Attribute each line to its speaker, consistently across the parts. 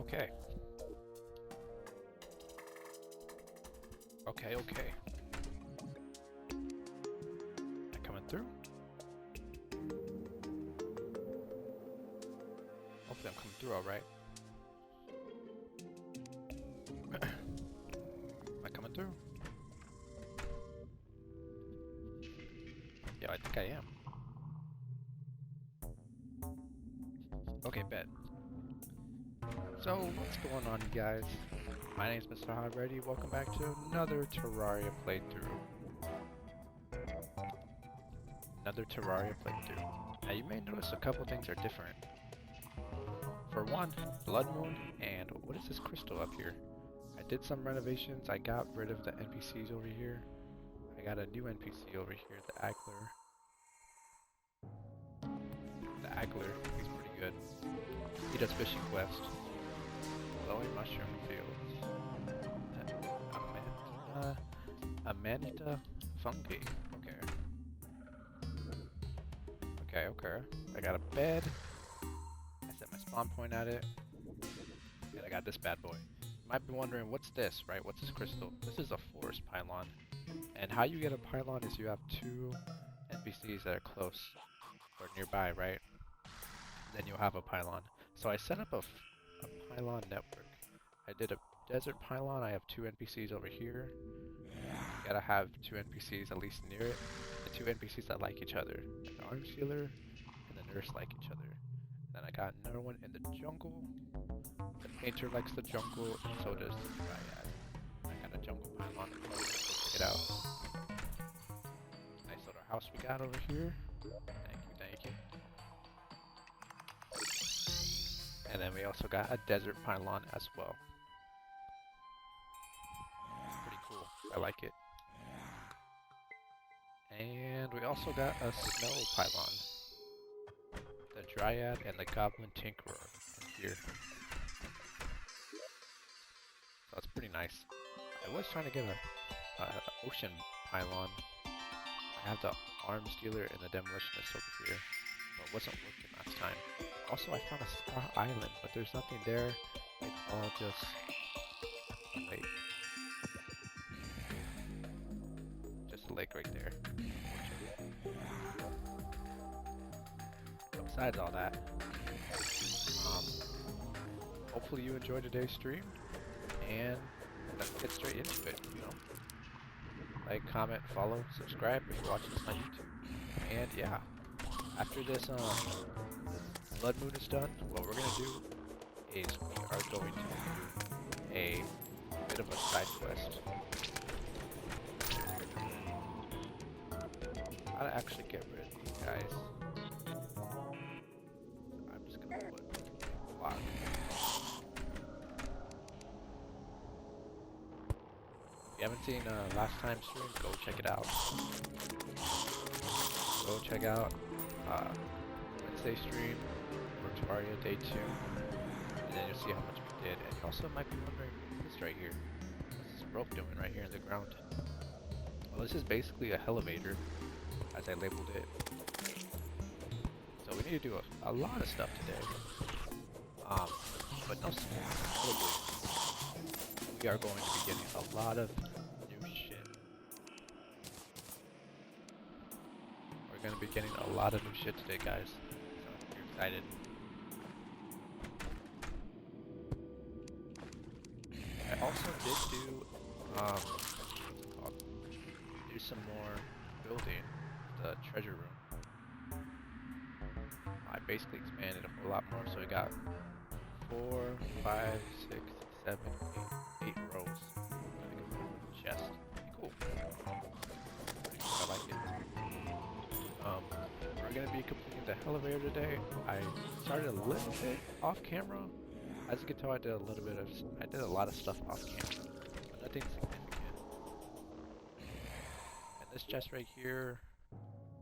Speaker 1: Okay. Okay, okay. Am I coming through? Hopefully I'm coming through alright. Am I coming through? Yeah, I think I am. Okay, bet. So, what's going on, you guys? My name's Mr. Hotready. Welcome back to another Terraria playthrough. Now, you may notice a couple things are different. For one, Blood Moon, and what is this crystal up here? I did some renovations. I got rid of the NPCs over here. I got a new NPC over here, the Agler. He's pretty good. He does fishing quest. Glowing mushroom fields. Amanita fungi. Okay. I got a bed. I set my spawn point at it. And I got this bad boy. You might be wondering, what's this, right? What's this crystal? This is a forest pylon. And how you get a pylon is you have two NPCs that are close or nearby, right? Then you'll have a pylon. So I set up a pylon network. I did a desert pylon. I have two NPCs over here. You gotta have two NPCs at least near it. The two NPCs that like each other. The arms healer and the nurse like each other. Then I got another one in the jungle. The painter likes the jungle, and so does the dryad. I got a jungle pylon. Check it out. Nice little house we got over here. Thank you. And then we also got a desert pylon as well. Pretty cool. I like it. And we also got a snow pylon. The dryad and the goblin tinkerer in here. So that's pretty nice. I was trying to get a ocean pylon. I have the arms dealer and the demolitionist over here, but it wasn't working last time. Also, I found a star island, but there's nothing there. It's all just a lake. Just a lake right there. But besides all that, hopefully you enjoyed today's stream, and let's get straight into it, you know. Like, comment, follow, subscribe if you're watching this on YouTube. And yeah, after this Blood Moon is done, what we're going to do is we are going to do a bit of a side quest. How to actually get rid of these guys. I'm just going to put block. If you haven't seen last time's stream, go check it out. Go check out Wednesday stream for Terraria Day 2, and then you'll see how much we did. And you also might be wondering, what's this right here? What's this rope doing right here in the ground? Well, this is basically a elevator, as I labeled it. So we need to do a lot of stuff today. But no notably, we are going to be getting a lot of new shit. We're going to be getting a lot of new shit today, guys. So if you're excited. I also did do, do some more building the treasure room. I basically expanded a whole lot more, so we got 4, 5, 6, 7, 8 rows. Chest. Cool. I like it. We're gonna be completing the elevator today. I started a little bit off camera. As you can tell, I did a lot of stuff off camera, but nothing significant. And this chest right here,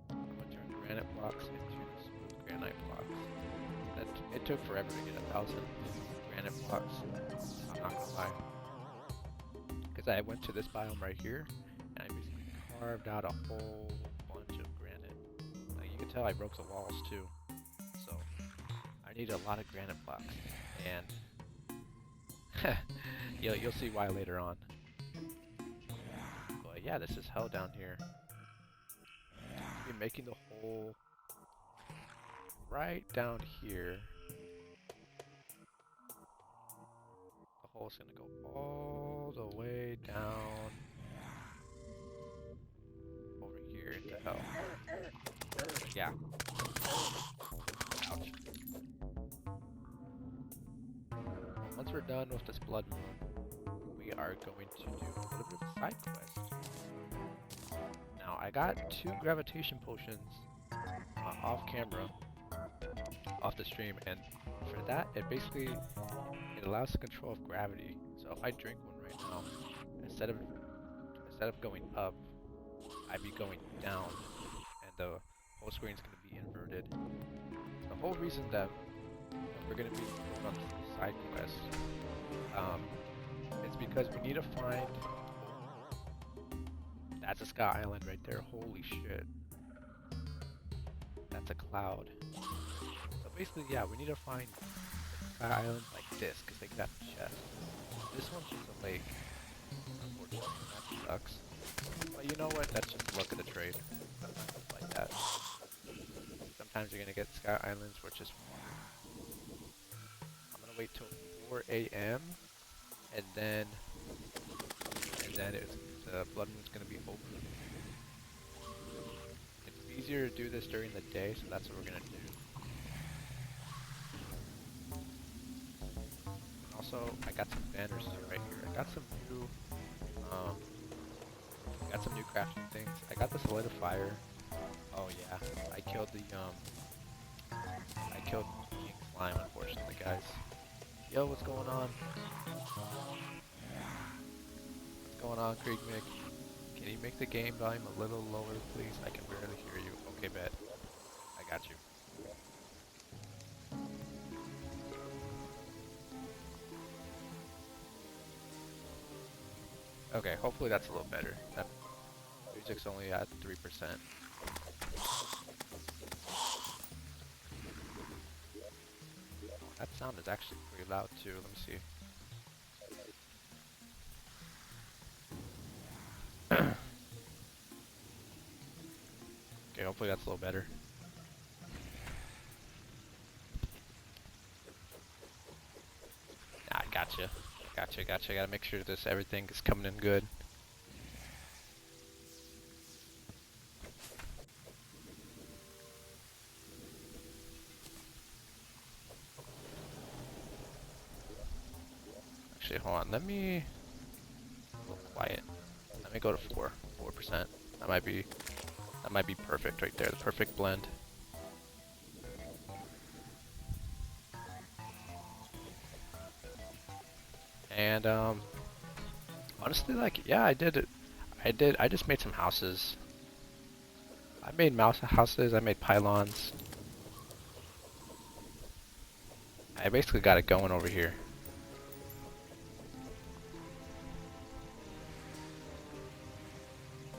Speaker 1: I'm gonna turn granite blocks into smooth granite blocks. It took forever to get 1,000 granite blocks. I'm not gonna lie. Because I went to this biome right here, and I basically carved out a whole bunch of granite. Like, you can tell I broke the walls too. So, I need a lot of granite blocks. And You'll see why later on. But yeah, this is hell down here. Be making the hole right down here. The hole's gonna go all the way down over here into hell. Yeah. Ouch. Once we're done with this blood moon, we are going to do a little bit of a side quest. Now, I got 2 gravitation potions off camera, off the stream, and for that, it allows the control of gravity. So if I drink one right now, instead of going up, I'd be going down, and the whole screen's going to be inverted. The whole reason that we're going to be on this side quest is because we need to find. That's a sky island right there. Holy shit. That's a cloud. So basically, yeah, we need to find sky islands like this because they got chests. This one's just a lake. Unfortunately, that sucks. But you know what? That's just the luck of the trade. Sometimes it's like that. Sometimes you're gonna get sky islands which is water. I'm gonna wait till 4 a.m. and then the blood moon's gonna be over. It's easier to do this during the day, so that's what we're gonna do. And also, I got some banners right here. I got some new crafting things. I got the solidifier. Oh yeah, I killed King Slime, unfortunately, guys. Yo, what's going on? What's going on, Krieg Mick? Can you make the game volume a little lower, please? I can barely hear you. Okay, bet. I got you. Okay, hopefully that's a little better. That music's only at 3%. That sound is actually pretty loud too. Let me see. Okay, hopefully that's a little better. Ah, gotcha. Gotcha. Gotta make sure everything is coming in good. Actually, hold on. Let me a little quiet. Let me go to 4%. That might be perfect right there. The perfect blend. And honestly, like, yeah, I did it. I just made some houses. I made houses. I made pylons. I basically got it going over here.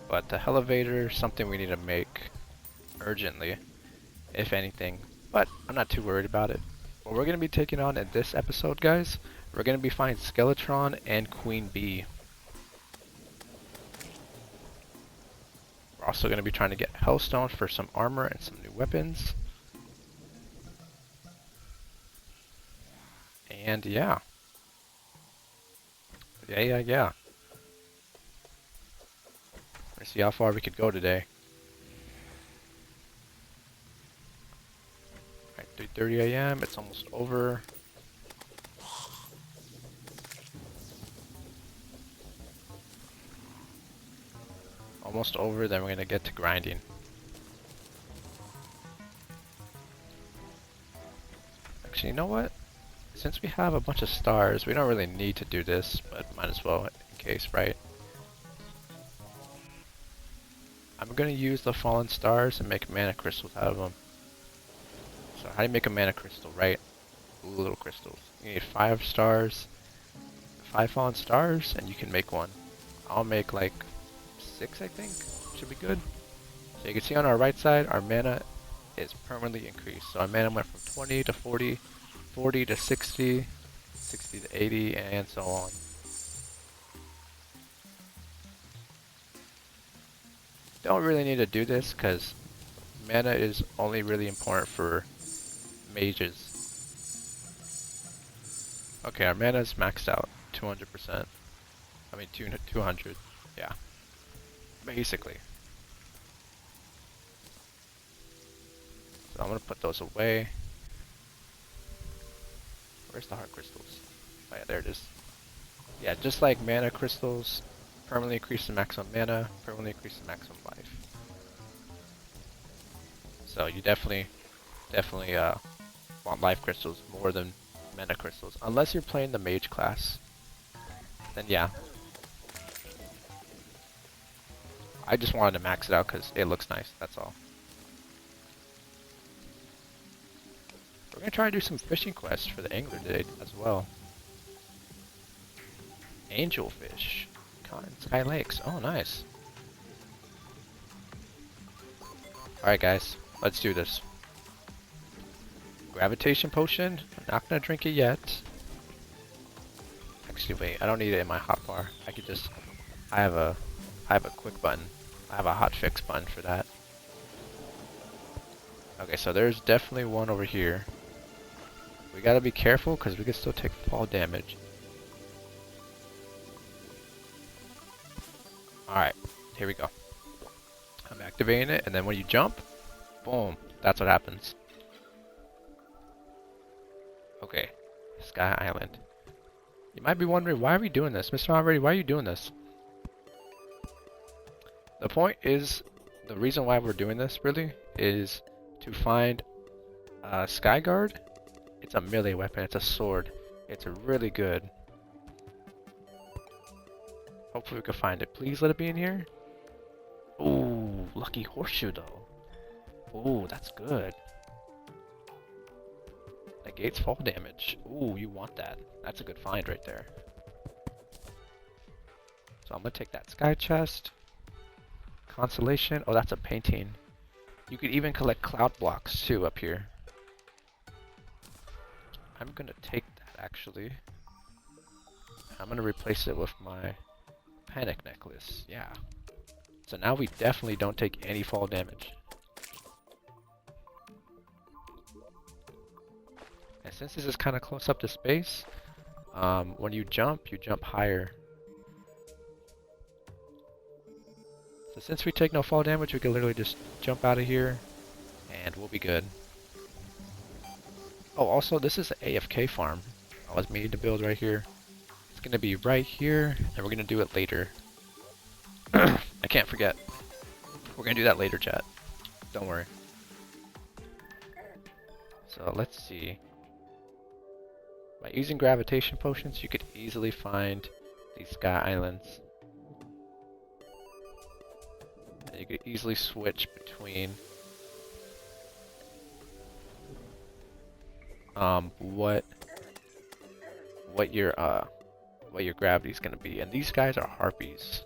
Speaker 1: But the elevator is something we need to make urgently, if anything. But I'm not too worried about it. What we're going to be taking on in this episode, guys, we're going to be finding Skeletron and Queen Bee. We're also going to be trying to get Hellstone for some armor and some new weapons. And yeah. Yeah. Let's see how far we could go today. Alright, 3:30 a.m. It's almost over. Almost over, then we're gonna get to grinding. Actually, you know what? Since we have a bunch of stars, we don't really need to do this, but might as well in case, right? I'm gonna use the fallen stars and make mana crystals out of them. So how do you make a mana crystal, right? Blue little crystals. You need 5 stars, 5 fallen stars, and you can make one. I'll make like 6, I think. Should be good. So you can see on our right side, our mana is permanently increased. So our mana went from 20 to 40, 40 to 60, 60 to 80, and so on. Don't really need to do this because mana is only really important for mages. Okay, our mana is maxed out, 200%. I mean, 200, yeah, basically. So I'm gonna put those away. Where's the heart crystals? Oh yeah, there it is. Yeah, just like mana crystals, permanently increase the maximum mana, permanently increase the maximum life. So you definitely want life crystals more than mana crystals. Unless you're playing the mage class, then yeah. I just wanted to max it out because it looks nice, that's all. We're gonna try to do some fishing quests for the angler today as well. Angelfish. Caught in Sky Lakes. Oh, nice. Alright guys, let's do this. Gravitation potion. I'm not gonna drink it yet. Actually, wait. I don't need it in my hotbar. I could just. I have a quick button. I have a hot fix button for that. Okay, so there's definitely one over here. We gotta be careful because we can still take fall damage. Alright, here we go. I'm activating it, and then when you jump, boom, that's what happens. Okay, Sky Island. You might be wondering, why are we doing this? Mr. Already, why are you doing this? The point is, the reason why we're doing this, really, is to find Sky Guard. It's a melee weapon, it's a sword. It's really good. Hopefully we can find it. Please let it be in here. Ooh, lucky horseshoe though. Ooh, that's good. Negates fall damage. Ooh, you want that. That's a good find right there. So I'm gonna take that sky chest. Constellation. Oh, that's a painting. You could even collect cloud blocks too up here. I'm gonna take that actually. I'm gonna replace it with my panic necklace. Yeah. So now we definitely don't take any fall damage. And since this is kind of close up to space, when you jump higher. So since we take no fall damage, we can literally just jump out of here, and we'll be good. Oh, also, this is an AFK farm. I was meaning to build right here. It's gonna be right here, and we're gonna do it later. I can't forget. We're gonna do that later, chat. Don't worry. So let's see. By using gravitation potions, you could easily find these sky islands. And you could easily switch between what your gravity is gonna be. And these guys are harpies.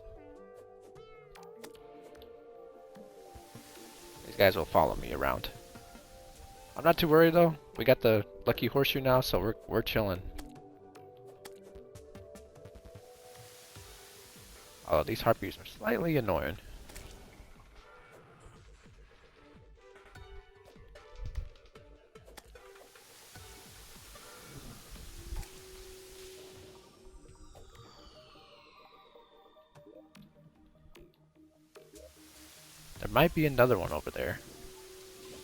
Speaker 1: These guys will follow me around. I'm not too worried though. We got the lucky horseshoe now, so we're chilling. Oh, these harpies are slightly annoying. There might be another one over there.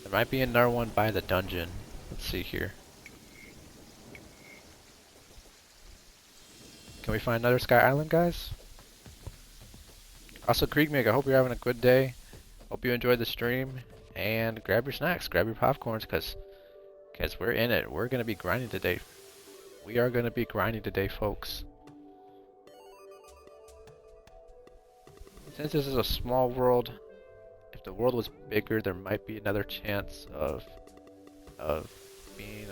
Speaker 1: There might be another one by the dungeon. Let's see here. Can we find another Sky Island, guys? Also, Kriegmig, I hope you're having a good day. Hope you enjoyed the stream. And grab your snacks, grab your popcorns, because we're in it. We're going to be grinding today. We are going to be grinding today, folks. Since this is a small world, if the world was bigger, there might be another chance of being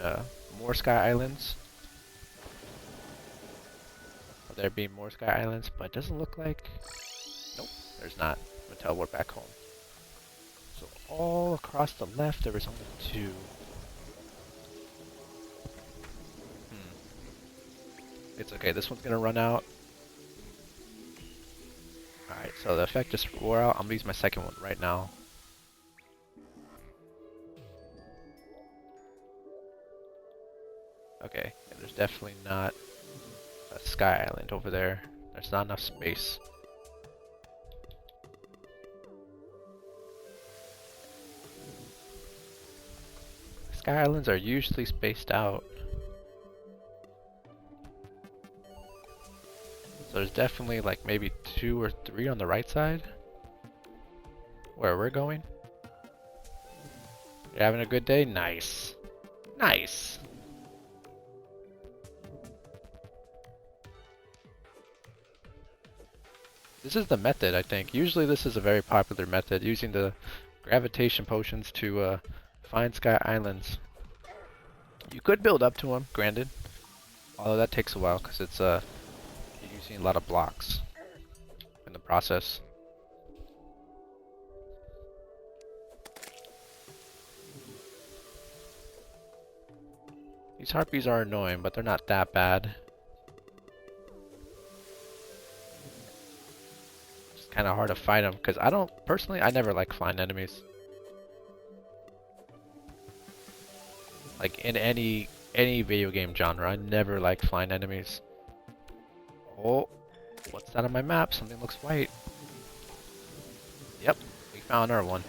Speaker 1: more Sky Islands. Of there being more Sky Islands, but it doesn't look like. Nope, there's not. I'm gonna teleport back home. So all across the left, there was only 2. It's okay, this one's gonna run out. Alright, so the effect just wore out. I'm gonna use my second one right now. Okay, and there's definitely not a sky island over there. There's not enough space. Sky islands are usually spaced out. So there's definitely like maybe 2 or 3 on the right side. Where we're going. You're having a good day? Nice. Nice. This is the method, I think. Usually this is a very popular method, using the gravitation potions to find sky islands. You could build up to them, granted. Although that takes a while because it's you're using a lot of blocks in the process. These harpies are annoying, but they're not that bad. It's kind of hard to fight them because I never like flying enemies. Like in any video game genre, I never liked flying enemies. Oh, what's that on my map? Something looks white. Yep, we found our one.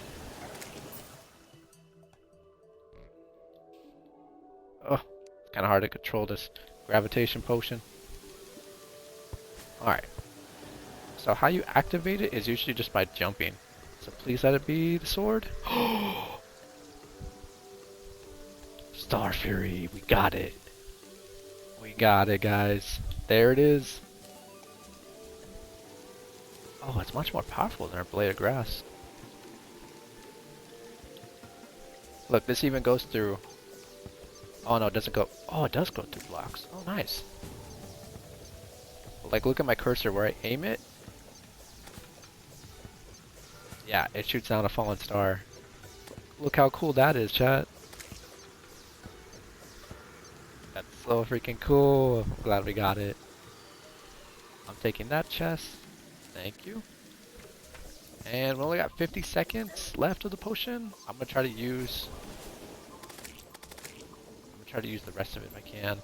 Speaker 1: Oh, it's kind of hard to control this gravitation potion. Alright. So how you activate it is usually just by jumping. So please let it be the sword. Star Fury, we got it. We got it, guys. There it is. Oh, it's much more powerful than our Blade of Grass. Look, this even goes through... Oh no, it doesn't go... Oh, it does go through blocks. Oh, nice. Like, look at my cursor where I aim it. Yeah, it shoots down a fallen star. Look how cool that is, chat. That's so freaking cool. I'm glad we got it. I'm taking that chest. Thank you. And we only got 50 seconds left of the potion. I'm gonna try to use the rest of it if I can.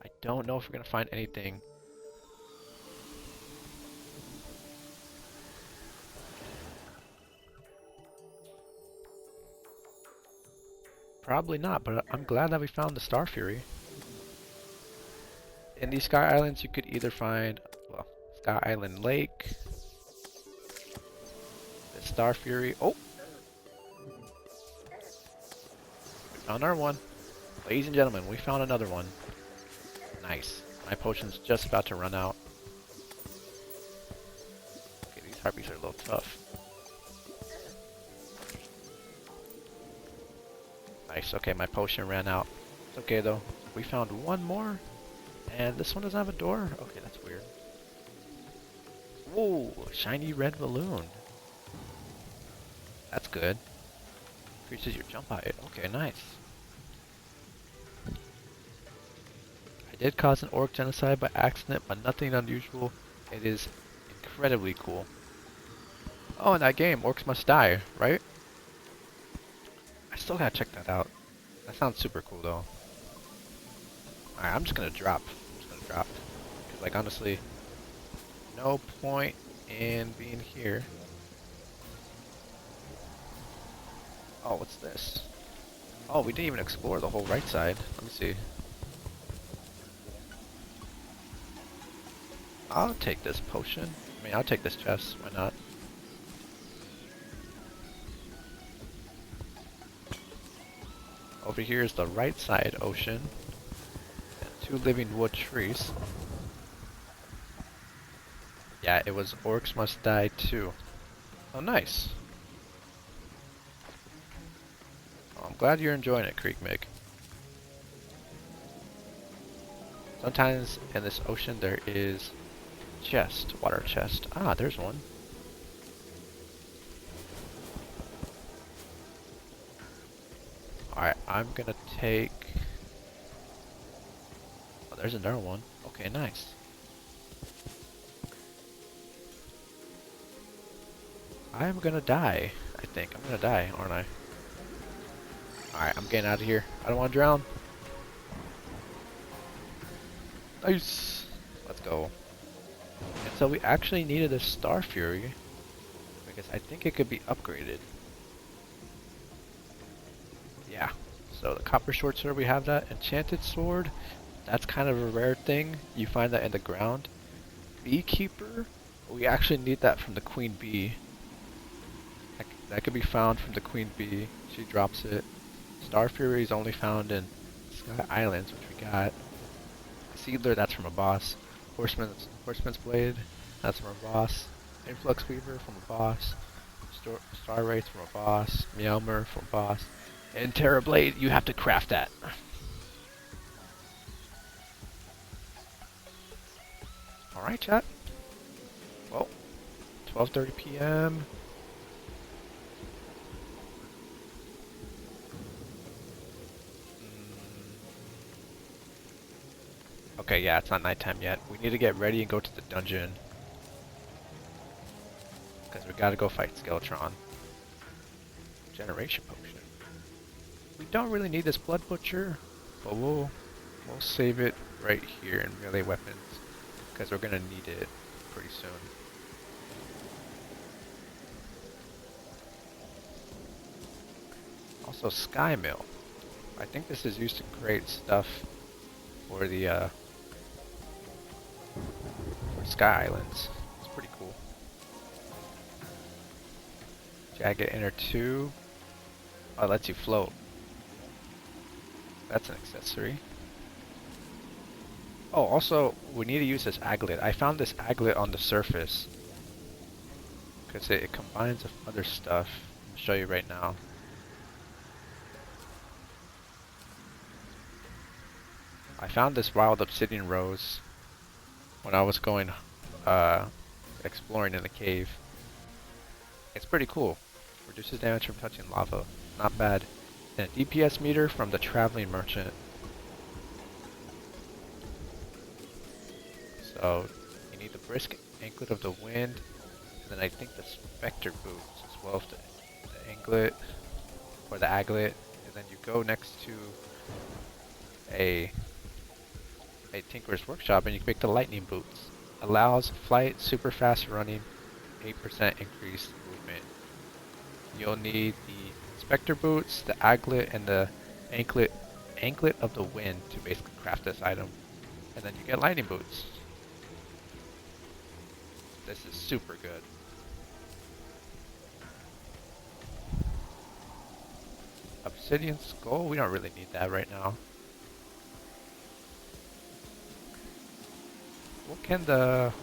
Speaker 1: I don't know if we're gonna find anything. Probably not, but I'm glad that we found the Star Fury. In these Sky Islands, you could either find, well, Sky Island Lake, the Star Fury. Oh! We found our one. Ladies and gentlemen, we found another one. Nice. My potion's just about to run out. Okay, these harpies are a little tough. Nice. Okay, my potion ran out. It's okay though. We found one more. And this one doesn't have a door? Okay, that's weird. Whoa, shiny red balloon. That's good. Increases your jump height. Okay, nice. I did cause an orc genocide by accident, but nothing unusual. It is incredibly cool. Oh, in that game, orcs must die, right? I still gotta check that out. That sounds super cool though. Alright, I'm just gonna drop. Because, like, honestly, no point in being here. Oh, what's this? Oh, we didn't even explore the whole right side. Let me see. I'll take this potion. I mean, I'll take this chest. Why not? Over here is the right side ocean. And 2 living wood trees. Yeah, it was orcs must die too. Oh, nice. Oh, I'm glad you're enjoying it, Creek Mig. Sometimes in this ocean there is chest, water chest. Ah, there's one. Alright, I'm gonna take... Oh, there's another one. Okay, nice. I'm gonna die, I think. I'm gonna die, aren't I? Alright, I'm getting out of here. I don't want to drown. Nice! Let's go. And so we actually needed a Star Fury, because I think it could be upgraded. Yeah. So the Copper Short Sword, we have that. Enchanted Sword, that's kind of a rare thing. You find that in the ground. Beekeeper, we actually need that from the Queen Bee. That could be found from the Queen Bee. She drops it. Star Fury is only found in Sky Islands, which we got. Seedler, that's from a boss. Horseman's Blade, that's from a boss. Influx Weaver from a boss. Star Wraith from a boss. Meowmer from a boss. And Terra Blade, you have to craft that. Alright, chat. Well, 12:30 p.m. Okay, yeah, it's not nighttime yet. We need to get ready and go to the dungeon. Because we gotta go fight Skeletron. Generation Potion. We don't really need this Blood Butcher, but we'll save it right here in melee weapons. Because we're gonna need it pretty soon. Also, Sky Mill. I think this is used to create stuff for the for Sky Islands. It's pretty cool. Jagged Inner 2. Oh, it lets you float. That's an accessory. Oh, also, we need to use this aglet. I found this aglet on the surface. Because it combines with other stuff. I'll show you right now. I found this wild obsidian rose when I was going exploring in the cave. It's pretty cool. Reduces damage from touching lava. Not bad. And a DPS meter from the traveling merchant. So you need the brisk anklet of the wind, and then I think the specter boots as well as the anklet or the aglet, and then you go next to a Tinker's Workshop and you pick the lightning boots. Allows flight, super fast running, 8% increased movement. You'll need the specter boots, the aglet, and the anklet of the wind to basically craft this item. And then you get lightning boots. This is super good. Obsidian skull? We don't really need that right now. What can the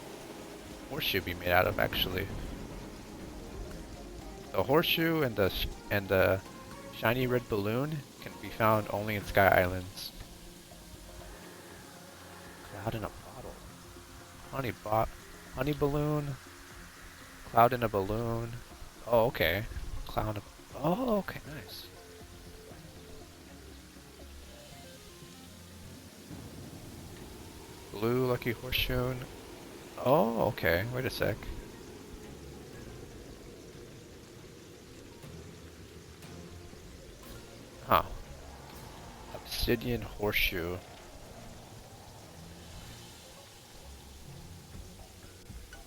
Speaker 1: horseshoe be made out of, actually? The horseshoe and the shiny red balloon can be found only in Sky Islands. Cloud in a bottle. Honey balloon. Cloud in a balloon. Oh, okay. Oh, okay, nice. Blue lucky horseshoe. Oh, okay. Wait a sec. Huh. Obsidian horseshoe.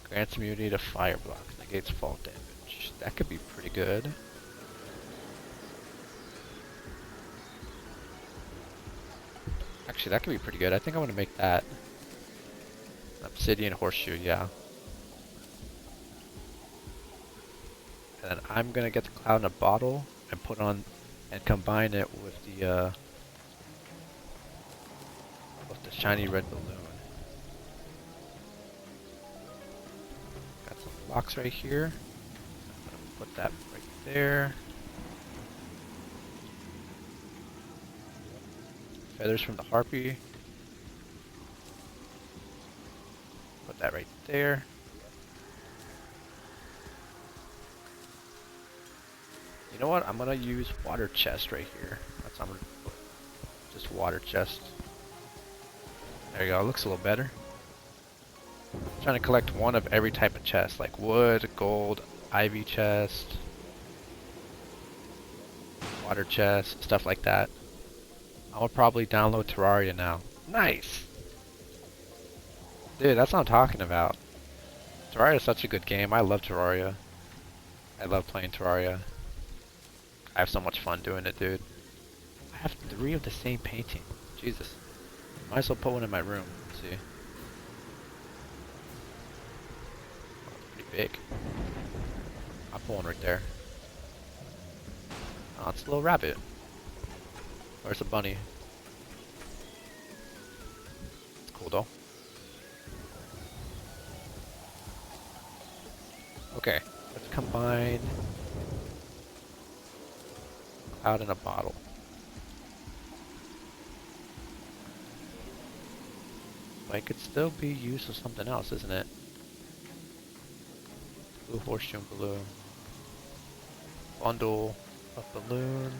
Speaker 1: Grants immunity to fire blocks. Negates fall damage. That could be pretty good. Actually, that could be pretty good. I think I'm going to make that. Obsidian horseshoe, yeah. And then I'm going to get the cloud in a bottle and put on and combine it with the shiny red balloon. Got some blocks right here. I'm going to put that right there. Feathers from the harpy. Put that right there. You know what? I'm gonna use water chest right here. Let's Summon just water chest. There you go, it looks a little better. I'm trying to collect one of every type of chest, like wood, gold, ivy chest, water chest, stuff like that. I'll probably download Terraria now. Nice! Dude, that's what I'm talking about. Terraria is such a good game. I love Terraria. I love playing Terraria. I have so much fun doing it, dude. I have 3 of the same painting. Jesus. Might as well put one in my room. Let's see. Oh, it's pretty big. I'll put one right there. Oh, it's a little rabbit. Or it's a bunny. It's cool though. Okay, let's combine cloud in a bottle. But it could still be used for something else, isn't it? Blue horseshoe balloon. Bundle of balloons.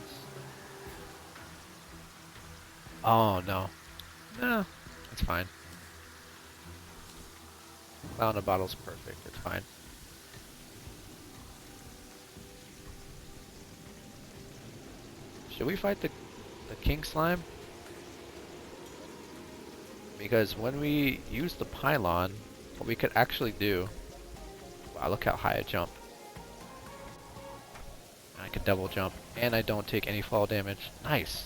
Speaker 1: Oh no. No, it's fine. Cloud in a bottle's perfect, it's fine. Should we fight the king slime? Because when we use the pylon, what we could actually do... Wow, look how high I jump. I can double jump, and I don't take any fall damage. Nice!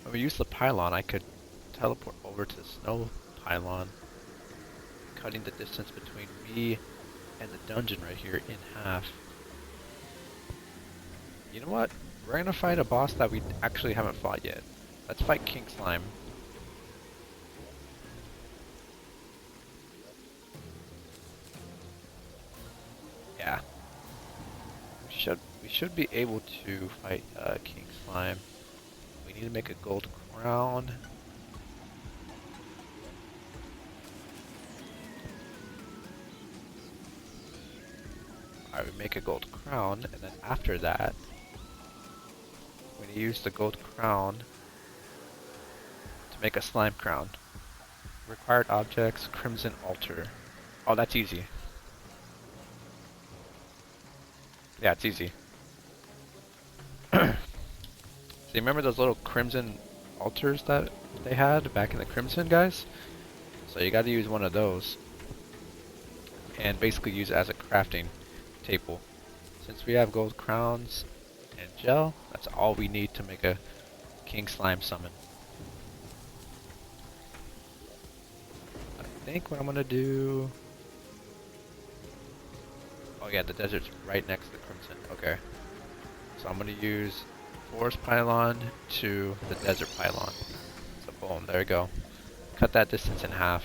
Speaker 1: When we use the pylon, I could teleport over to the snow pylon, cutting the distance between me and the dungeon right here in half. You know what? We're gonna fight a boss that we actually haven't fought yet. Let's fight King Slime. Yeah. We should be able to fight King Slime. We need to make a gold crown. Alright, we make a gold crown, and then after that, we're going to use the gold crown to make a slime crown. Required objects, crimson altar. Oh, that's easy. Yeah, it's easy. So you remember those little crimson altars that they had back in the Crimson, guys? So you got to use one of those and basically use it as a crafting table. Since we have gold crowns and gel, that's all we need to make a king slime summon. I think what I'm gonna do... Oh yeah, the desert's right next to the Crimson. Okay. So I'm gonna use forest pylon to the desert pylon. So boom, there we go. Cut that distance in half.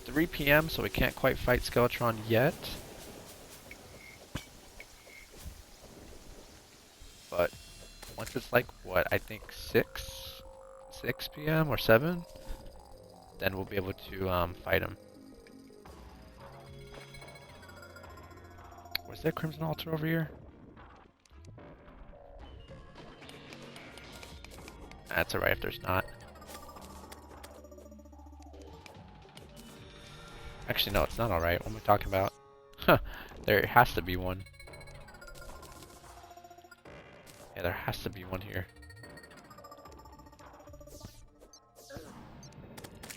Speaker 1: 3 PM, so we can't quite fight Skeletron yet. But once it's like, what, I think 6 PM or 7, then we'll be able to fight him. Was there Crimson Altar over here? That's alright if there's not. Actually, no, it's not alright. What am I talking about? Huh, there has to be one. Yeah, there has to be one here.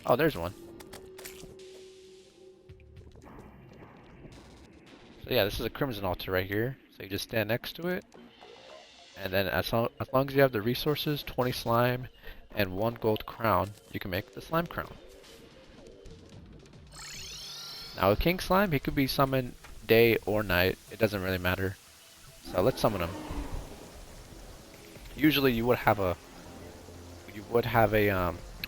Speaker 1: Oh, there's one. So yeah, this is a Crimson Altar right here. So you just stand next to it. And then as long as you have the resources, 20 slime, and 1 gold crown, you can make the slime crown. Now with King Slime, he could be summoned day or night. It doesn't really matter. So let's summon him. Usually you would have a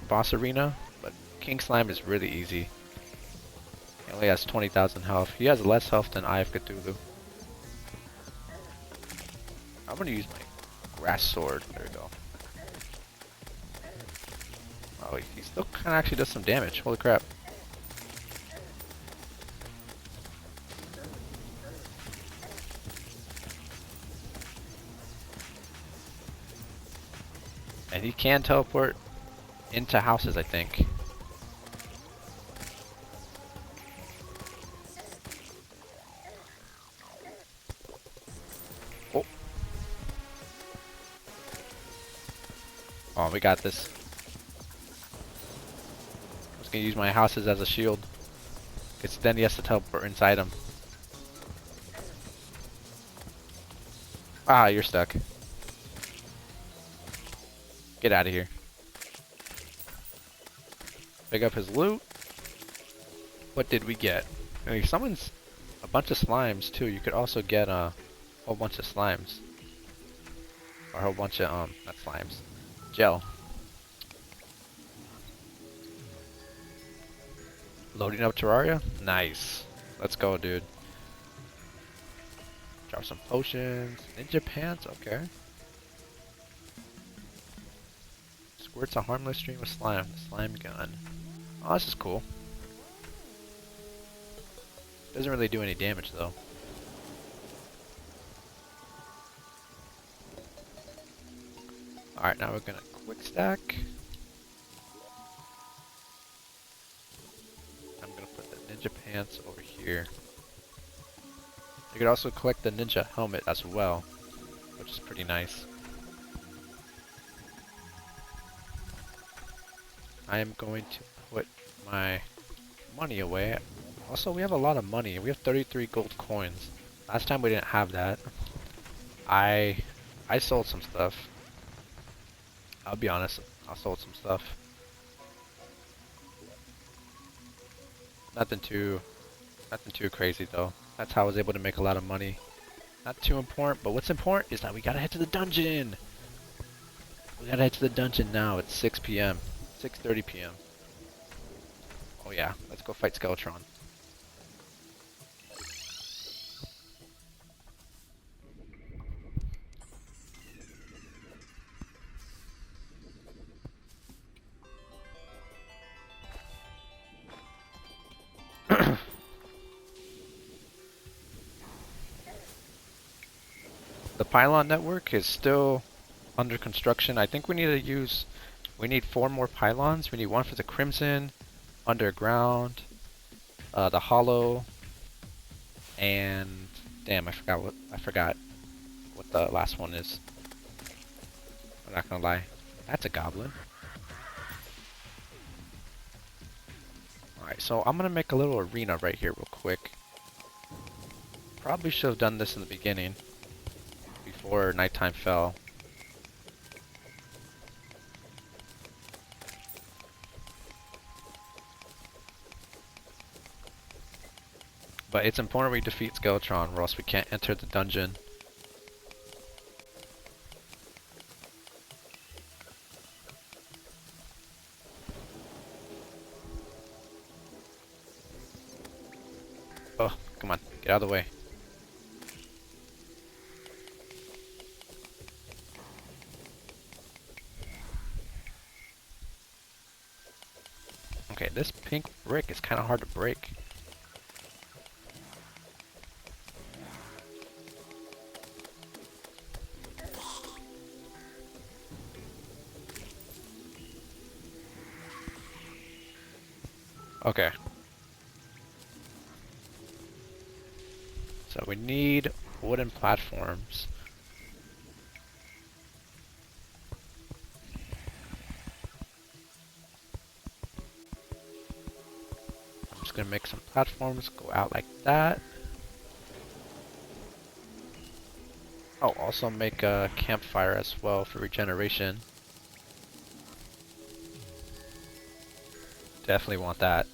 Speaker 1: boss arena, but King Slime is really easy. He only has 20,000 health. He has less health than Eye of Cthulhu. I'm gonna use my grass sword. There we go. Oh, he still kind of actually does some damage. Holy crap. And he can teleport into houses, I think. Oh. Oh, we got this. I'm just gonna use my houses as a shield. Because then he has to teleport inside them. Ah, you're stuck. Get out of here. Pick up his loot. What did we get? I mean, someone's a bunch of slimes too. You could also get a whole bunch of slimes. Or a whole bunch of, not slimes. Gel. Loading up Terraria? Nice. Let's go, dude. Drop some potions. Ninja pants? Okay. Squirts a harmless stream of slime. Slime gun. Oh, this is cool. Doesn't really do any damage, though. Alright, now we're gonna quick stack. I'm gonna put the ninja pants over here. You could also collect the ninja helmet as well, which is pretty nice. I am going to put my money away. Also, we have a lot of money. We have 33 gold coins. Last time we didn't have that. I sold some stuff. I'll be honest, I sold some stuff. Nothing too crazy though. That's how I was able to make a lot of money. Not too important, but what's important is that we gotta head to the dungeon. We gotta head to the dungeon now. It's 6 p.m. 6:30 p.m. Oh yeah, let's go fight Skeletron. The pylon network is still under construction. I think we need 4 more pylons. We need 1 for the Crimson, Underground, the Hollow, and damn, I forgot what the last one is. I'm not gonna lie. That's a goblin. Alright, so I'm gonna make a little arena right here real quick. Probably should have done this in the beginning, before nighttime fell. But it's important we defeat Skeletron or else we can't enter the dungeon. Oh, come on, get out of the way. Okay, this pink brick is kind of hard to break. Okay. So we need wooden platforms. I'm just gonna make some platforms go out like that. Oh, also make a campfire as well for regeneration. Definitely want that.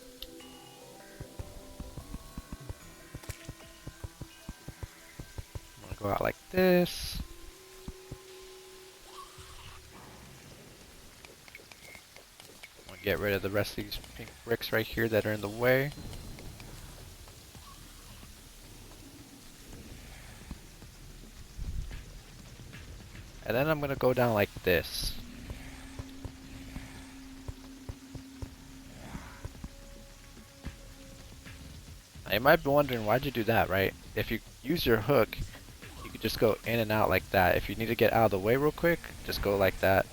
Speaker 1: I'm gonna go out like this. I'm gonna get rid of the rest of these pink bricks right here that are in the way. And then I'm gonna go down like this. Now you might be wondering, why'd you do that, right? If you use your hook, you could just go in and out like that. If you need to get out of the way real quick, just go like that.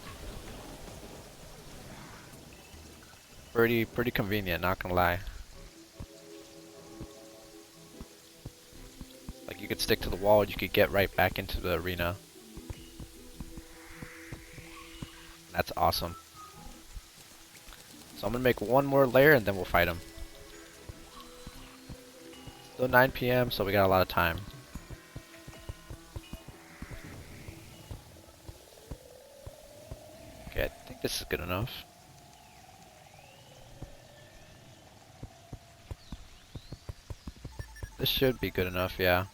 Speaker 1: Pretty convenient, not gonna lie. Like you could stick to the wall, you could get right back into the arena. That's awesome. So I'm gonna make one more layer and then we'll fight him. Still 9 p.m., so we got a lot of time. Okay, I think this is good enough. This should be good enough, yeah.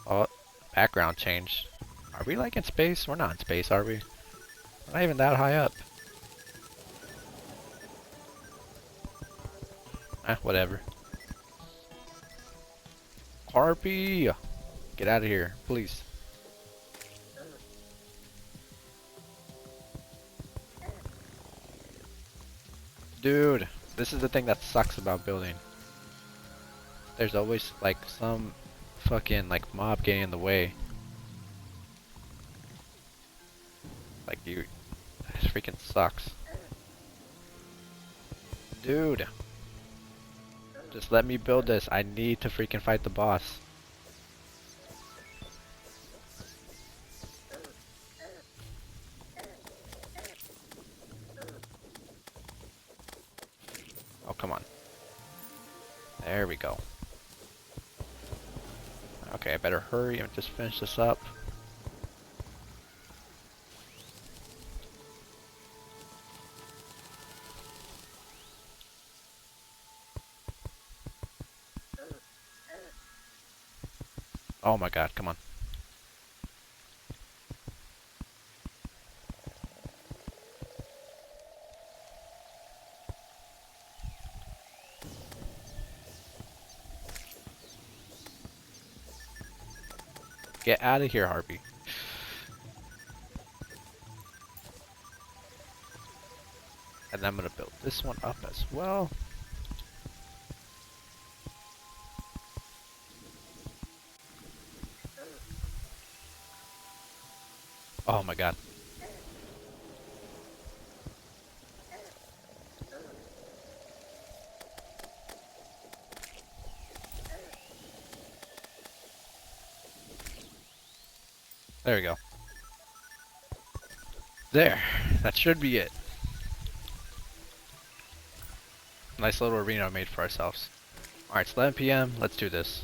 Speaker 1: Oh, background changed. Are we like in space? We're not in space, are we? We're not even that high up. Whatever. Harpy! Get out of here, please. Dude, this is the thing that sucks about building. There's always like some fucking like mob getting in the way. Like you, this freaking sucks. Dude. Just let me build this. I need to freaking fight the boss. Oh, come on. There we go. Okay, I better hurry and just finish this up. Oh my god, come on. Get out of here, Harpy. And I'm gonna build this one up as well. Oh my god. There we go. There. That should be it. Nice little arena made for ourselves. Alright, it's 11 p.m. Let's do this.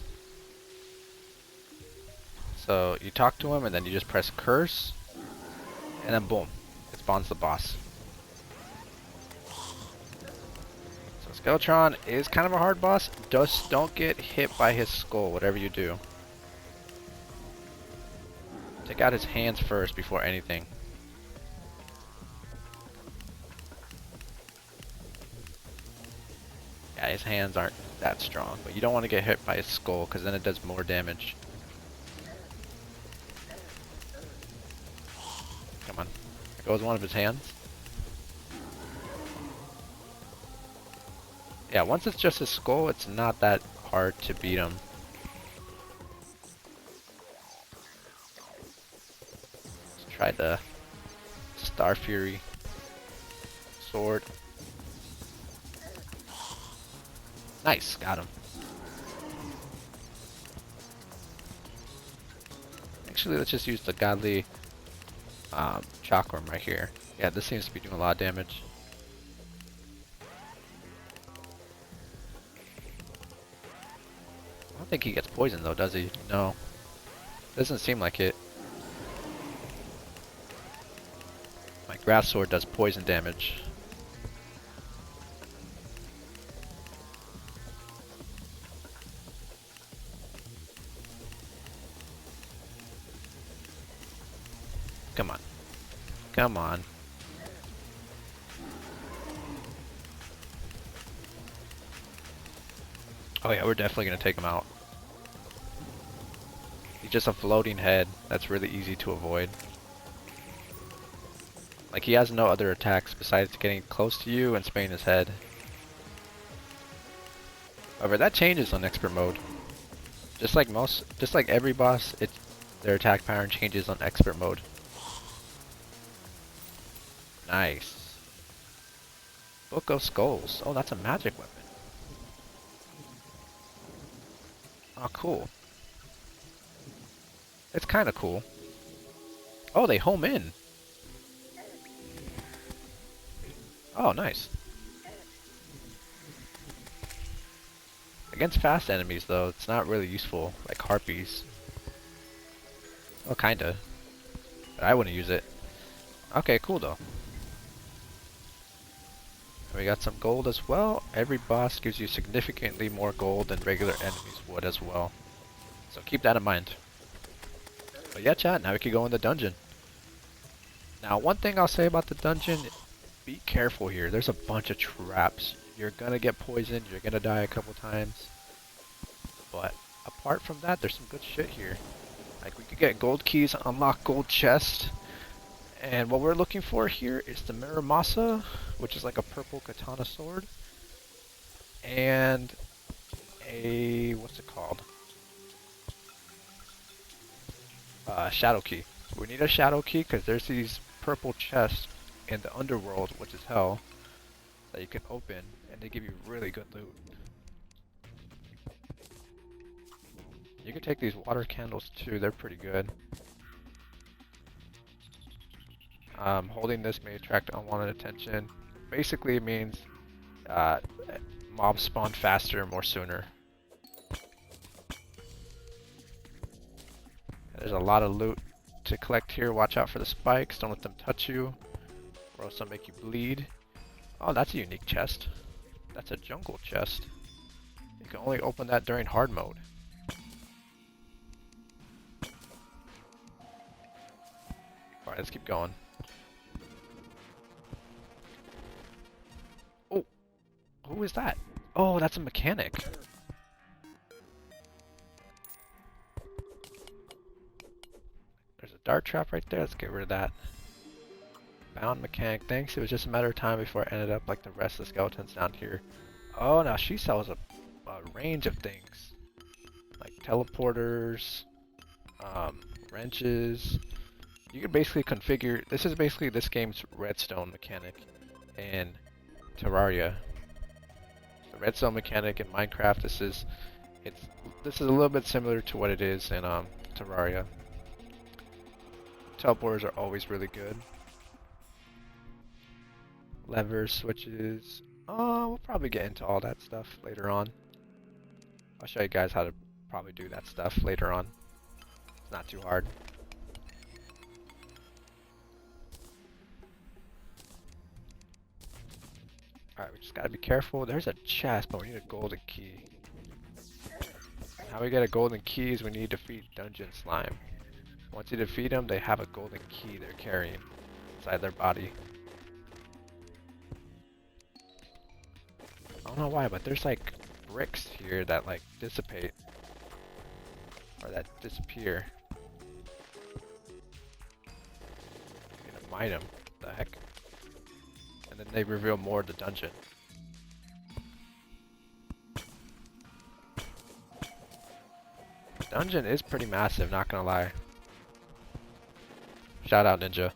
Speaker 1: So you talk to him and then you just press curse. And then boom. It spawns the boss. So Skeletron is kind of a hard boss. Just don't get hit by his skull, whatever you do. Take out his hands first before anything. Yeah, his hands aren't that strong, but you don't want to get hit by his skull because then it does more damage. Come on. There goes one of his hands. Yeah, once it's just his skull, it's not that hard to beat him. Let's try the Star Fury sword. Nice, got him. Actually, let's just use the godly chakram right here. Yeah, this seems to be doing a lot of damage. I don't think he gets poisoned though, does he? No. Doesn't seem like it. My grass sword does poison damage. Come on. Come on. Oh yeah, we're definitely gonna take him out. He's just a floating head that's really easy to avoid. Like he has no other attacks besides getting close to you and spraying his head. However, that changes on expert mode. Just like every boss, their attack pattern changes on expert mode. Nice. Book of Skulls. Oh, that's a magic weapon. Oh, cool. It's kind of cool. Oh, they home in. Oh, nice. Against fast enemies, though, it's not really useful, like harpies. Well, kinda. But I wouldn't use it. Okay, cool, though. We got some gold as well. Every boss gives you significantly more gold than regular enemies would as well. So keep that in mind. But yeah, chat, now we can go in the dungeon. Now, one thing I'll say about the dungeon, be careful here. There's a bunch of traps. You're gonna get poisoned, you're gonna die a couple times. But apart from that, there's some good shit here. Like, we could get gold keys, unlock gold chest. And what we're looking for here is the Muramasa, which is like a purple katana sword. And a, what's it called? Shadow key. We need a shadow key because there's these purple chests in the underworld, which is hell, that you can open, and they give you really good loot. You can take these water candles too, they're pretty good. Holding this may attract unwanted attention. Basically it means mobs spawn faster, more sooner. There's a lot of loot to collect here. Watch out for the spikes, don't let them touch you, or else they'll make you bleed. Oh, that's a unique chest. That's a jungle chest. You can only open that during hard mode. Alright, let's keep going. Oh! Who is that? Oh, that's a mechanic. There's a dart trap right there. Let's get rid of that. Bound mechanic, thanks. It was just a matter of time before I ended up like the rest of the skeletons down here. Oh, now she sells a range of things. Like teleporters, wrenches. You can basically configure, this is basically this game's redstone mechanic in Terraria. The redstone mechanic in Minecraft, this is a little bit similar to what it is in Terraria. Teleporters are always really good. Levers, switches. Oh, we'll probably get into all that stuff later on. I'll show you guys how to probably do that stuff later on. It's not too hard. Alright, we just gotta be careful. There's a chest, but we need a golden key. How we get a golden key is we need to defeat Dungeon Slime. Once you defeat them, they have a golden key they're carrying inside their body. I don't know why, but there's like bricks here that like dissipate. Or that disappear. I'm gonna mine them. What the heck? And then they reveal more of the dungeon. The dungeon is pretty massive, not gonna lie. Shout out Ninja.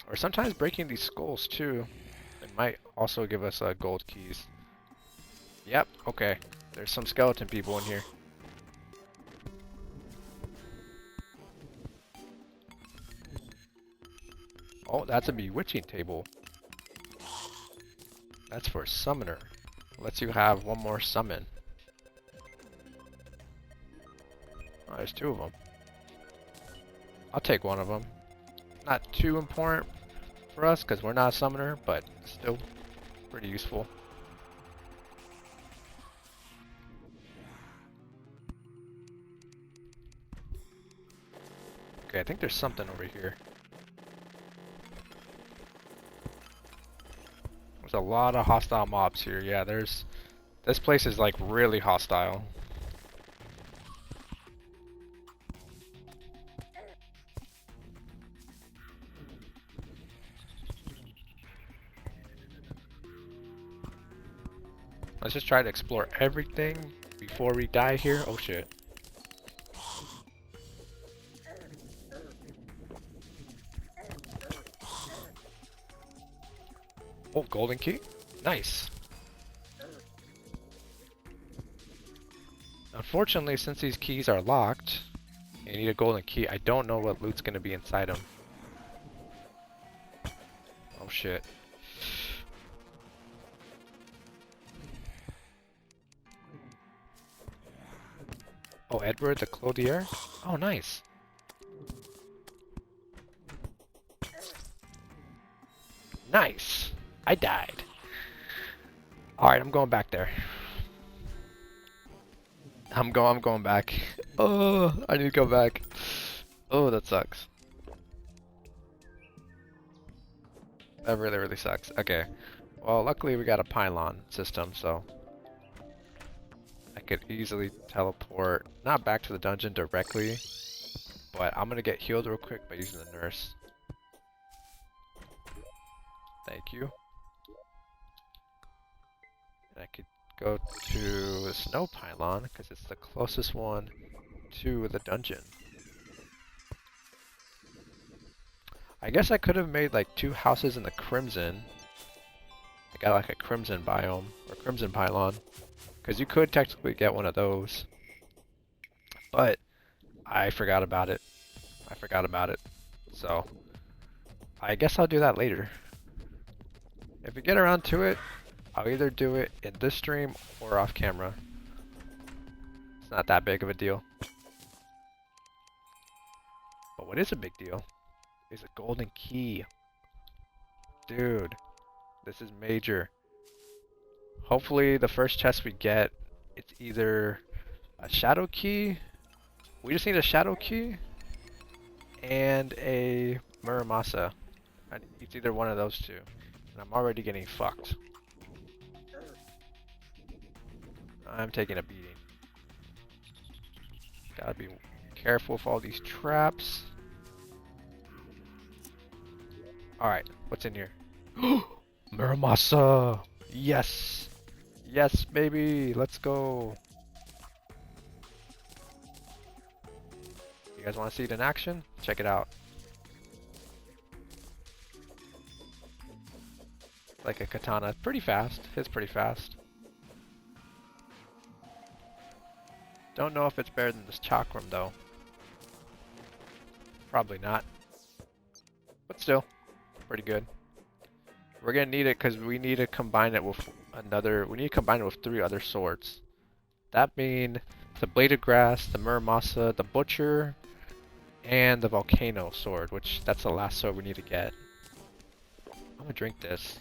Speaker 1: Or sometimes breaking these skulls too. It might also give us gold keys. Yep, okay. There's some skeleton people in here. Oh, that's a bewitching table. That's for a summoner. Lets you have one more summon. Oh, there's two of them. I'll take one of them. Not too important for us because we're not a summoner, but still pretty useful. Okay, I think there's something over here. There's a lot of hostile mobs here. Yeah, this place is like really hostile. Let's just try to explore everything before we die here. Oh shit. Oh, golden key. Nice. Unfortunately, since these keys are locked, you need a golden key. I don't know what loot's gonna be inside them. Oh shit. Oh, Edward the Clothier? Oh, nice. Nice! I died. Alright, I'm going back there. I'm going back. Oh, I need to go back. Oh, that sucks. That really, really sucks. Okay. Well, luckily we got a pylon system, so I could easily teleport, not back to the dungeon directly, but I'm gonna get healed real quick by using the nurse. Thank you. And I could go to the snow pylon, because it's the closest one to the dungeon. I guess I could have made like 2 houses in the Crimson. I got like a Crimson biome, or Crimson pylon. Because you could technically get one of those. But I forgot about it. So I guess I'll do that later. If we get around to it, I'll either do it in this stream or off camera. It's not that big of a deal. But what is a big deal is a golden key. Dude, this is major. Hopefully the first chest we get, it's either a shadow key. We just need a shadow key and a Muramasa. It's either one of those two. And I'm already getting fucked. I'm taking a beating. Gotta be careful with all these traps. Alright, what's in here? Muramasa! Yes! Yes, baby! Let's go! You guys want to see it in action? Check it out. Like a katana. Pretty fast. Hits pretty fast. Don't know if it's better than this chakram though. Probably not. But still, pretty good. We're gonna need it because we need to combine it with another. We need to combine it with 3 other swords. That means the Blade of Grass, the Muramasa, the Butcher, and the Volcano sword, which that's the last sword we need to get. I'm gonna drink this.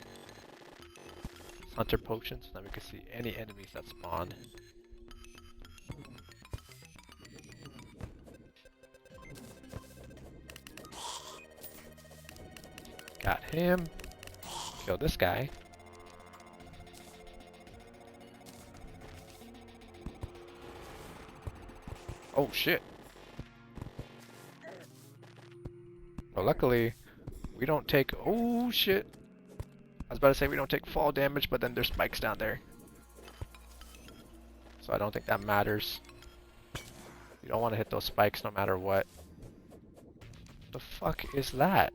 Speaker 1: It's Hunter Potion, so that we can see any enemies that spawn. Got him. Kill this guy. Oh shit. Well, luckily, we don't take... Oh shit. I was about to say we don't take fall damage, but then there's spikes down there. So I don't think that matters. You don't want to hit those spikes no matter what. The fuck is that?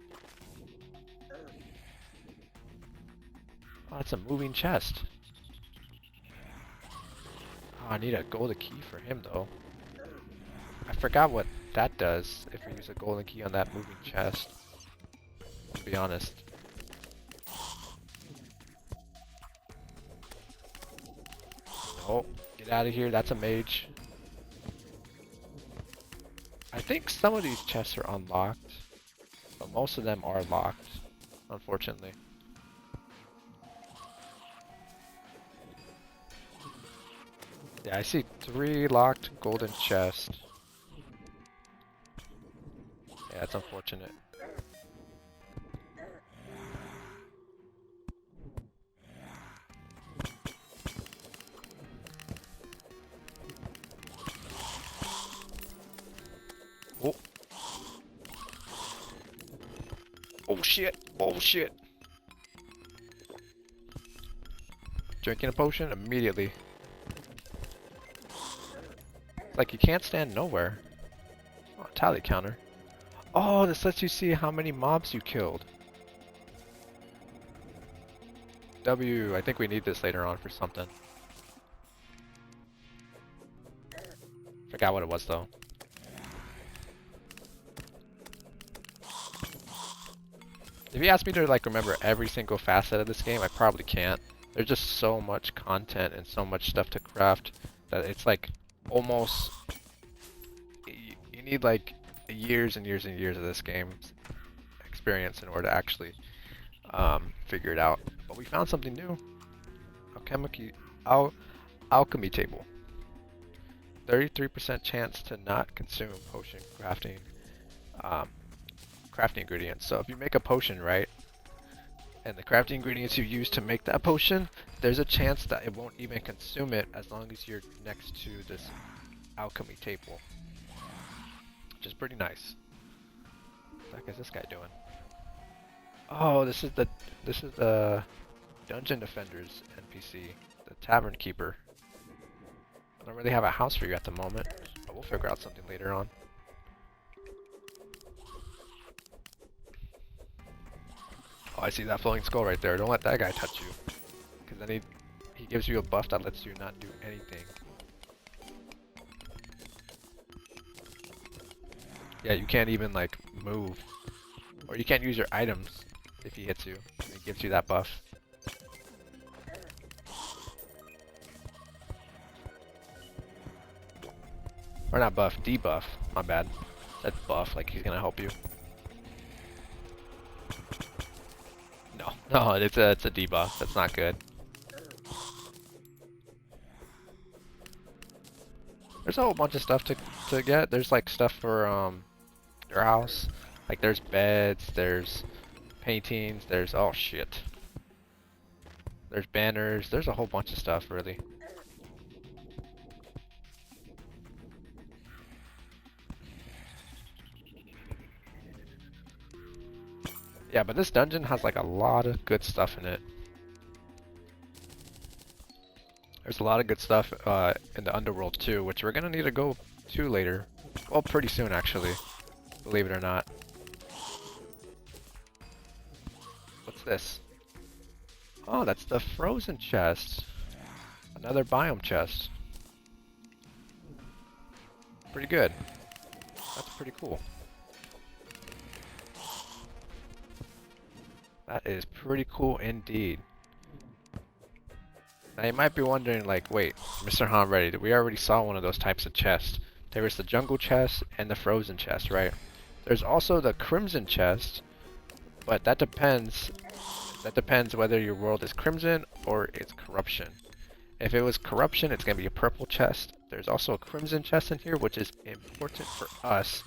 Speaker 1: Oh, it's a moving chest. Oh, I need a golden key for him though. I forgot what that does if you use a golden key on that moving chest. To be honest. Oh, get out of here, that's a mage. I think some of these chests are unlocked, but most of them are locked, unfortunately. Yeah, I see 3 locked golden chests. Yeah, that's unfortunate. Oh. Oh shit! Oh shit! Drinking a potion immediately. Like you can't stand nowhere. Oh, tally counter. Oh, this lets you see how many mobs you killed. W. I think we need this later on for something. Forgot what it was though. If you ask me to like remember every single facet of this game, I probably can't. There's just so much content and so much stuff to craft that it's like almost you need like years and years and years of this game's experience in order to actually figure it out. But we found something new. Alchemy table. 33% chance to not consume potion crafting crafting ingredients. So if you make a potion, right, and the crafting ingredients you use to make that potion, there's a chance that it won't even consume it as long as you're next to this alchemy table, which is pretty nice. What the heck is this guy doing? Oh, this is the Dungeon Defenders NPC, the Tavern Keeper. I don't really have a house for you at the moment, but we'll figure out something later on. Oh, I see that flowing skull right there. Don't let that guy touch you, because then he gives you a buff that lets you not do anything. Yeah, you can't even like move, or you can't use your items if he hits you. He gives you that buff. Or not buff, debuff. My bad. That's buff, like he's gonna help you. No, it's a debuff. That's not good. There's a whole bunch of stuff to get. There's like stuff for your house. Like there's beds, there's paintings, there's oh shit. There's banners. There's a whole bunch of stuff really. Yeah, but this dungeon has like a lot of good stuff in it. There's a lot of good stuff in the underworld too, which we're gonna need to go to later. Well, pretty soon actually, believe it or not. What's this? Oh, that's the frozen chest. Another biome chest. Pretty good. That's pretty cool. That is pretty cool indeed. Now you might be wondering like, wait, Mr. Ready, we already saw one of those types of chests. There was the jungle chest and the frozen chest, right? There's also the crimson chest, but that depends whether your world is crimson or it's corruption. If it was corruption, it's gonna be a purple chest. There's also a crimson chest in here, which is important for us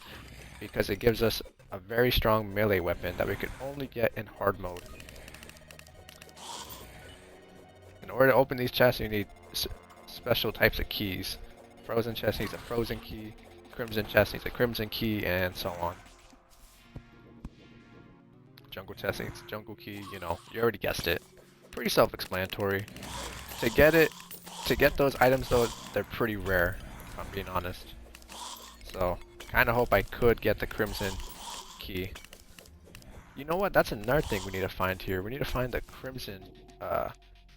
Speaker 1: because it gives us a very strong melee weapon that we can only get in hard mode. In order to open these chests, you need special types of keys. Frozen chest needs a frozen key, crimson chest needs a crimson key, and so on. Jungle chest needs a jungle key, you know, you already guessed it. Pretty self-explanatory. To get those items though, they're pretty rare, if I'm being honest. So, kinda hope I could get the crimson key. You know what? That's another thing we need to find here. We need to find the crimson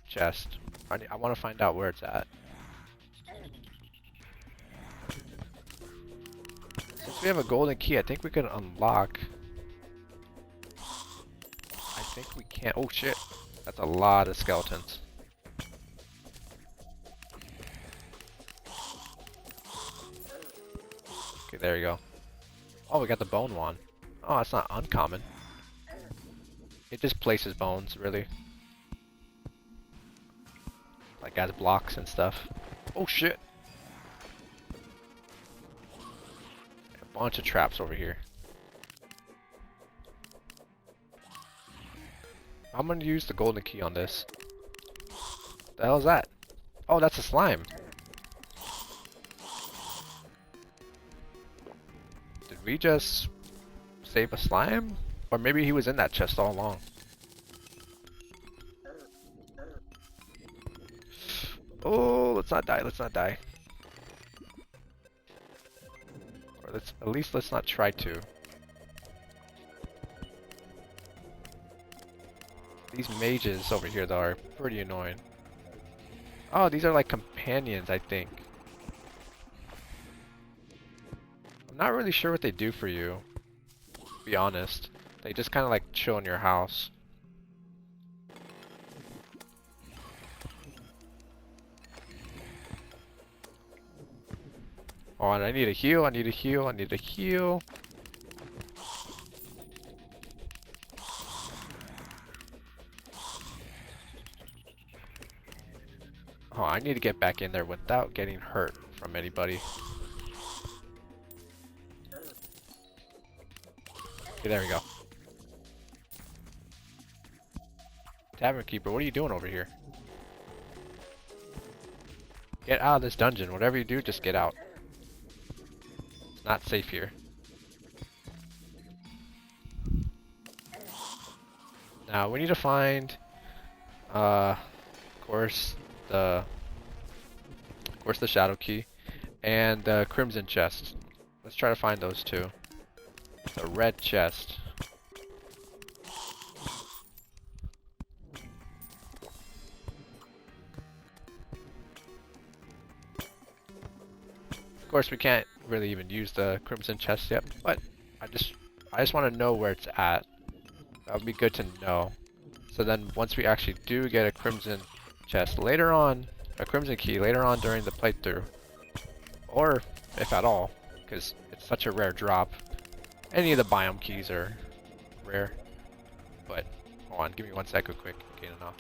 Speaker 1: chest. I want to find out where it's at. Since we have a golden key, I think we can unlock. I think we can. Oh shit! That's a lot of skeletons. Okay, there you go. Oh, we got the bone one. Oh, that's not uncommon. It just places bones, really. Like as blocks and stuff. Oh shit! A bunch of traps over here. I'm gonna use the golden key on this. What the hell is that? Oh, that's a slime. Did we just save a slime? Or maybe he was in that chest all along. Oh, let's not die, let's not die. Or at least let's not try to. These mages over here, though, are pretty annoying. Oh, these are like companions, I think. I'm not really sure what they do for you, to be honest. They just kind of like chill in your house. Oh, and I need a heal, I need a heal, I need a heal. Oh, I need to get back in there without getting hurt from anybody. Okay, there we go. Tavern Keeper, what are you doing over here? Get out of this dungeon. Whatever you do, just get out. It's not safe here. Now, we need to find, of course, the Shadow Key and the Crimson Chest. Let's try to find those two. The red chest. Of course, we can't really even use the Crimson Chest yet, but I just want to know where it's at. That would be good to know. So then, once we actually do get a Crimson Chest later on, a Crimson Key later on during the playthrough, or if at all, because it's such a rare drop. Any of the biome keys are rare, but hold on, give me 1 second, quick. Okay, no.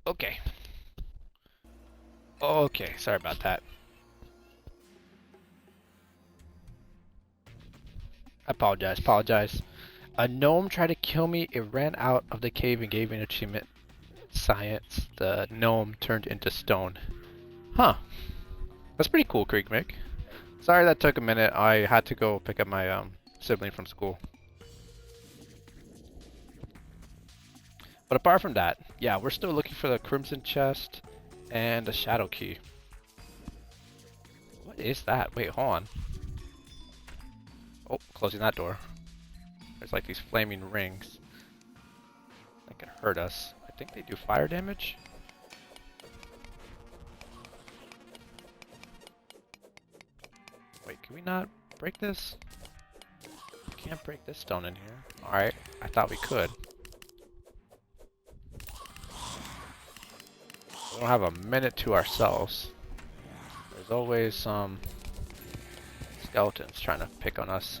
Speaker 1: Okay. Okay, sorry about that. Apologize. A gnome tried to kill me. It ran out of the cave and gave me an achievement. Science. The gnome turned into stone. Huh. That's pretty cool, Creek Mick. Sorry that took a minute. I had to go pick up my sibling from school. But apart from that, yeah, we're still looking for the Crimson Chest and the Shadow Key. What is that? Wait, hold on. Oh, closing that door. There's like these flaming rings that could hurt us. I think they do fire damage. Wait, can we not break this? We can't break this stone in here. Alright, I thought we could. We don't have a minute to ourselves. There's always some skeletons trying to pick on us.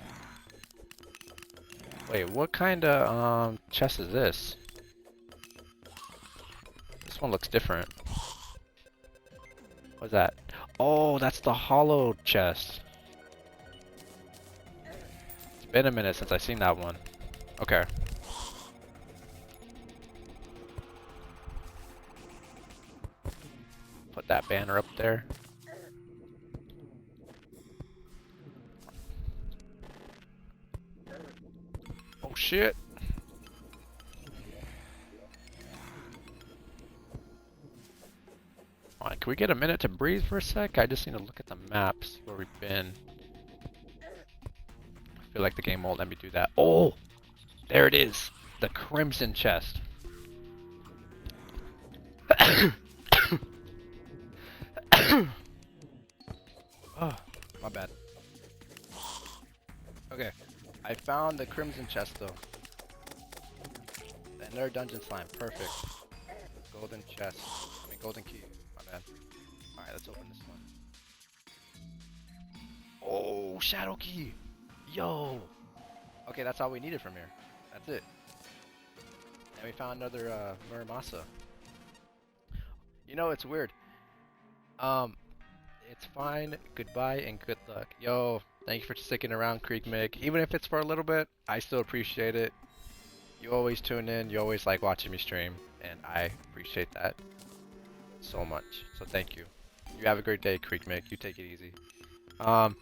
Speaker 1: Wait, what kind of chest is this? This one looks different. What's that? Oh, that's the hollow chest. It's been a minute since I've seen that one. Okay. Put that banner up there. Oh shit. Alright, can we get a minute to breathe for a sec? I just need to look at the maps where we've been. I feel like the game won't let me do that. Oh! There it is! The Crimson Chest. Oh, my bad. Okay, I found the Crimson Chest though. The Ender Dungeon Slime, perfect. Golden Chest, I mean Golden Key, my bad. Alright, let's open this one. Oh, Shadow Key! Yo! Okay, that's all we needed from here. That's it. And we found another Muramasa. You know, it's weird. It's fine. Goodbye and good luck. Yo, thank you for sticking around, Creek Mick. Even if it's for a little bit, I still appreciate it. You always tune in. You always like watching me stream, and I appreciate that so much. So thank you. You have a great day, Creek Mick. You take it easy. The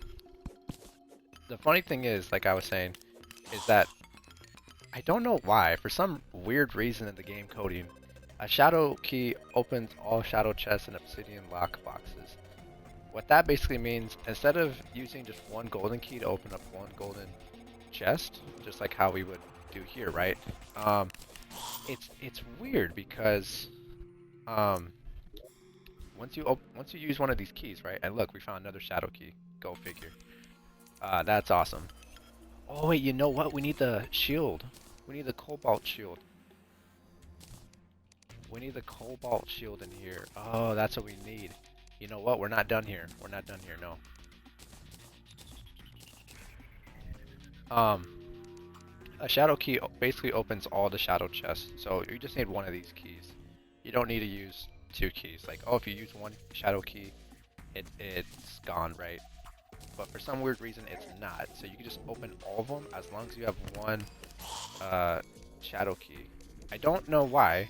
Speaker 1: funny thing is, like I was saying, is that I don't know why, for some weird reason in the game coding, a Shadow Key opens all Shadow Chests and Obsidian lock boxes. What that basically means, instead of using just one golden key to open up one golden chest, just like how we would do here, right? Um, it's weird because um, once you use one of these keys, right? And look, we found another shadow key. Go figure. That's awesome. Oh wait, you know what? We need the shield. We need the cobalt shield. We need the cobalt shield in here. Oh, that's what we need. You know what? We're not done here. We're not done here. No. Um, a shadow key basically opens all the shadow chests. So you just need one of these keys. You don't need to use two keys. Like, oh, if you use one shadow key, it's gone, right? But for some weird reason, it's not. So you can just open all of them as long as you have one shadow key. I don't know why.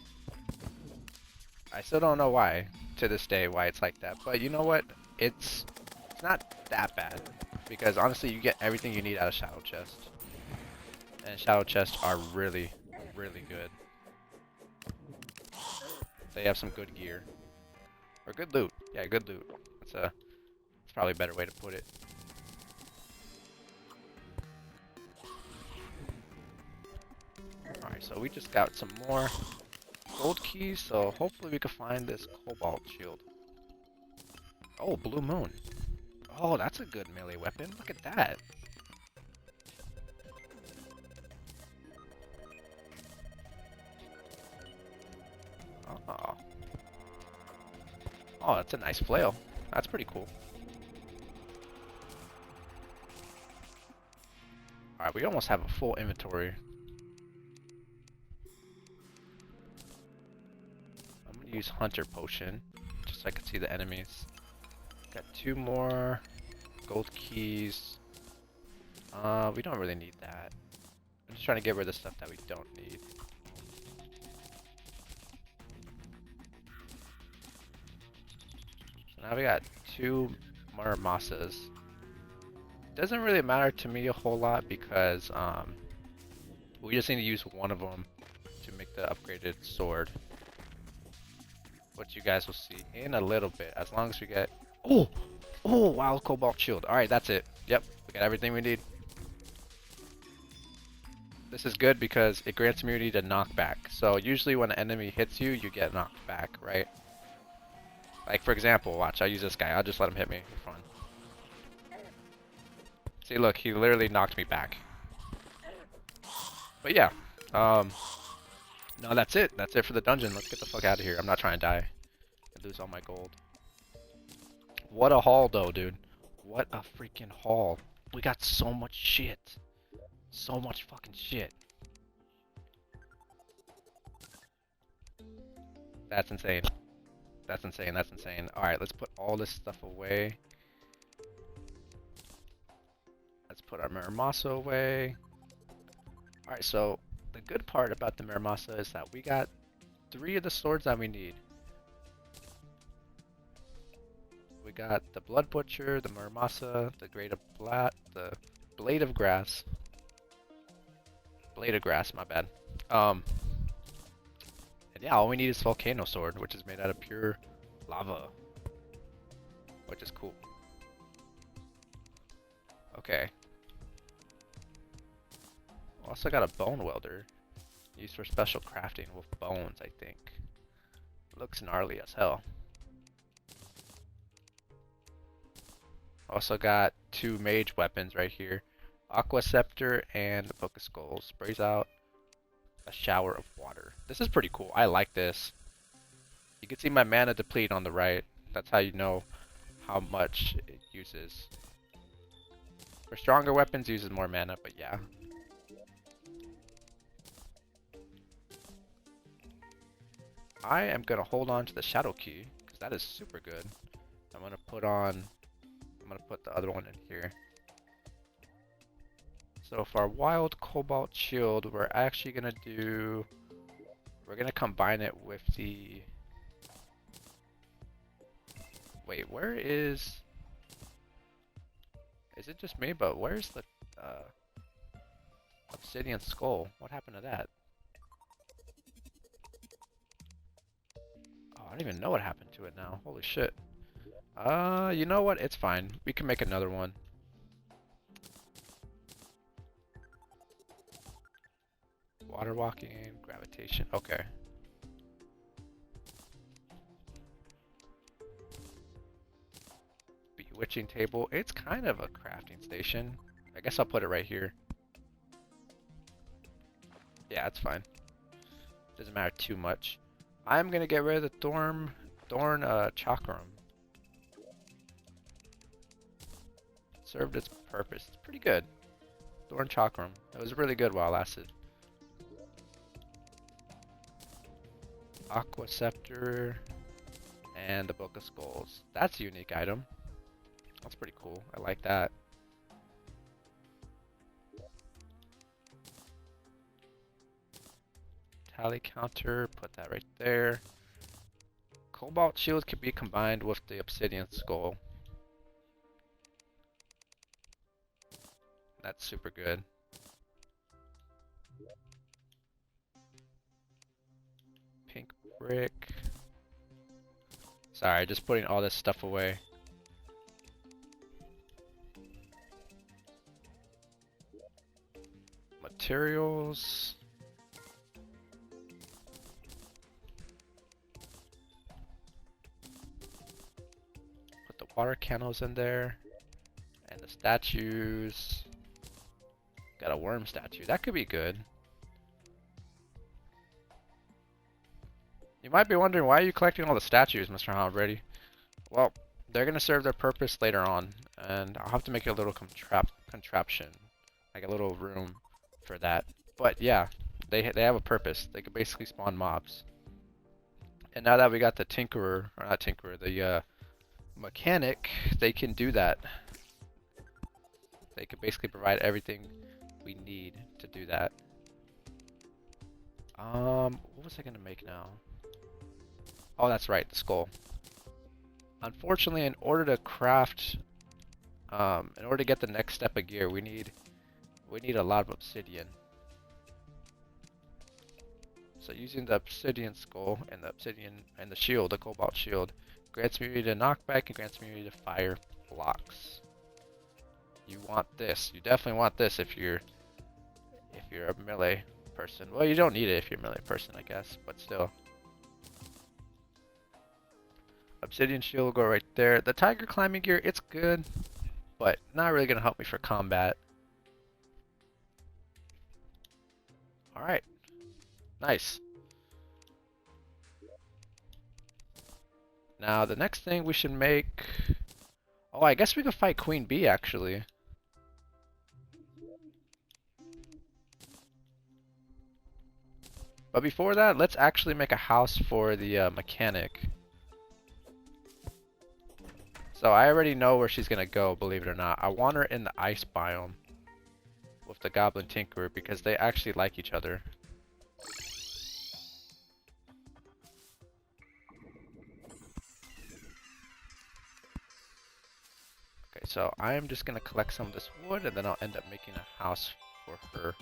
Speaker 1: I still don't know why, to this day, why it's like that. But you know what? It's not that bad. Because honestly, you get everything you need out of Shadow Chest. And Shadow Chests are really, really good. They have some good gear. Or good loot. Yeah, good loot. That's probably a better way to put it. Alright, so we just got some more gold keys, so hopefully we can find this cobalt shield. Oh, blue moon. Oh, that's a good melee weapon. Look at that. Oh. Oh, that's a nice flail. That's pretty cool. Alright, we almost have a full inventory. I'm gonna use Hunter Potion, just so I can see the enemies. Got 2 more gold keys. We don't really need that. I'm just trying to get rid of the stuff that we don't need. So now we got 2 Muramasas. Doesn't really matter to me a whole lot because we just need to use one of them to make the upgraded sword. Which you guys will see in a little bit, as long as we get... Oh! Oh, wild cobalt shield. Alright, that's it. Yep, we got everything we need. This is good because it grants immunity to knockback. So usually when an enemy hits you, you get knocked back, right? Like for example, watch, I'll use this guy. I'll just let him hit me for fun. See, look, he literally knocked me back. But yeah, no, that's it. That's it for the dungeon. Let's get the fuck out of here. I'm not trying to die and lose all my gold. What a haul, though, dude. What a freaking haul. We got so much shit. So much fucking shit. That's insane. That's insane. That's insane. Alright, let's put all this stuff away. Let's put our Muramasa away. Alright, so the good part about the Muramasa is that we got 3 of the swords that we need. We got the Blood Butcher, the Muramasa, the Blade of Grass. Blade of Grass, my bad. And yeah, all we need is Volcano Sword, which is made out of pure lava. Which is cool. Okay. Also got a Bone Welder. Used for special crafting with bones, I think. Looks gnarly as hell. Also got 2 mage weapons right here. Aqua Scepter and Book of Skulls. Sprays out a shower of water. This is pretty cool. I like this. You can see my mana deplete on the right. That's how you know how much it uses. For stronger weapons, it uses more mana, but yeah. I am gonna hold on to the Shadow Key because that is super good. I'm gonna put the other one in here. So for our Wild Cobalt Shield, we're gonna combine it with the... Wait, where is... Is it just me? But where's the Obsidian Skull? What happened to that? Oh, I don't even know what happened to it now. Holy shit. You know what? It's fine. We can make another one. Water walking, gravitation. Okay. Bewitching table. It's kind of a crafting station. I guess I'll put it right here. Yeah, it's fine. Doesn't matter too much. I'm gonna get rid of the thorn chakram. Served its purpose. It's pretty good. Thorn chakram. It was really good while it lasted. Aqua scepter and the Book of Skulls. That's a unique item. That's pretty cool. I like that. Tally counter. Put that right there. Cobalt shield can be combined with the obsidian skull. That's super good. Pink brick. Sorry, just putting all this stuff away. Materials. Put the water candles in there. And the statues. Got a worm statue. That could be good. You might be wondering, why are you collecting all the statues, Mr. Halbrady? Well, they're going to serve their purpose later on. And I'll have to make a little contraption. Like a little room for that. But yeah, they have a purpose. They can basically spawn mobs. And now that we got the Tinkerer, or not Tinkerer, the Mechanic, they can do that. They can basically provide everything we need to do that. What was I gonna make now? Oh, that's right, the skull. Unfortunately, in order to craft, in order to get the next step of gear, we need a lot of obsidian. So using the obsidian skull and the obsidian and the shield, the cobalt shield, grants immunity to knockback and grants immunity to fire blocks. You want this. You definitely want this if you're a melee person. Well, you don't need it if you're a melee person, I guess, but still. Obsidian shield will go right there. The tiger climbing gear, it's good, but not really gonna help me for combat. Alright. Nice. Now the next thing we should make... Oh, I guess we could fight Queen Bee actually. But before that, let's actually make a house for the mechanic. So I already know where she's gonna go, believe it or not. I want her in the ice biome with the Goblin Tinkerer because they actually like each other. Okay, so I'm just gonna collect some of this wood and then I'll end up making a house for her.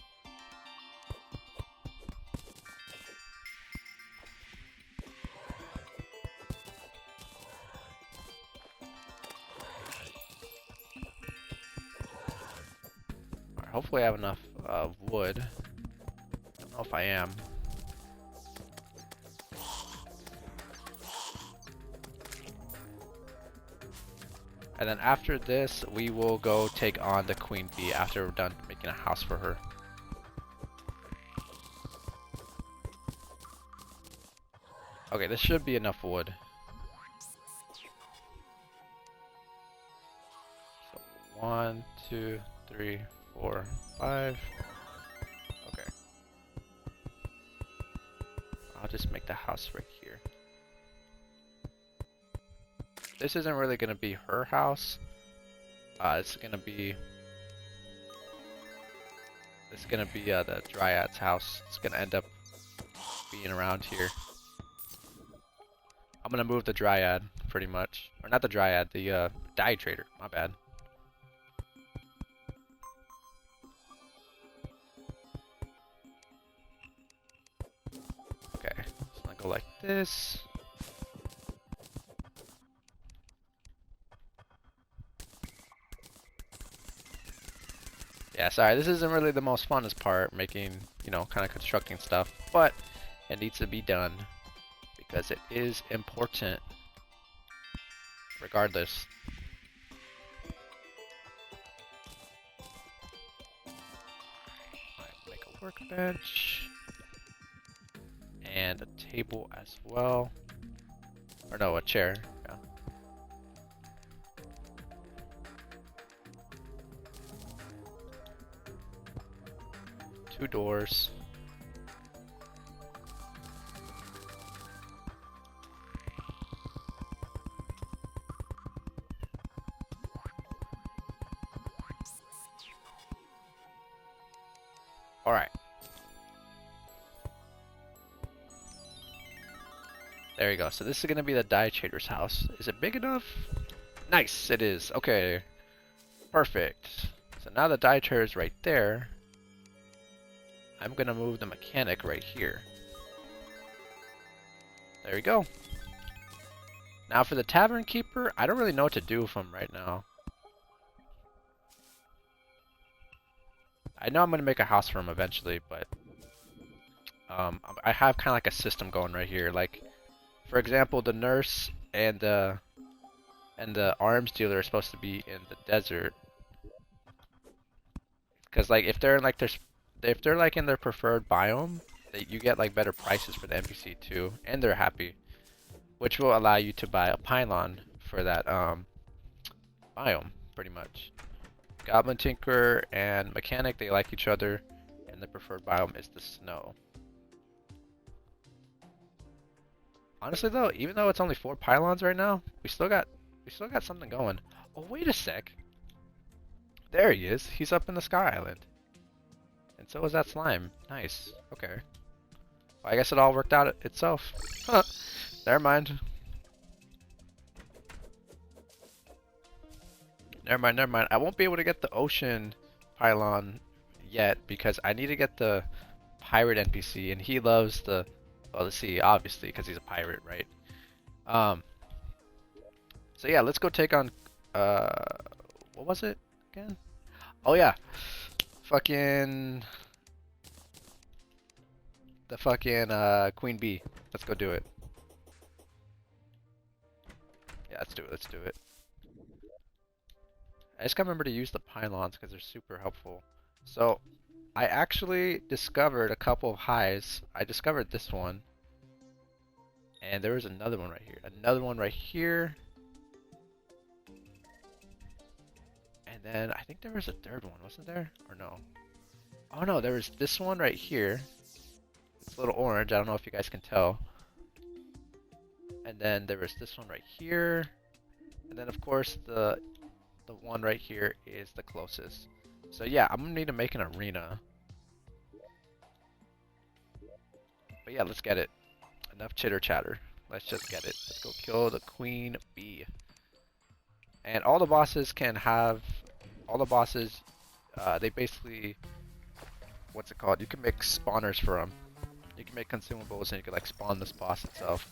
Speaker 1: Alright, hopefully I have enough wood. I don't know if I am. And then after this, we will go take on the Queen Bee after we're done making a house for her. Okay, this should be enough wood. So 1, 2, 3, 4, 5. Okay. I'll just make the house right here. This isn't really gonna be her house. It's gonna be the Dryad's house. It's gonna end up being around here. I'm gonna move the Dryad pretty much, or not the Dryad, the Dye Trader. My bad. Okay, so I go like this. Yeah, sorry, this isn't really the most funnest part, making, you know, kind of constructing stuff, but it needs to be done because it is important regardless. Alright, make a workbench and a table as well. Or no, a chair. Yeah. Two doors. Alright. There you go. So this is going to be the dye trader's house. Is it big enough? Nice, it is. Okay. Perfect. So now the dye trader is right there. I'm going to move the mechanic right here. There we go. Now for the tavern keeper, I don't really know what to do with him right now. I know I'm going to make a house for him eventually, but I have kind of like a system going right here. Like, for example, the nurse and the arms dealer are supposed to be in the desert. Because like if they're in like in their preferred biome, you get like better prices for the NPC too, and they're happy, which will allow you to buy a pylon for that biome pretty much. Goblin Tinker and Mechanic, they like each other, and the preferred biome is the snow. Honestly though, even though it's only 4 pylons right now, we still got something going. Oh wait a sec. There he is. He's up in the Sky Island. And so is that slime. Nice. Okay. Well, I guess it all worked out itself. Huh. Never mind. Never mind. I won't be able to get the ocean pylon yet because I need to get the pirate NPC, and he loves the sea, obviously, because he's a pirate, right? So yeah, let's go take on what was it again? Oh yeah, fucking the fucking Queen Bee. Let's go do it. Yeah, let's do it. Let's do it. I just gotta remember to use the pylons because they're super helpful. So, I actually discovered a couple of highs. I discovered this one. And there was another one right here. Another one right here. And then I think there was a third one, wasn't there? Or no? Oh no, there was this one right here. It's a little orange. I don't know if you guys can tell. And then there was this one right here. And then of course the one right here is the closest. So yeah, I'm gonna need to make an arena. But yeah, let's get it. Enough chitter chatter. Let's just get it. Let's go kill the Queen Bee. And all the bosses can have... All the bosses, they basically... What's it called? You can make spawners for them. You can make consumables and you can like spawn this boss itself.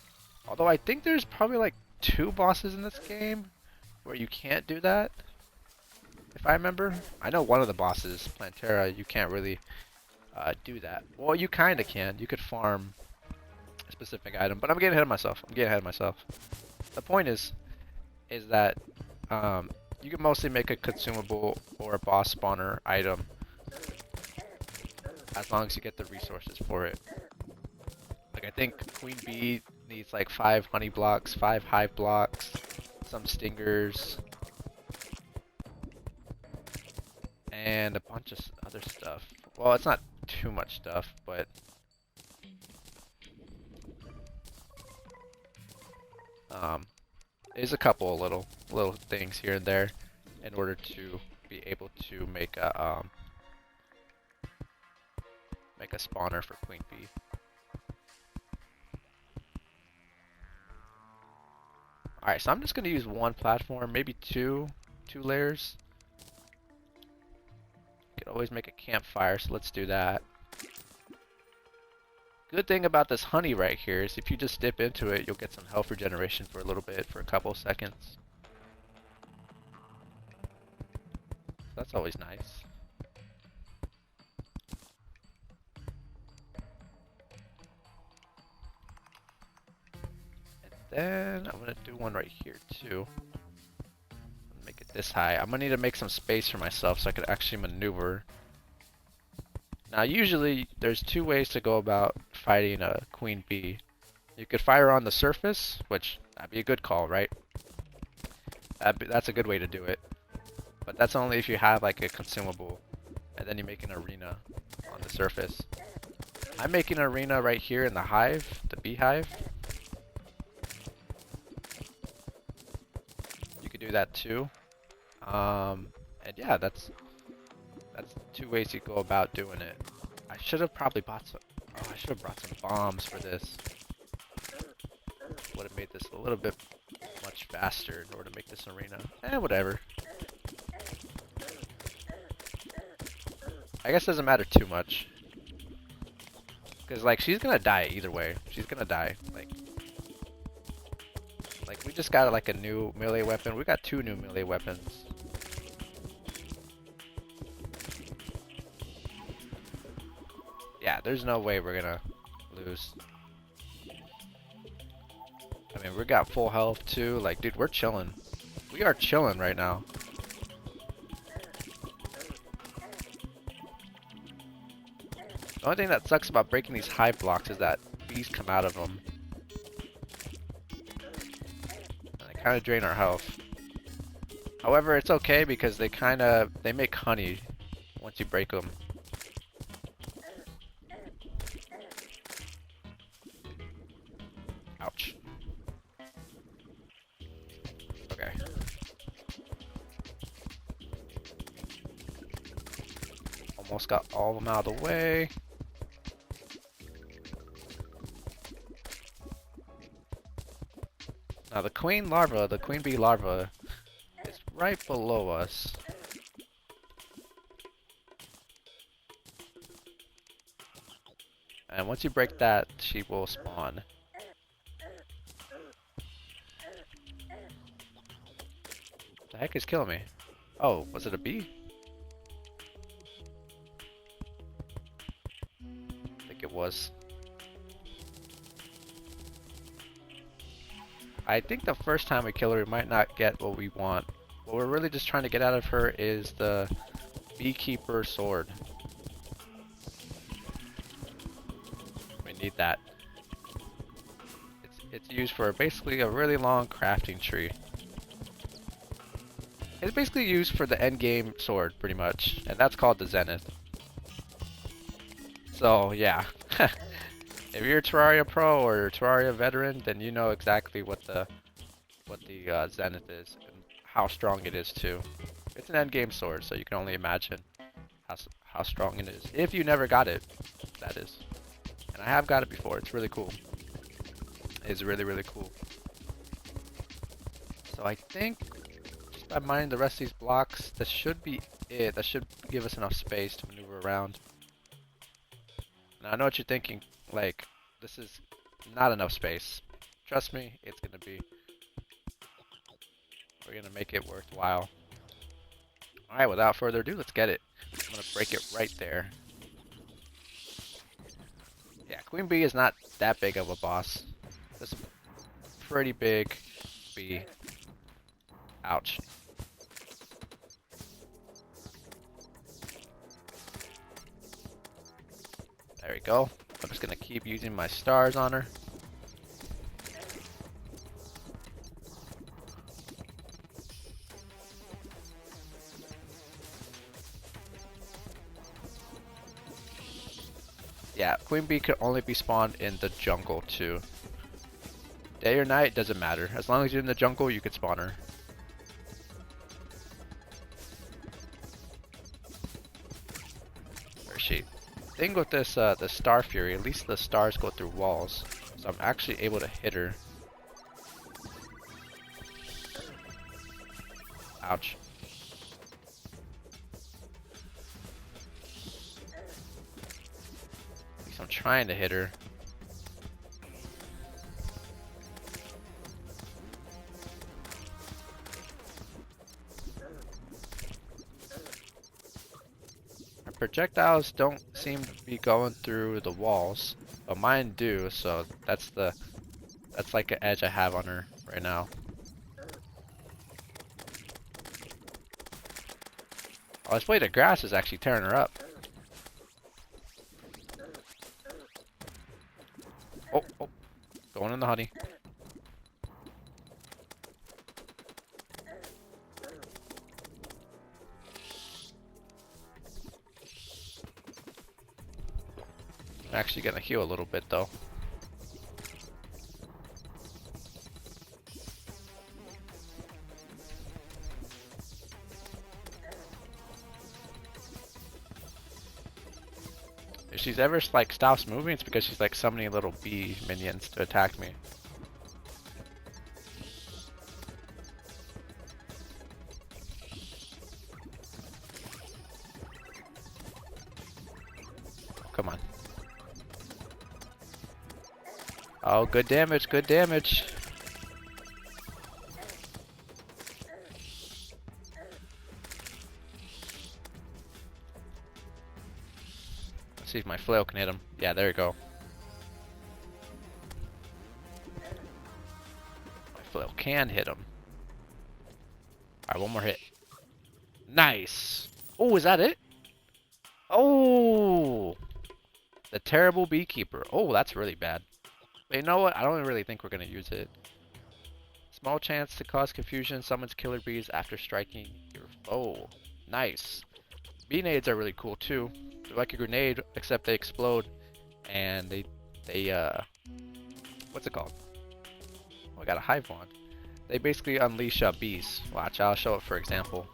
Speaker 1: Although I think there's probably like 2 bosses in this game where you can't do that. If I remember. I know one of the bosses, Terraria, you can't really do that. Well, you kind of can. You could farm a specific item, but I'm getting ahead of myself. The point is that you can mostly make a consumable or a boss spawner item as long as you get the resources for it. Like I think Queen Bee needs like 5 honey blocks, 5 hive blocks, some stingers, and a bunch of other stuff. Well, it's not too much stuff, but there's a couple of little things here and there in order to be able to make a spawner for Queen Bee. Alright, so I'm just gonna use 1 platform, maybe 2 layers. Could always make a campfire, so let's do that. Good thing about this honey right here is if you just dip into it, you'll get some health regeneration for a little bit, for a couple seconds. That's always nice. then I'm gonna do one right here too. Make it this high. I'm gonna need to make some space for myself so I could actually maneuver. Now usually there's two ways to go about fighting a queen bee. You could fire her on the surface, which that'd be a good call, right? That's a good way to do it. But that's only if you have like a consumable and then you make an arena on the surface. I'm making an arena right here in the hive, the beehive. You could do that too. And yeah, that's two ways you go about doing it. I should have probably bought some. Oh, I should have brought some bombs for this. Would have made this a little bit much faster in order to make this arena. Whatever. I guess it doesn't matter too much. Because, like, she's gonna die either way. She's gonna die. Like we just got, like, a new melee weapon. We got 2 new melee weapons. Yeah, there's no way we're gonna lose. I mean, we got full health, too. Like, dude, we're chilling. We are chilling right now. The only thing that sucks about breaking these high blocks is that bees come out of them. And they kind of drain our health. However, it's okay because they make honey once you break them. Ouch. Okay. Almost got all of them out of the way. Now the queen bee larva, is right below us. And once you break that, she will spawn. The heck is killing me? Oh, was it a bee? I think it was. I think the first time we kill her, we might not get what we want. What we're really just trying to get out of her is the beekeeper sword. We need that. It's used for basically a really long crafting tree. It's basically used for the end game sword, pretty much, and that's called the Zenith. So yeah, if you're a Terraria Pro or Terraria Veteran, then you know exactly what the Zenith is and how strong it is too. It's an end game sword, so you can only imagine how strong it is. If you never got it, that is. And I have got it before. It's really cool. It's really, really cool. So I think just by mining the rest of these blocks, that should be it. That should give us enough space to maneuver around. Now I know what you're thinking, like, this is not enough space. Trust me, it's gonna be. We're gonna make it worthwhile. Alright, without further ado, let's get it. I'm gonna break it right there. Yeah, Queen Bee is not that big of a boss. This is a pretty big bee. Ouch. There we go. I'm just gonna keep using my stars on her. Yeah, Queen Bee can only be spawned in the jungle too. Day or night, doesn't matter. As long as you're in the jungle, you can spawn her. Where is she? Thing with this, the Star Fury, at least the stars go through walls. So I'm actually able to hit her. Ouch. At least I'm trying to hit her. Projectiles don't seem to be going through the walls, but mine do, so that's That's like an edge I have on her right now. Oh, this blade of grass is actually tearing her up. Oh, oh. Going in the honey. I'm actually gonna heal a little bit though. If she's ever like stops moving, it's because she's like summoning little bee minions to attack me. Come on. Oh, good damage, good damage. Let's see if my flail can hit him. Yeah, there you go. My flail can hit him. Alright, one more hit. Nice. Oh, is that it? Oh, the terrible beekeeper. Oh, that's really bad. But you know what? I don't really think we're going to use it. Small chance to cause confusion. Summons killer bees after striking your foe. Nice. Bee nades are really cool too. They're like a grenade, except they explode. And they what's it called? Oh, I got a hive wand. They basically unleash bees. Watch, I'll show it for example.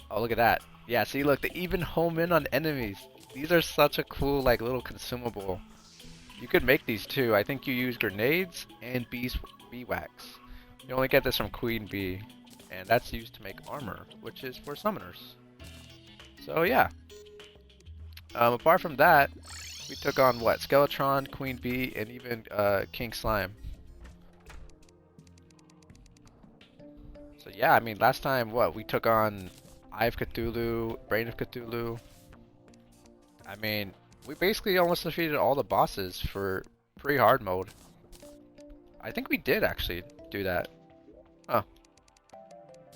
Speaker 1: Oh, look at that. Yeah, see, look, they even home in on enemies. These are such a cool, like, little consumable. You could make these too. I think you use grenades and bee wax. You only get this from Queen Bee, and that's used to make armor, which is for summoners. So yeah. Apart from that, we took on what? Skeletron, Queen Bee, and even King Slime. So yeah, I mean, last time what? We took on Eye of Cthulhu, Brain of Cthulhu. I mean, we basically almost defeated all the bosses for pre-hard mode. I think we did actually do that. Oh.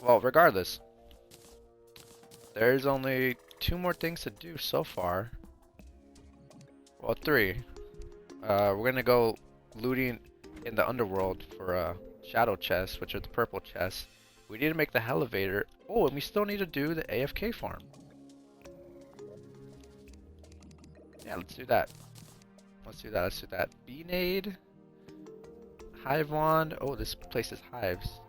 Speaker 1: Well, regardless. There's only 2 more things to do so far. Well, 3. We're gonna go looting in the underworld for shadow chests, which are the purple chests. We need to make the elevator. Oh, and we still need to do the AFK farm. Yeah, let's do that. Let's do that. Let's do that. Bee-nade. Hive wand. Oh, this place is hives.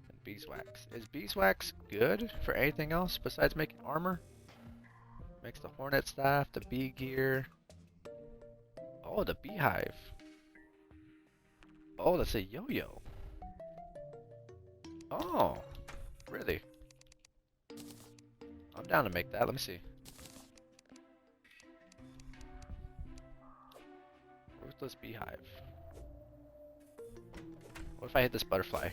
Speaker 1: And beeswax. Is beeswax good for anything else besides making armor? Makes the hornet staff, the bee gear. Oh, the beehive. Oh, that's a yo-yo. Oh, really? I'm down to make that. Let me see. Ruthless beehive. What if I hit this butterfly?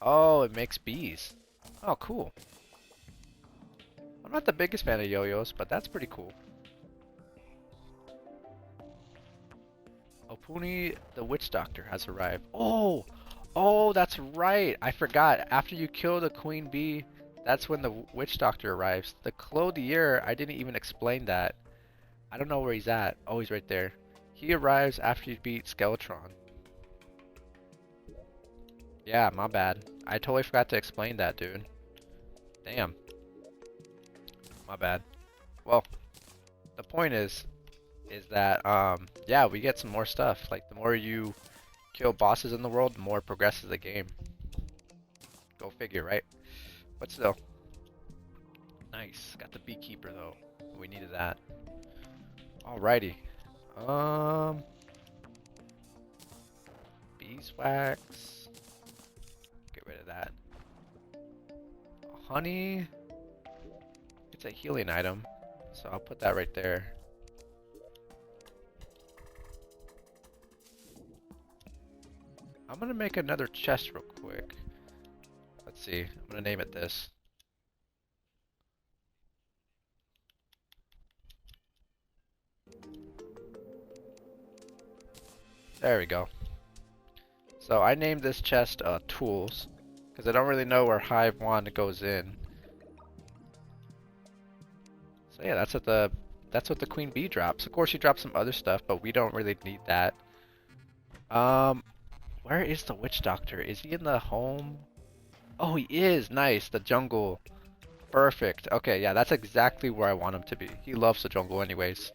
Speaker 1: Oh, it makes bees. Oh, cool. I'm not the biggest fan of yo-yos, but that's pretty cool. Opuni, the witch doctor, has arrived. Oh! Oh, that's right! I forgot. After you kill the queen bee, that's when the witch doctor arrives. The clothier, I didn't even explain that. I don't know where he's at. Oh, he's right there. He arrives after you beat Skeletron. Yeah, my bad. I totally forgot to explain that, dude. Damn. My bad. Well, the point is that, yeah, we get some more stuff. Like, the more you kill bosses in the world, the more it progresses the game. Go figure, right? But still. Nice. Got the beekeeper, though. We needed that. Alrighty. Beeswax. Get rid of that. Honey. It's a healing item, so I'll put that right there. I'm gonna make another chest real quick. Let's see. I'm gonna name it this. There we go. So I named this chest tools because I don't really know where Hive Wand goes in. So yeah, that's what the Queen Bee drops. Of course, she drops some other stuff, but we don't really need that. Where is the Witch Doctor? Is he in the home? Oh, he is. Nice. The jungle. Perfect. Okay, yeah, that's exactly where I want him to be. He loves the jungle anyways.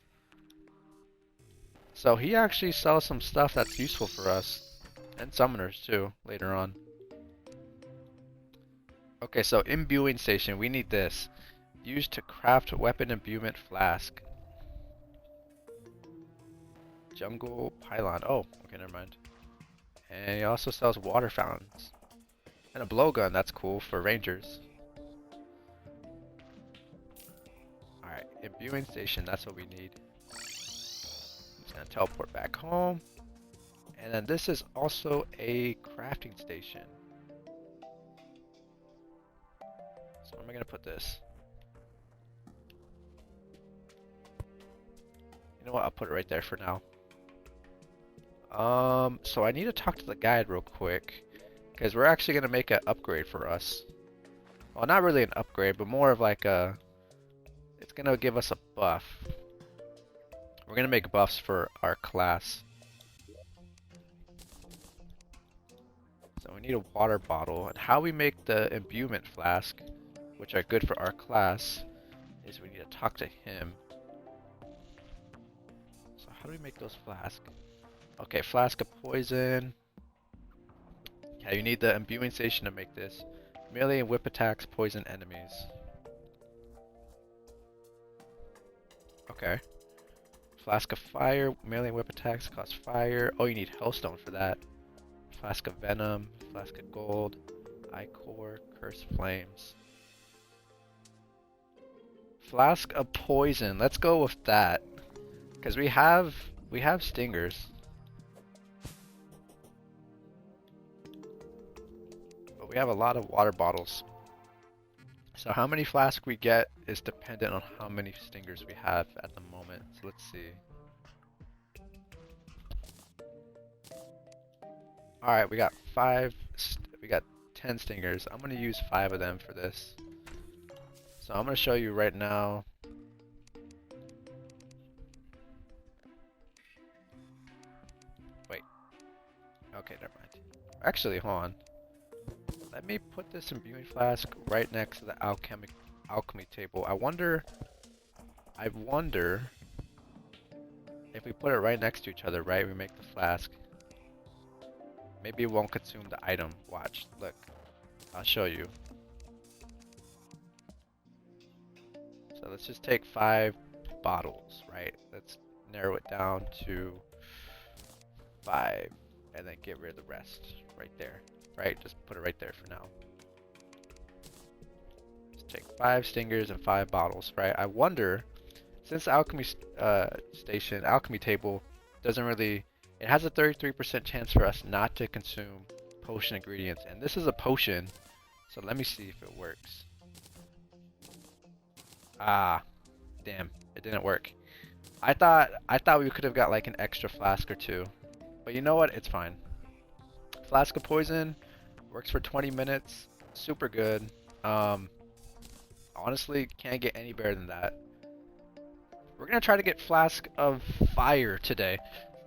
Speaker 1: So he actually sells some stuff that's useful for us. And summoners too, later on. Okay, so imbuing station, we need this. Used to craft weapon imbuement flask. Jungle pylon. Oh, okay, never mind. And he also sells water fountains. And a blowgun, that's cool for rangers. Alright, imbuing station, that's what we need. Just gonna teleport back home. And then this is also a crafting station. So where am I gonna put this? You know what, I'll put it right there for now. So I need to talk to the guide real quick. Because we're actually gonna make an upgrade for us. Well, not really an upgrade, but more of like a... It's gonna give us a buff. We're gonna make buffs for our class. So we need a water bottle. And how we make the imbuement flask, which are good for our class, is we need to talk to him. So how do we make those flasks? Okay, flask of poison. Yeah, you need the imbuing station to make this. Melee and whip attacks poison enemies. Okay. Flask of fire. Melee and whip attacks cost fire. Oh, you need hellstone for that. Flask of venom. Flask of gold. Eye core. Curse flames. Flask of poison. Let's go with that. Because we have stingers. But we have a lot of water bottles. So how many flasks we get is dependent on how many stingers we have at the moment. So let's see. Alright, we got 10 stingers. I'm gonna use 5 of them for this. So I'm gonna show you right now. Wait. Okay, never mind. Actually, hold on. Let me put this imbuing flask right next to the alchemy table. I wonder if we put it right next to each other, right? We make the flask. Maybe it won't consume the item. Watch, look. I'll show you. So let's just take 5 bottles, right? Let's narrow it down to 5 and then get rid of the rest right there, right? Just put it right there for now. Just take 5 stingers and 5 bottles, right? I wonder, since the alchemy alchemy table doesn't really, it has a 33% chance for us not to consume potion ingredients, and this is a potion, so let me see if it works. Ah, damn, it didn't work. I thought we could have got like an extra flask or 2, but you know what? It's fine. Flask of poison works for 20 minutes. Super good. Honestly, can't get any better than that. We're gonna try to get flask of fire today.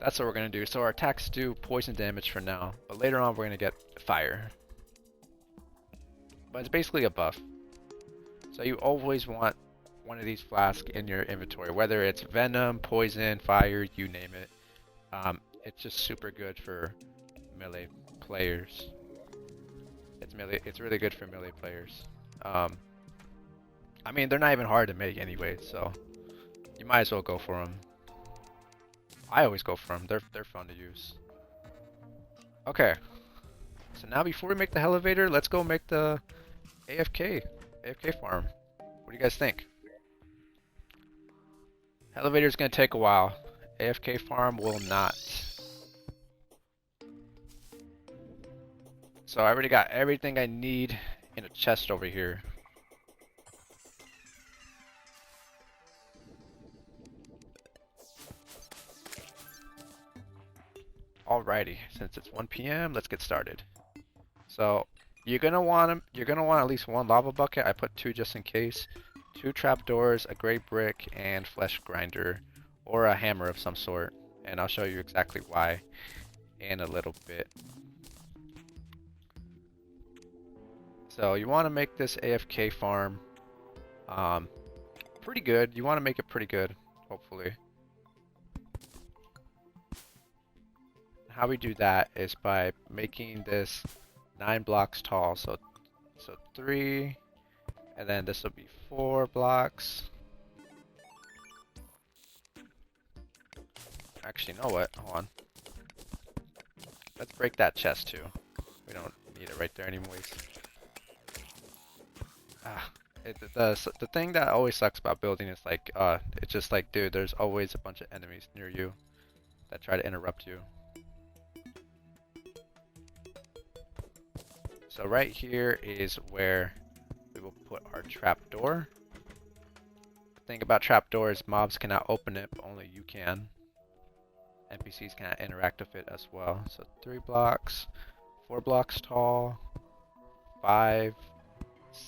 Speaker 1: That's what we're gonna do. So our attacks do poison damage for now, but later on we're gonna get fire. But it's basically a buff. So you always want one of these flasks in your inventory, whether it's venom, poison, fire, you name it. It's just super good for melee players. It's really good for melee players. I mean, they're not even hard to make anyway, so you might as well go for them. I always go for them. They're fun to use. Okay. So now before we make the elevator, let's go make the AFK farm. What do you guys think? Elevator's gonna take a while. AFK farm will not. So I already got everything I need in a chest over here. Alrighty, since it's 1 p.m., let's get started. So you're gonna want at least one lava bucket. I put two just in case. Two trapdoors, a gray brick, and flesh grinder, or a hammer of some sort. And I'll show you exactly why in a little bit. So you want to make this AFK farm pretty good. You want to make it pretty good, hopefully. How we do that is by making this 9 blocks tall. So 3, and then this will be 4 blocks. Actually, you know what? Hold on. Let's break that chest too. We don't need it right there anyways. The thing that always sucks about building is like, it's just like, dude, there's always a bunch of enemies near you that try to interrupt you. So right here is where we will put our trapdoor. The thing about trapdoors, mobs cannot open it, but only you can. NPCs cannot interact with it as well. So 3 blocks, 4 blocks tall, 5,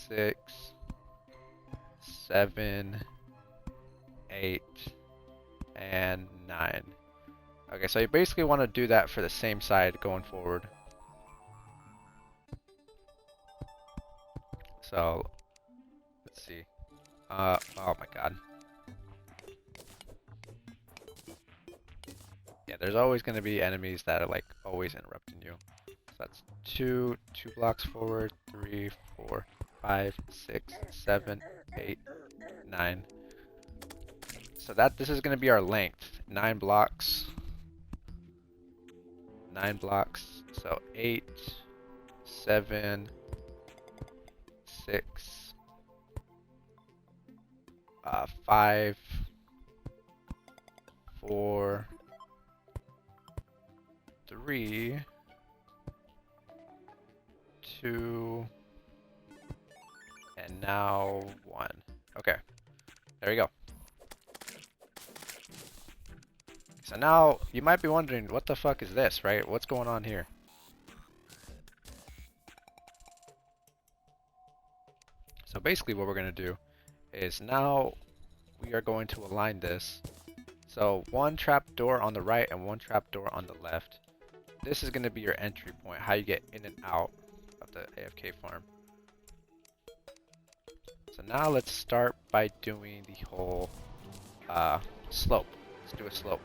Speaker 1: 6, 7, 8, and 9. Okay, so you basically want to do that for the same side going forward. So, let's see. Oh my god. Yeah, there's always going to be enemies that are like always interrupting you. So that's 2 blocks forward, 3, 4, 5, 6, 7, 8, 9. So this is going to be our length. 9 blocks. 9 blocks. So 8, 7, 6, 5, 4, 3, 2, and now 1. Okay, there you go. So now you might be wondering, what the fuck is this, right? What's going on here? So basically what we're going to do is now we are going to align this. So 1 trapdoor on the right and 1 trapdoor on the left. This is going to be your entry point, how you get in and out of the AFK farm. So now let's start by doing the whole slope. Let's do a slope.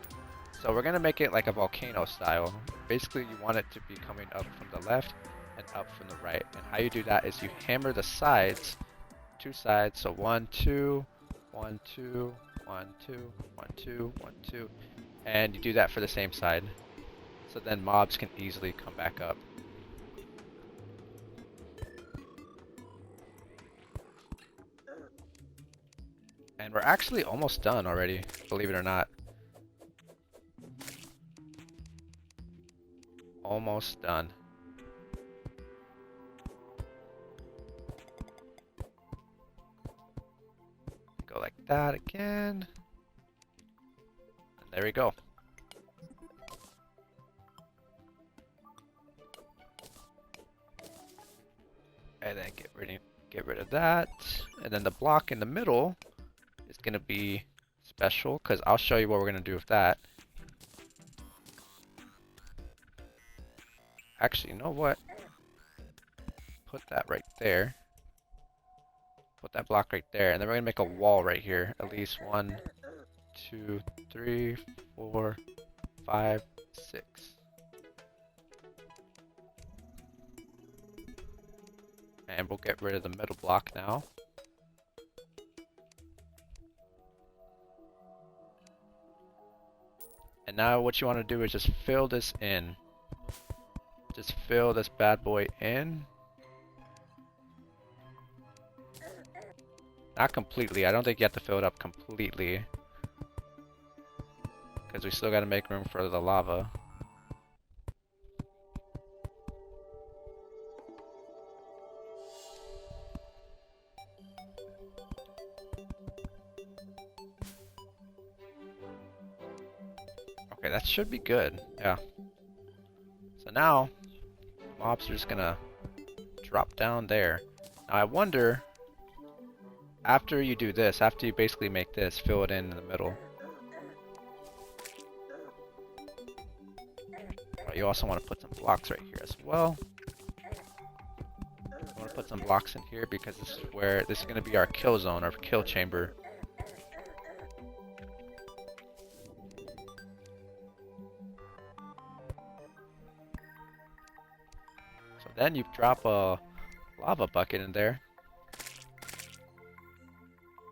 Speaker 1: So we're going to make it like a volcano style. Basically you want it to be coming up from the left and up from the right. And how you do that is you hammer the sides, 2 sides. So 1, 2, 1, 2, 1, 2, 1, 2, 1, 2. And you do that for the same side. So then mobs can easily come back up. And we're actually almost done already, believe it or not. Almost done. Go like that again. And there we go. And then get rid of that. And then the block in the middle is gonna be special, because I'll show you what we're gonna do with that. Actually, you know what? Put that right there. Put that block right there, and then we're gonna make a wall right here. At least 1, 2, 3, 4, 5, 6. And we'll get rid of the middle block now. And now what you want to do is just fill this in. Just fill this bad boy in. Not completely. I don't think you have to fill it up completely, because we still got to make room for the lava. Okay, that should be good. Yeah. now, mobs are just gonna drop down there. Now I wonder, after you do this, after you basically make this, fill it in the middle. You also want to put some blocks right here as well. I want to put some blocks in here because this is where this is going to be our kill zone, our kill chamber. So then you drop a lava bucket in there.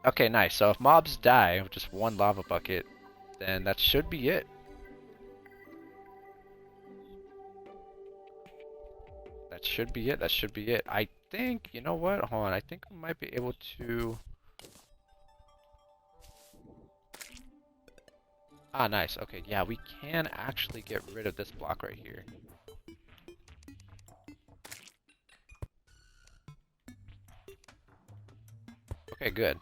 Speaker 1: Okay, nice. So if mobs die with just one lava bucket, then that should be it. That should be it. That should be it. I think, you know what? Hold on. I think we might be able to... Ah, nice. Okay, yeah, we can actually get rid of this block right here. Okay, good.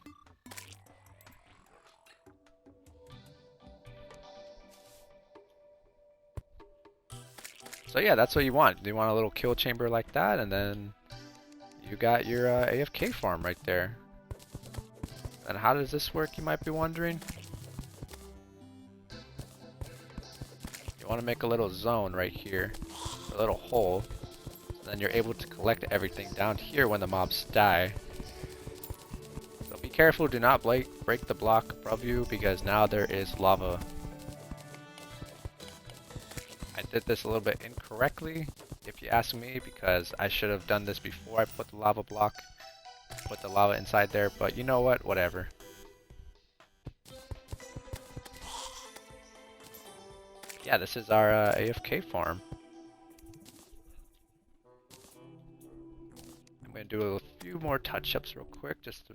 Speaker 1: So yeah, that's what you want. You want a little kill chamber like that, and then you got your AFK farm right there. And how does this work, you might be wondering? You want to make a little zone right here, a little hole. So then you're able to collect everything down here when the mobs die. So be careful, do not break the block above you because now there is lava. I did this a little bit incorrectly, if you ask me, because I should have done this before I put the lava block, put the lava inside there, but you know what, whatever. Yeah, this is our AFK farm. I'm gonna do a few more touch-ups real quick, just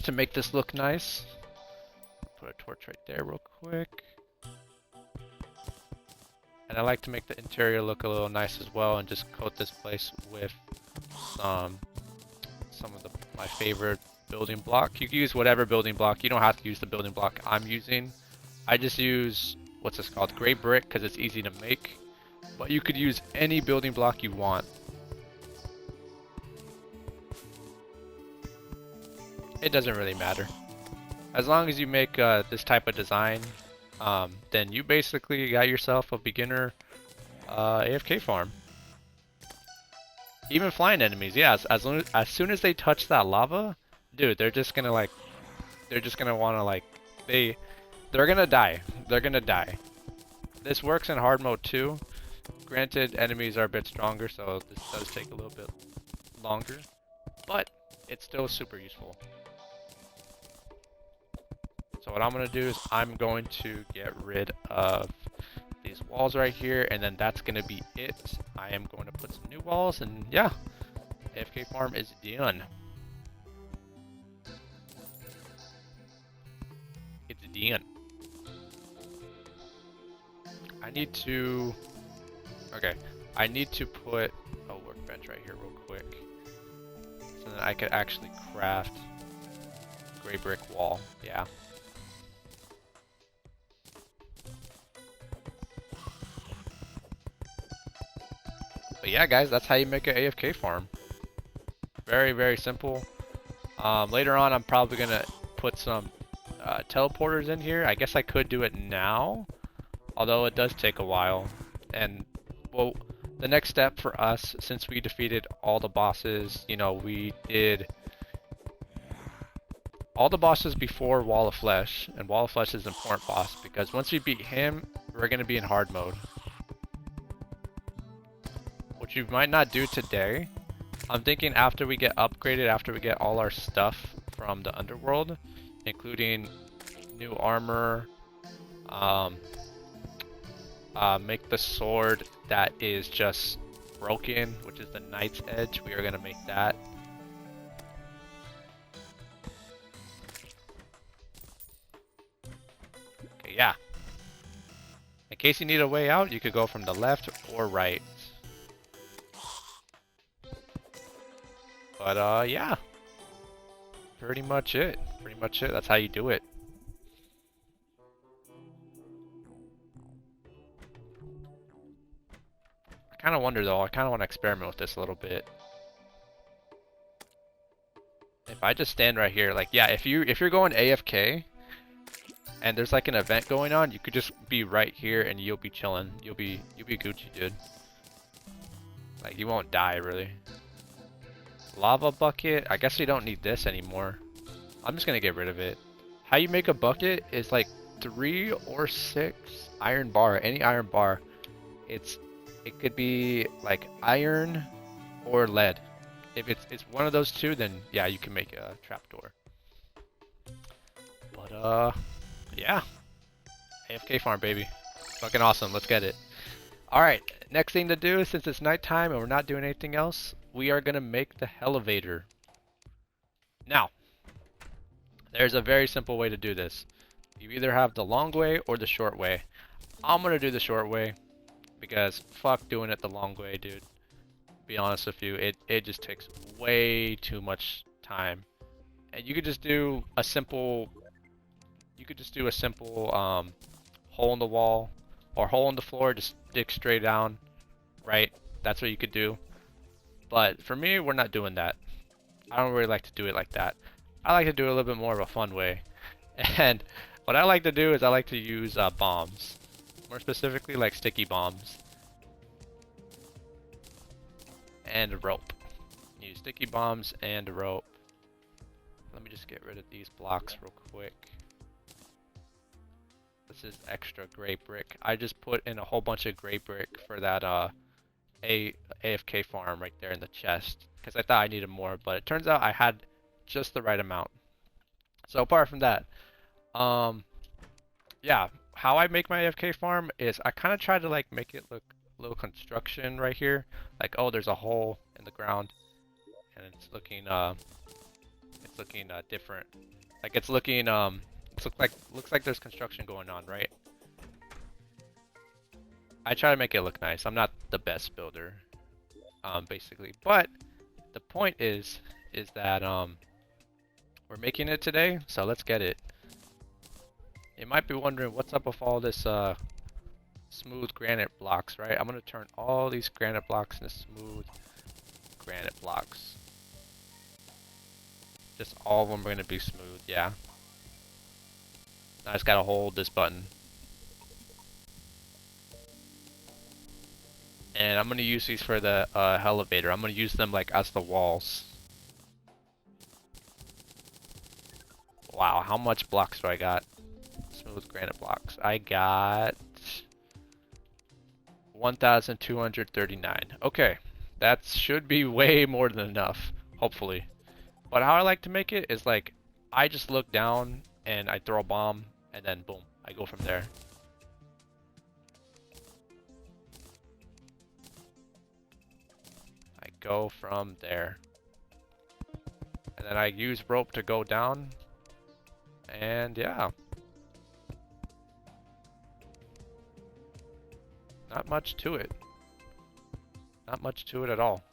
Speaker 1: to make this look nice. Put a torch right there real quick. And I like to make the interior look a little nice as well, and just coat this place with some of my favorite building block. You can use whatever building block. You don't have to use the building block I'm using. I just use, what's this called? Gray brick, because it's easy to make. But you could use any building block you want. It doesn't really matter. As long as you make this type of design, then you basically got yourself a beginner AFK farm. Even flying enemies, yeah. As soon as they touch that lava, dude, they're just gonna want to they're gonna die. They're gonna die. This works in hard mode too. Granted, enemies are a bit stronger, so this does take a little bit longer, but it's still super useful. So what I'm going to do is I'm going to get rid of these walls right here, and then that's going to be it. I am going to put some new walls, and yeah, AFK farm is done. It's done. I need to put a workbench right here real quick, so that I could actually craft gray brick wall. Yeah. But yeah, guys, that's how you make an AFK farm. Very, very simple. Later on, I'm probably gonna put some teleporters in here. I guess I could do it now, although it does take a while. And well, the next step for us, since we defeated all the bosses, you know, we did all the bosses before Wall of Flesh, and Wall of Flesh is an important boss because once we beat him, we're gonna be in hard mode. Which you might not do today. I'm thinking after we get upgraded, after we get all our stuff from the underworld, including new armor, make the sword that is just broken, which is the Knight's Edge. We are going to make that. Okay, yeah. In case you need a way out, you could go from the left or right. But yeah, pretty much it. Pretty much it. That's how you do it. kind of wonder though, I kind of want to experiment with this a little bit. If I just stand right here, like, yeah, if you're going AFK and there's like an event going on, you could just be right here and you'll be chilling. You'll be Gucci, dude. Like, you won't die really. Lava bucket. I guess we don't need this anymore. I'm just gonna get rid of it. How you make a bucket is like 3 or 6 iron bar. Any iron bar. It could be like iron or lead. If it's one of those two, then yeah, you can make a trapdoor. But yeah, AFK farm, baby. Fucking awesome. Let's get it. All right, next thing to do, since it's nighttime and we're not doing anything else, we are gonna make the elevator. Now, there's a very simple way to do this. You either have the long way or the short way. I'm gonna do the short way because fuck doing it the long way, dude. Be honest with you, it just takes way too much time. And you could just do a simple hole in the wall or hole in the floor, just dig straight down, right? That's what you could do. But for me, we're not doing that. I don't really like to do it like that. I like to do it a little bit more of a fun way. And what I like to do is I like to use bombs. More specifically, like sticky bombs. And a rope. Use sticky bombs and a rope. Let me just get rid of these blocks real quick. This is extra gray brick. I just put in a whole bunch of gray brick for that AFK farm right there in the chest. Because I thought I needed more, but it turns out I had just the right amount. So apart from that, yeah, how I make my AFK farm is I kind of try to like make it look a little construction right here. Like, oh, there's a hole in the ground, and it's looking different. Like it's looking looks like there's construction going on, right? I try to make it look nice. I'm not the best builder, basically, but the point is that we're making it today, so let's get it. You might be wondering what's up with all this smooth granite blocks, right? I'm gonna turn all these granite blocks into smooth granite blocks. Just all of them are gonna be smooth, yeah. I just gotta hold this button. And I'm gonna use these for the elevator. I'm gonna use them like as the walls. Wow, how much blocks do I got? Smooth granite blocks. I got 1,239. Okay, that should be way more than enough, hopefully. But how I like to make it is like, I just look down and I throw a bomb and then boom, I go from there. I go from there. And then I use rope to go down. And yeah. Not much to it. Not much to it at all.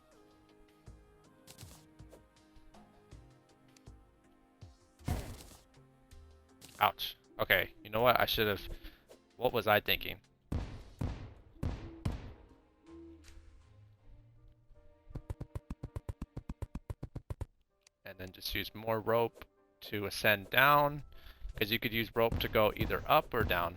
Speaker 1: Ouch. Okay, you know what? I should have... What was I thinking? And then just use more rope to ascend down. Because you could use rope to go either up or down.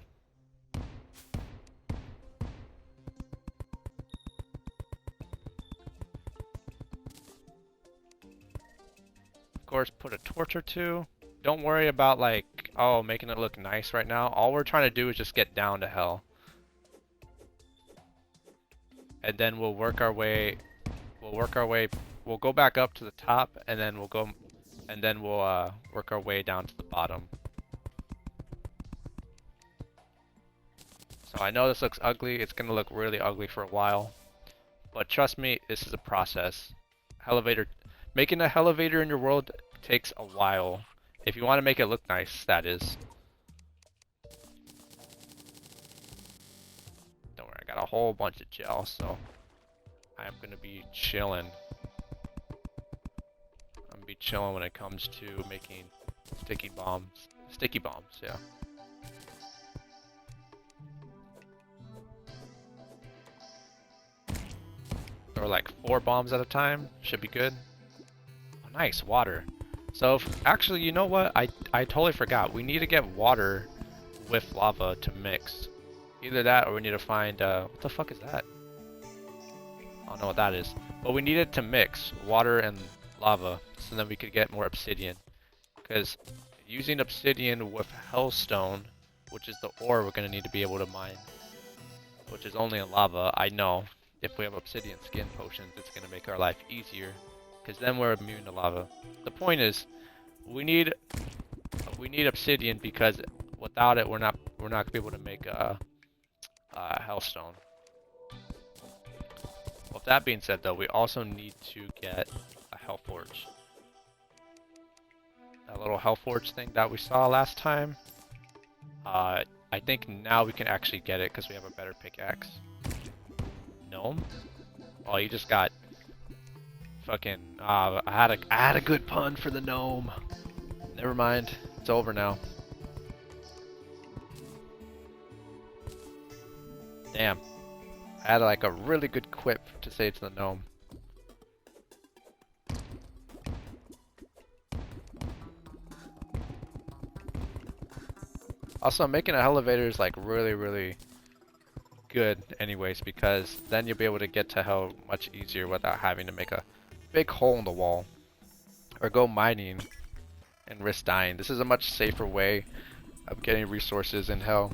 Speaker 1: Of course, put a torch or two. Don't worry about like, oh, making it look nice right now. All we're trying to do is just get down to hell. And then we'll work our way, we'll go back up to the top and then we'll work our way down to the bottom. So I know this looks ugly. It's gonna look really ugly for a while. But trust me, this is a process. Making a elevator in your world takes a while. If you want to make it look nice, that is. Don't worry, I got a whole bunch of gel, so I'm gonna be chilling. I'm gonna be chilling when it comes to making sticky bombs. Sticky bombs, yeah. or like 4 bombs at a time. Should be good. Oh, nice, water. So actually, you know what? I totally forgot. We need to get water with lava to mix. Either that or we need to find, what the fuck is that? I don't know what that is. But we need it to mix water and lava so then we could get more obsidian. Because using obsidian with hellstone, which is the ore we're going to need to be able to mine, which is only in lava, I know. If we have obsidian skin potions, it's going to make our life easier. Because then we're immune to lava. The point is, we need obsidian because without it, we're not gonna be able to make hellstone. With that being said, though, we also need to get a hell forge. That little hell forge thing that we saw last time. I think now we can actually get it because we have a better pickaxe. Gnome? Oh, you just got fucking. I had a good pun for the gnome. Never mind. It's over now. Damn. I had like a really good quip to say to the gnome. Also, making an elevator is like really good anyways, because then you'll be able to get to hell much easier without having to make a big hole in the wall or go mining and risk dying. This is a much safer way of getting resources in hell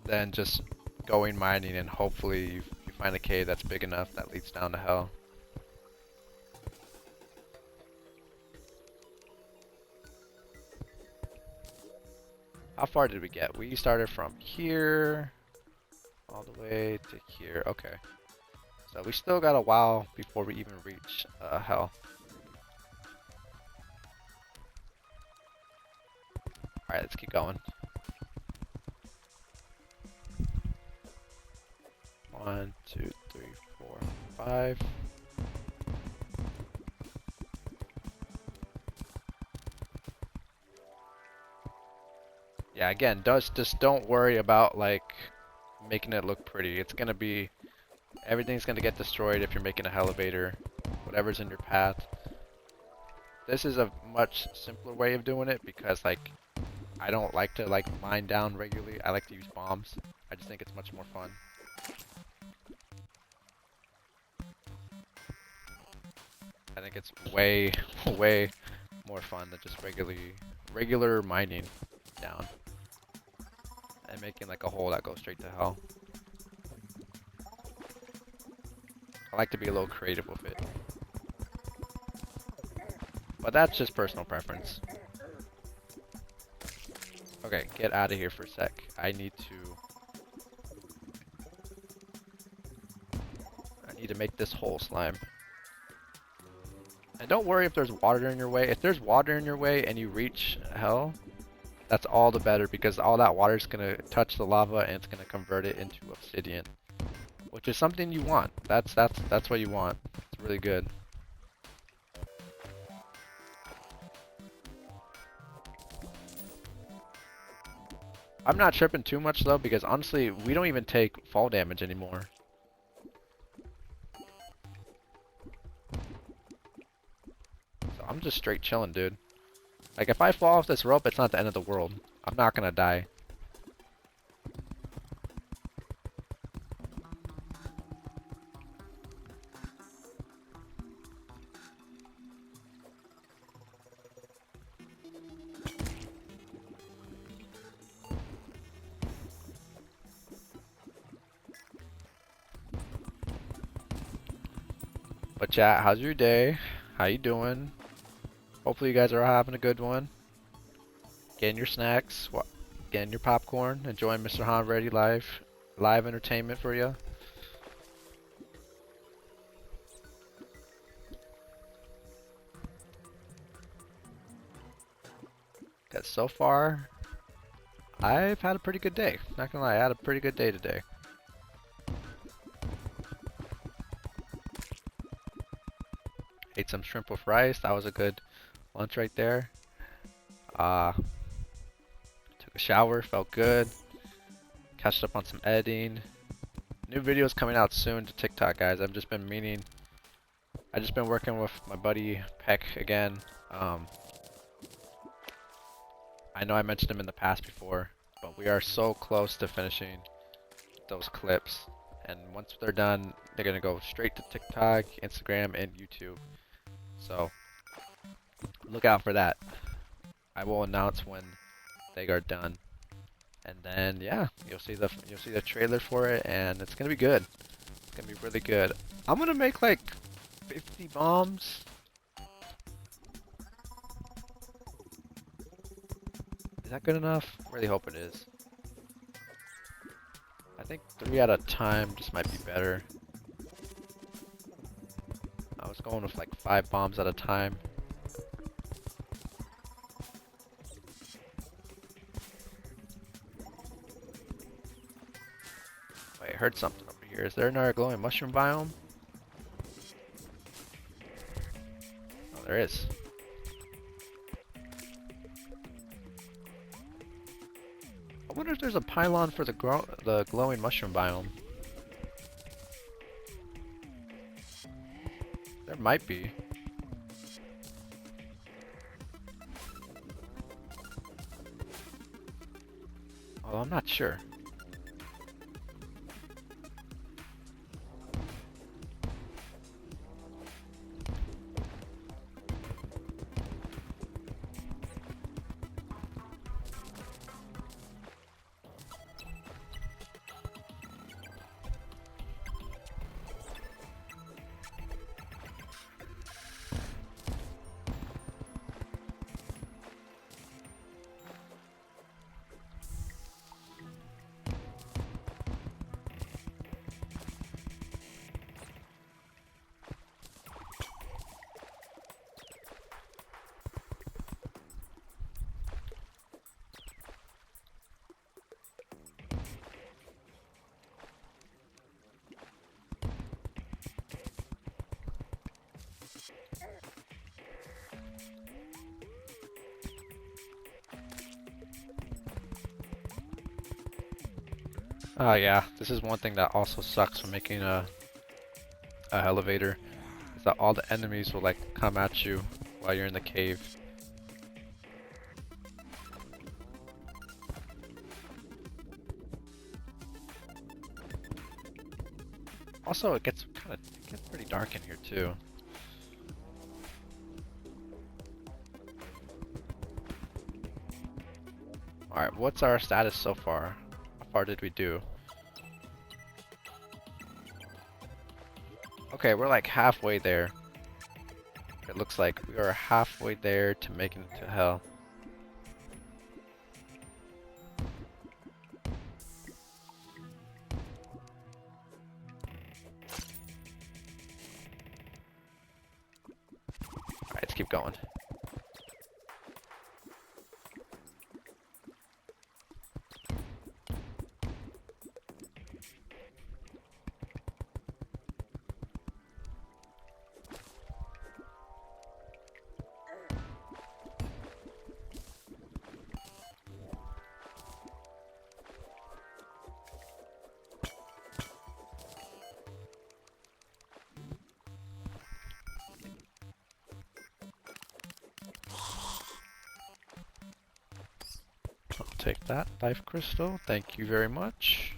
Speaker 1: than just going mining and hopefully you find a cave that's big enough that leads down to hell. How far did we get? We started from here all the way to here. Okay. So we still got a while before we even reach hell. Alright, let's keep going. 1, 2, 3, 4, 5. Yeah, again, just don't worry about like making it look pretty. It's gonna be, everything's gonna get destroyed if you're making a elevator, whatever's in your path. This is a much simpler way of doing it because like I don't like to like mine down regularly. I like to use bombs. I just think it's much more fun. I think it's way more fun than just regular mining down and making like a hole that goes straight to hell. I like to be a little creative with it. But that's just personal preference. Okay, get out of here for a sec. I need to make this hole slime. And don't worry if there's water in your way. If there's water in your way and you reach hell, that's all the better because all that water is going to touch the lava and it's going to convert it into obsidian, which is something you want. That's what you want. It's really good. I'm not tripping too much though because honestly, we don't even take fall damage anymore. So I'm just straight chilling, dude. Like if I fall off this rope, it's not the end of the world. I'm not gonna die. But chat, how's your day? How you doing? Hopefully you guys are having a good one. Getting your snacks, getting your popcorn, enjoying Mr. Han Ready live entertainment for you. Cause so far, I've had a pretty good day. Not gonna lie, I had a pretty good day today. Ate some shrimp with rice. That was a good lunch right there. Took a shower, felt good. Catched up on some editing. New videos coming out soon to TikTok, guys. I've just been meaning. I just been working with my buddy Peck again. I know I mentioned him in the past before, but we are so close to finishing those clips. And once they're done, they're gonna go straight to TikTok, Instagram, and YouTube. So look out for that. I will announce when they are done. And then yeah, you'll see the trailer for it, and it's gonna be good. It's gonna be really good. I'm gonna make like 50 bombs. Is that good enough? Really hope it is. I think 3 at a time just might be better. I was going with like 5 bombs at a time. Wait, I heard something over here. Is there another glowing mushroom biome? Oh, there is. I wonder if there's a pylon for the glowing mushroom biome. There might be. Although I'm not sure. Oh yeah, this is one thing that also sucks from making a elevator, is that all the enemies will like come at you while you're in the cave. Also, it gets pretty dark in here too. All right, what's our status so far? How far did we do? Okay, we're like halfway there. It looks like we are halfway there to making it to hell. Alright, let's keep going. I'll take that life crystal. Thank you very much.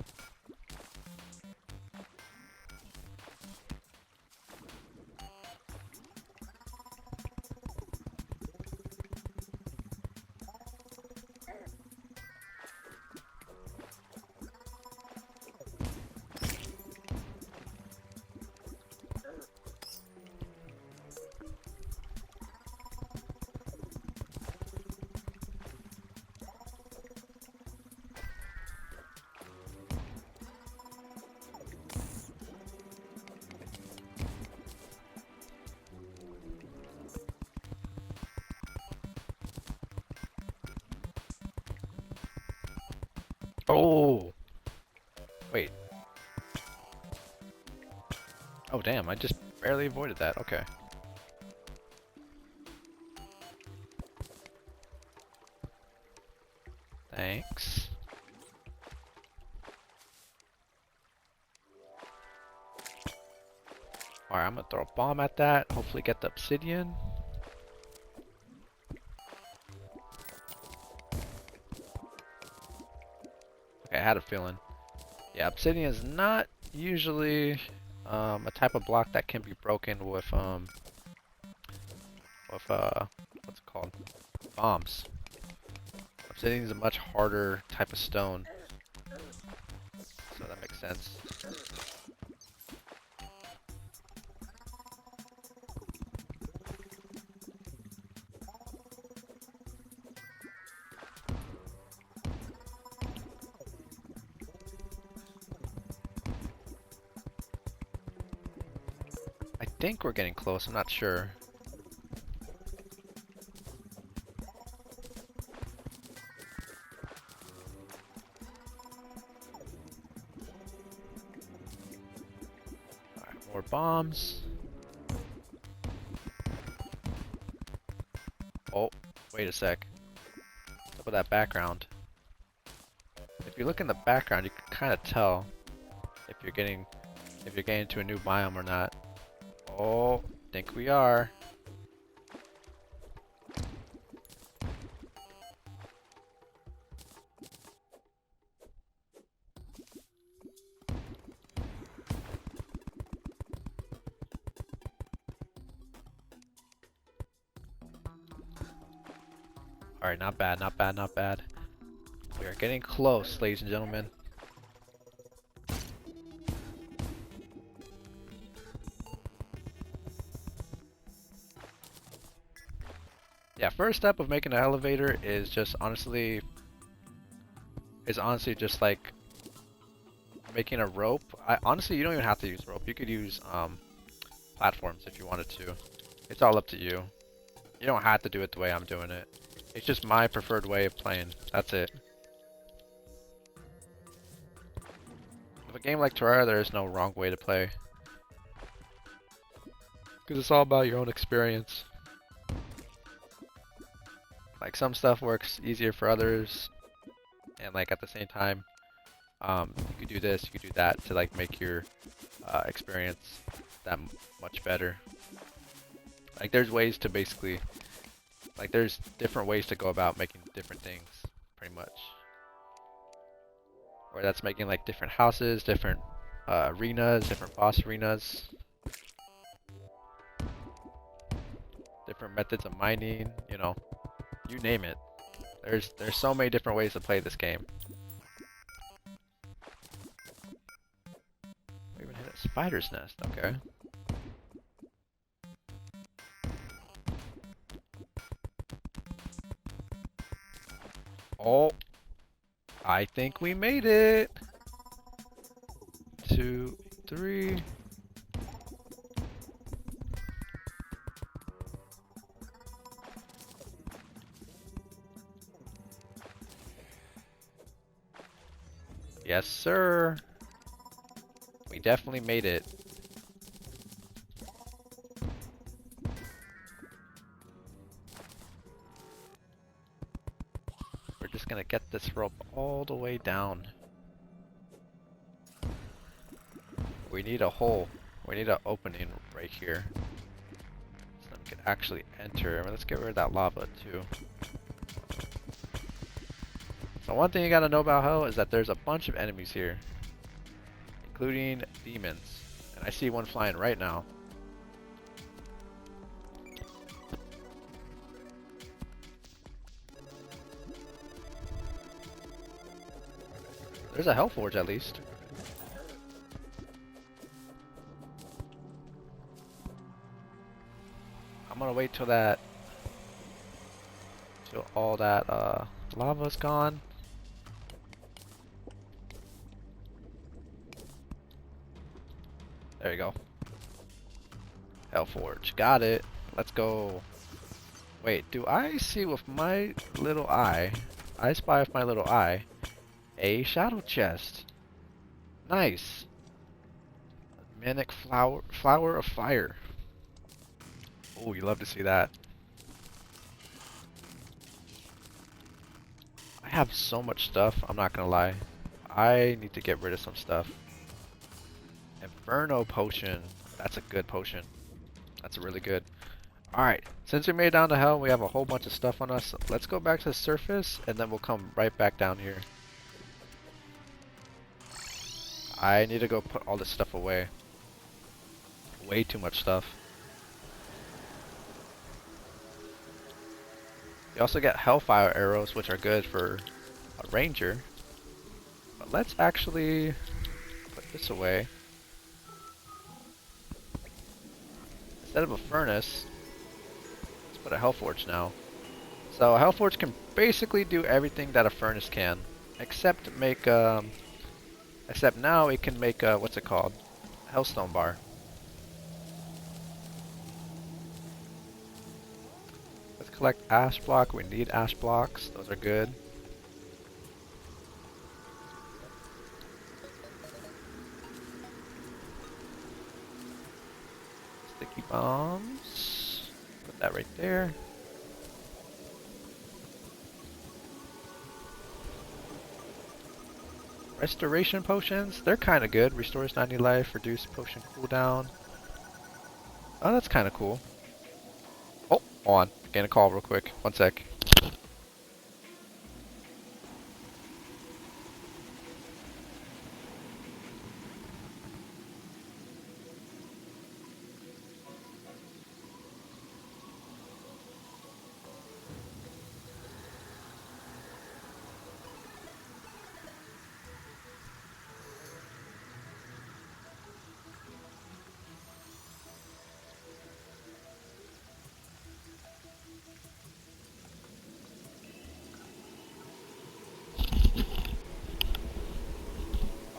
Speaker 1: Oh! Wait. Oh damn, I just barely avoided that. Okay. Thanks. Alright, I'm gonna throw a bomb at that. Hopefully get the obsidian. Okay, I had a feeling. Yeah, obsidian is not usually a type of block that can be broken with what's it called? Bombs. Obsidian is a much harder type of stone. So that makes sense. I think we're getting close, I'm not sure. Alright, more bombs. Oh, wait a sec. What's up with that background? If you look in the background, you can kind of tell if you're getting to a new biome or not. Oh, think we are. Alright, not bad, not bad, not bad. We are getting close, ladies and gentlemen. Yeah, first step of making an elevator is just honestly just like making a rope. Honestly, you don't even have to use rope. You could use platforms if you wanted to. It's all up to you. You don't have to do it the way I'm doing it. It's just my preferred way of playing. That's it. With a game like Terraria, there is no wrong way to play. Because it's all about your own experience. Like some stuff works easier for others. And like at the same time, you could do this, you could do that to like make your experience that much better. Like there's ways to basically, like there's different ways to go about making different things, pretty much. Or that's making like different houses, different arenas, different boss arenas. Different methods of mining, you know, you name it. There's so many different ways to play this game. We even hit a spider's nest, okay. Oh, I think we made it. 2, 3. Yes, sir. We definitely made it. We're just gonna get this rope all the way down. We need a hole. We need an opening right here. So that we can actually enter. I mean, let's get rid of that lava too. So one thing you gotta know about hell is that there's a bunch of enemies here. Including demons. And I see one flying right now. There's a hell forge at least. I'm gonna wait till all that lava's gone. There you go. Hell forge. Got it. Let's go. Wait, do I see with my little eye? I spy with my little eye a shadow chest. Nice. Manic flower of fire. Oh, you love to see that. I have so much stuff, I'm not gonna lie. I need to get rid of some stuff. Inferno potion. That's a good potion. That's really good. Alright, since we made it down to hell, we have a whole bunch of stuff on us. Let's go back to the surface, and then we'll come right back down here. I need to go put all this stuff away. Way too much stuff. You also get hellfire arrows, which are good for a ranger. But let's actually put this away. Instead of a furnace, let's put a hellforge now. So a hellforge can basically do everything that a furnace can, except make except now it can make what's it called? Hellstone bar. Let's collect ash block. We need ash blocks. Those are good. Sticky bombs. Put that right there. Restoration potions, they're kind of good. Restores 90 life, reduce potion cooldown. Oh, that's kind of cool. Oh, hold on. Getting a call real quick. One sec.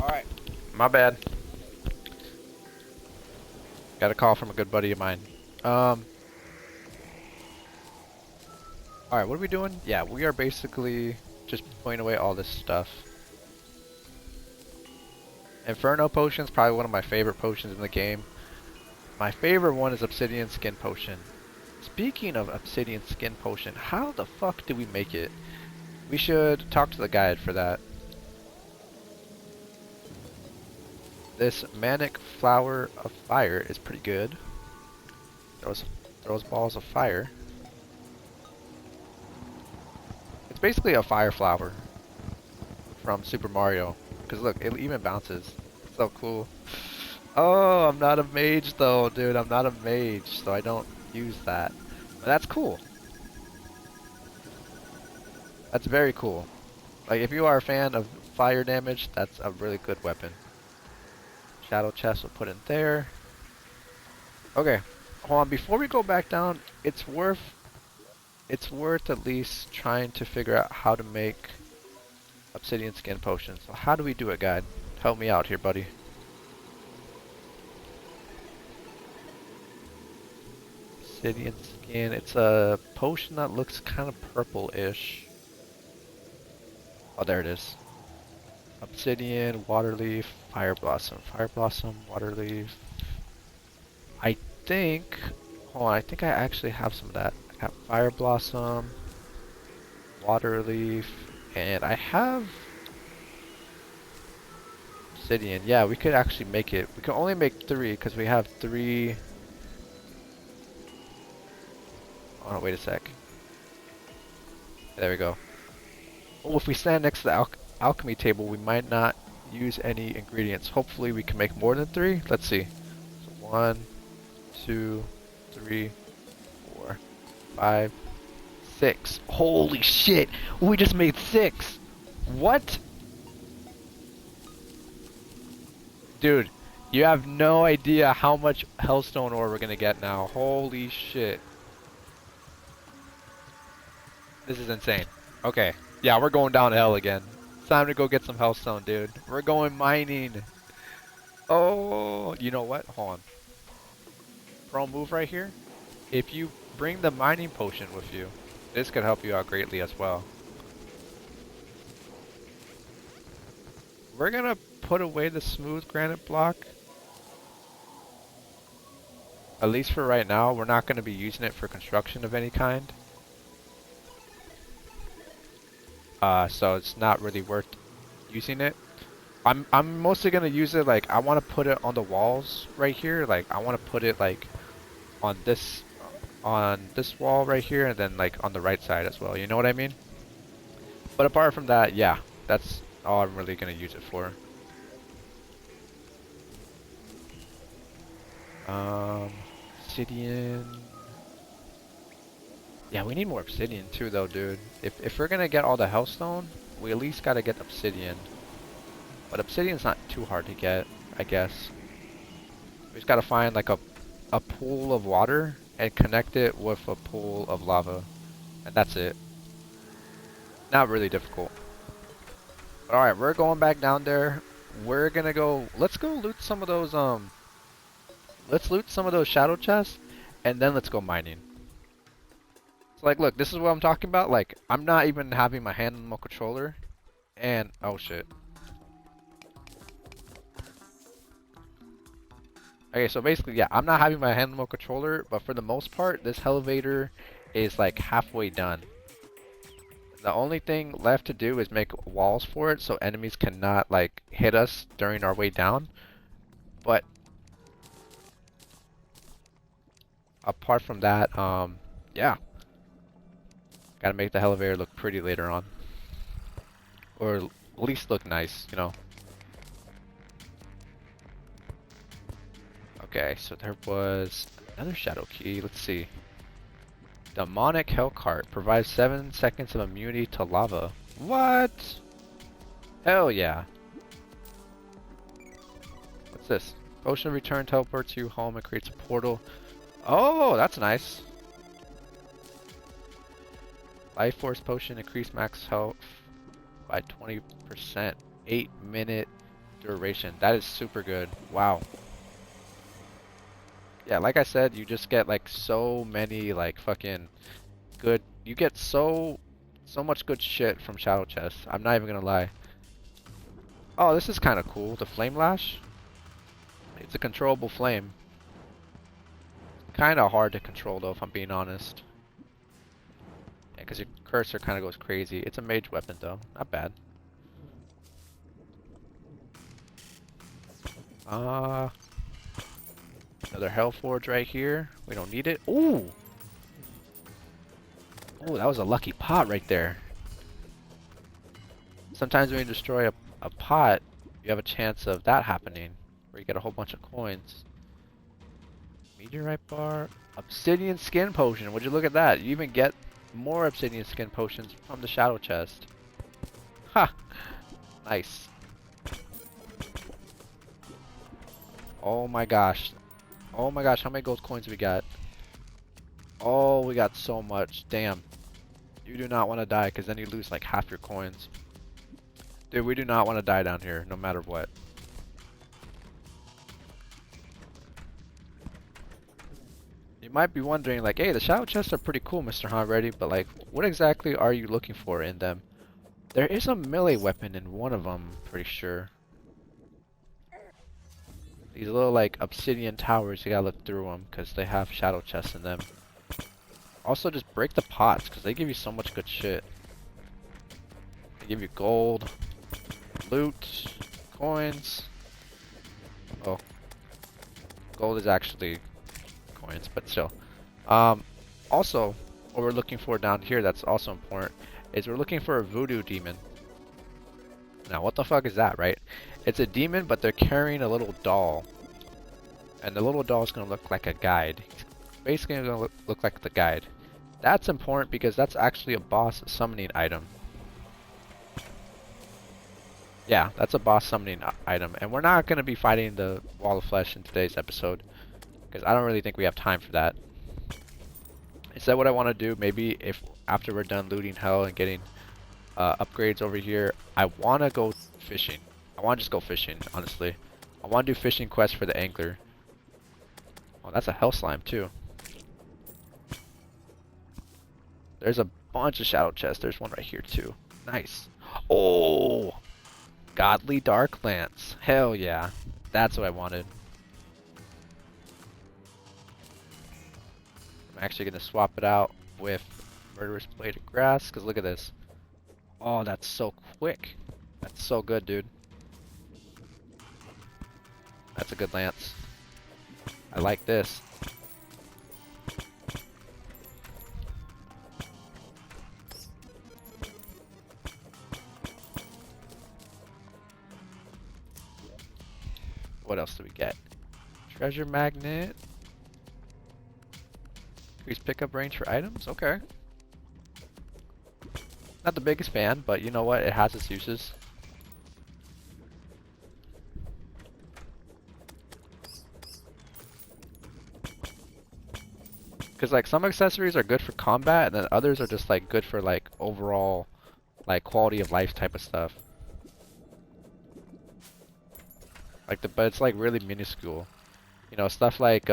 Speaker 1: Alright. My bad. Got a call from a good buddy of mine. Alright, what are we doing? Yeah, we are basically just putting away all this stuff. Inferno potion's probably one of my favorite potions in the game. My favorite one is Obsidian Skin Potion. Speaking of Obsidian Skin Potion, how the fuck do we make it? We should talk to the guide for that. This Manic Flower of Fire is pretty good. Throws balls of fire. It's basically a fire flower from Super Mario. Because look, it even bounces. It's so cool. Oh, I'm not a mage though, dude. I'm not a mage, so I don't use that. But that's cool. That's very cool. Like, if you are a fan of fire damage, that's a really good weapon. Shadow chest will put in there. Okay, hold on. Before we go back down, it's worth at least trying to figure out how to make obsidian skin potions. So how do we do it, guide? Help me out here, buddy. Obsidian skin. It's a potion that looks kind of purple-ish. Oh, there it is. Obsidian, water leaf, fire blossom, water leaf. I think, hold on, I think I actually have some of that. I have fire blossom, water leaf, and I have obsidian. Yeah, we could actually make it. We can only make 3 because we have 3. Oh no, wait a sec. There we go. Oh, if we stand next to the alchemy table, we might not use any ingredients. Hopefully we can make more than 3. Let's see. So 1, 2, 3, 4, 5, 6. Holy shit! We just made 6! What? Dude, you have no idea how much hellstone ore we're gonna get now. Holy shit. This is insane. Okay. Yeah, we're going down to hell again. It's time to go get some hellstone, dude. We're going mining. Oh, you know what? Hold on. Pro move right here. If you bring the mining potion with you, this could help you out greatly as well. We're gonna put away the smooth granite block. At least for right now, we're not gonna be using it for construction of any kind. So it's not really worth using it. I'm mostly gonna use it like I want to put it on the walls right here. Like I want to put it like on this wall right here, and then like on the right side as well. You know what I mean? But apart from that, yeah, that's all I'm really gonna use it for. Um, obsidian. Yeah, we need more obsidian too, though, dude. If we're gonna get all the hellstone, we at least gotta get obsidian. But obsidian's not too hard to get, I guess. We just gotta find like a pool of water and connect it with a pool of lava, and that's it. Not really difficult. But all right, we're going back down there. We're gonna go. Let's go loot some of those. Let's loot some of those shadow chests, and then let's go mining. So like, look, this is what I'm talking about. Like, I'm not even having my hand on my controller, and oh shit. Okay, so basically, yeah, I'm not having my hand on my controller, but for the most part, this elevator is like halfway done. The only thing left to do is make walls for it so enemies cannot like hit us during our way down. But apart from that, yeah, gotta make the elevator look pretty later on, or at least look nice, you know. Okay, so there was another shadow key. Let's see. Demonic Hellcart provides 7 seconds of immunity to lava. What? Hell yeah. What's this? Potion of Return teleports you home and creates a portal. Oh, that's nice. Life Force Potion increase max health by 20%. 8-minute duration. That is super good. Wow. Yeah, like I said, you just get like so many like fucking good. You get so much good shit from Shadow Chest. I'm not even gonna lie. Oh, this is kind of cool. The Flame Lash. It's a controllable flame. Kind of hard to control though, if I'm being honest. Yeah, because your cursor kind of goes crazy. It's a mage weapon though. Not bad. Uh, Another Hellforge right here. We don't need it. Ooh! Oh, that was a lucky pot right there. Sometimes when you destroy a pot, you have a chance of that happening, where you get a whole bunch of coins. Meteorite bar, obsidian skin potion. Would you look at that? You even get more obsidian skin potions from the shadow chest. Ha! Nice. Oh my gosh. Oh my gosh, how many gold coins we got? Oh, we got so much. Damn. You do not want to die, because then you lose like half your coins. Dude, we do not want to die down here, no matter what. You might be wondering, like, hey, the shadow chests are pretty cool, Mr. Han Ready, but like, what exactly are you looking for in them? There is a melee weapon in one of them, pretty sure. These little, like, obsidian towers, you gotta look through them, because they have shadow chests in them. Also, just break the pots, because they give you so much good shit. They give you gold, loot, coins. Oh, gold is actually coins, but still. Also, what we're looking for down here that's also important is we're looking for a voodoo demon. Now, what the fuck is that, right? It's a demon, but they're carrying a little doll. And the little doll is going to look like a guide. It's basically going to look like the guide. That's important because that's actually a boss summoning item. Yeah, that's a boss summoning item. And we're not going to be fighting the Wall of Flesh in today's episode, because I don't really think we have time for that. Instead, what I want to do, maybe if after we're done looting hell and getting upgrades over here, I want to go fishing. I want to just go fishing, honestly. I want to do fishing quests for the angler. Oh, that's a hell slime too. There's a bunch of shadow chests. There's one right here too. Nice. Oh, godly dark lance. Hell yeah. That's what I wanted. I'm actually going to swap it out with Murderous Blade of Grass, because look at this. Oh, that's so quick. That's so good, dude. That's a good lance. I like this. What else do we get? Treasure magnet. Increase pickup range for items? Okay. Not the biggest fan, but you know what? It has its uses. Because like some accessories are good for combat, and then others are just like good for like overall like quality of life type of stuff. But it's like really minuscule. You know, stuff like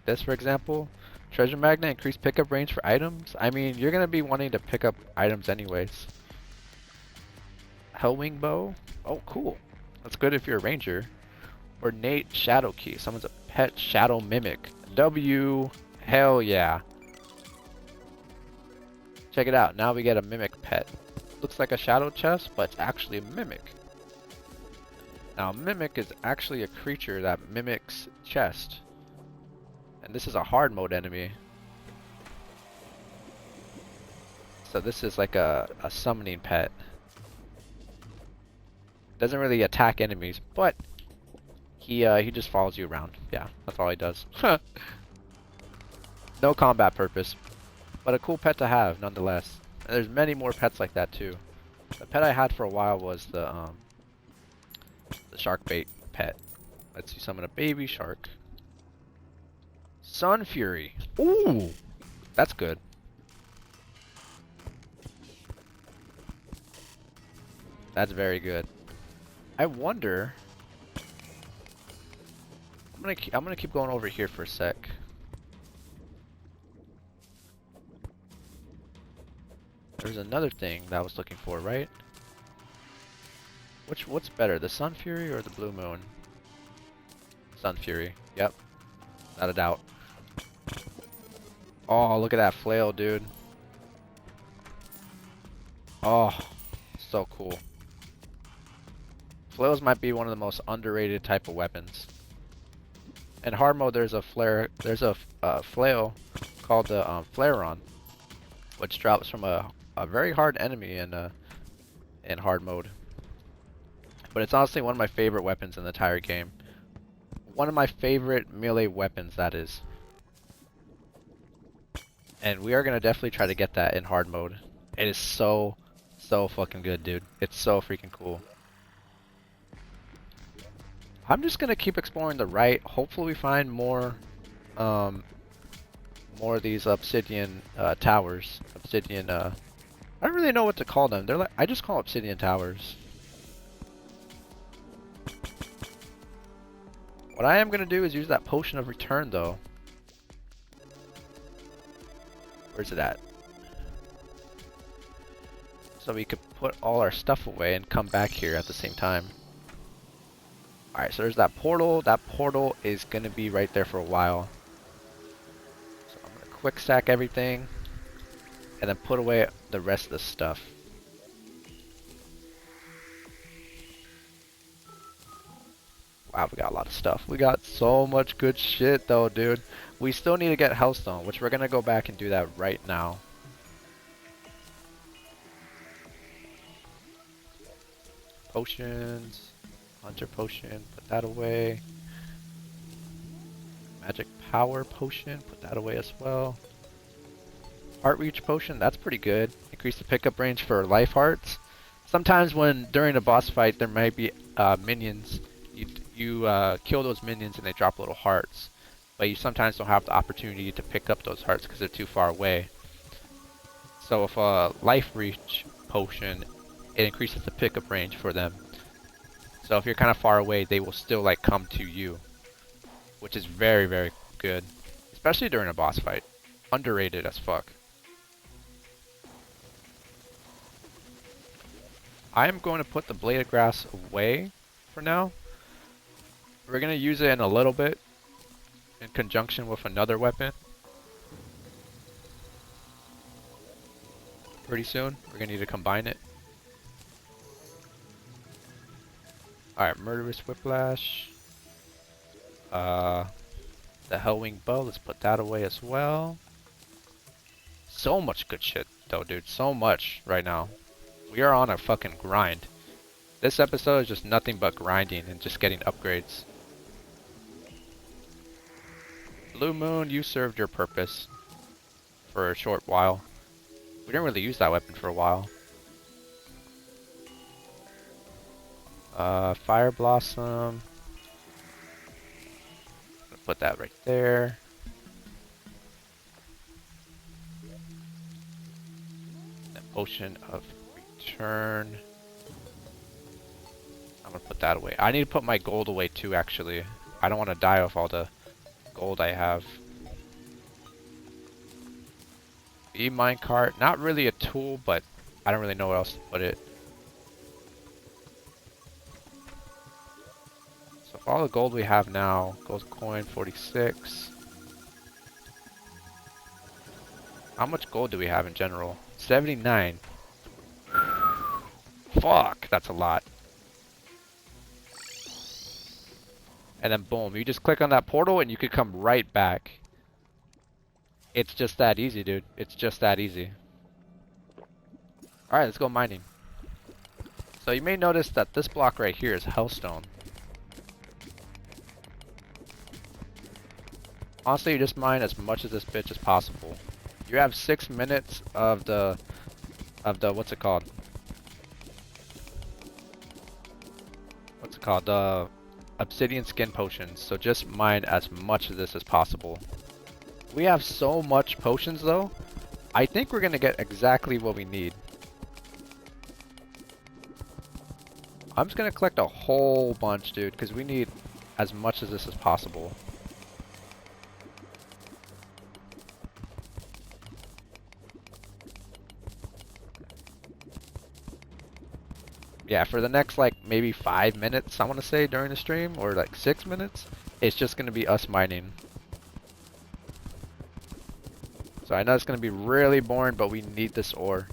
Speaker 1: this for example. Treasure magnet, increase pickup range for items. I mean, you're gonna be wanting to pick up items anyways. Hellwing bow. Oh, cool. That's good if you're a ranger. Ornate shadow key. Someone's a pet shadow mimic. W. Hell yeah. Check it out. Now we get a mimic pet. Looks like a shadow chest, but it's actually a mimic. Now, mimic is actually a creature that mimics chest. And this is a hard mode enemy. So this is like a summoning pet. Doesn't really attack enemies, but he just follows you around. Yeah, that's all he does. No combat purpose, but a cool pet to have nonetheless. And there's many more pets like that too. The pet I had for a while was the shark bait pet. Let's see, summon a baby shark. Sun Fury. Ooh, that's good. That's very good. I wonder. I'm gonna keep going over here for a sec. There's another thing that I was looking for, right? What's better, the Sun Fury or the Blue Moon? Sun Fury. Yep. Not a doubt. Oh, look at that flail, dude. Oh, so cool. Flails might be one of the most underrated type of weapons. In hard mode, there's a flail called the Flairon, which drops from a very hard enemy in hard mode. But it's honestly one of my favorite weapons in the entire game. One of my favorite melee weapons, that is. And we are gonna definitely try to get that in hard mode. It is so fucking good, dude. It's so freaking cool. I'm just gonna keep exploring the right. Hopefully we find more of these obsidian towers. Obsidian I don't really know what to call them. They're like, I just call obsidian towers. What I am gonna do is use that potion of return though. Where's it at? So we could put all our stuff away and come back here at the same time. Alright, so there's that portal. That portal is going to be right there for a while. So I'm going to quick stack everything and then put away the rest of the stuff. Wow, we got a lot of stuff. We got so much good shit though, dude. We still need to get Hellstone, which we're going to go back and do that right now. Potions. Hunter potion, put that away. Magic power potion, put that away as well. Heart reach potion, that's pretty good. Increase the pickup range for life hearts. Sometimes during a boss fight there might be minions. You kill those minions and they drop little hearts. But you sometimes don't have the opportunity to pick up those hearts because they're too far away. So if a life reach potion, it increases the pickup range for them. So if you're kind of far away, they will still like come to you, which is very, very good, especially during a boss fight. Underrated as fuck. I am going to put the blade of grass away for now. We're going to use it in a little bit in conjunction with another weapon. Pretty soon, we're going to need to combine it. Alright, Murderous Whiplash. Uh, the Hellwing bow, let's put that away as well. So much good shit though, dude. So much right now. We are on a fucking grind. This episode is just nothing but grinding and just getting upgrades. Blue Moon, you served your purpose for a short while. We didn't really use that weapon for a while. Fire Blossom. Put that right there. The Potion of Return. I'm gonna put that away. I need to put my gold away too, actually. I don't want to die off all the gold I have. E-minecart, not really a tool, but I don't really know where else to put it. So for all the gold we have now, gold coin 46. How much gold do we have in general? 79. Fuck, that's a lot. And then boom, you just click on that portal and you could come right back. It's just that easy, dude. It's just that easy. Alright, let's go mining. So you may notice that this block right here is hellstone. Honestly, you just mine as much of this bitch as possible. You have 6 minutes of the what's it called? What's it called? The obsidian skin potions. So just mine as much of this as possible. We have so much potions though. I think we're gonna get exactly what we need. I'm just gonna collect a whole bunch, dude, because we need as much of this as possible. Yeah, for the next like maybe 5 minutes, I want to say, during the stream, or like 6 minutes, it's just gonna be us mining. So I know it's gonna be really boring, but we need this ore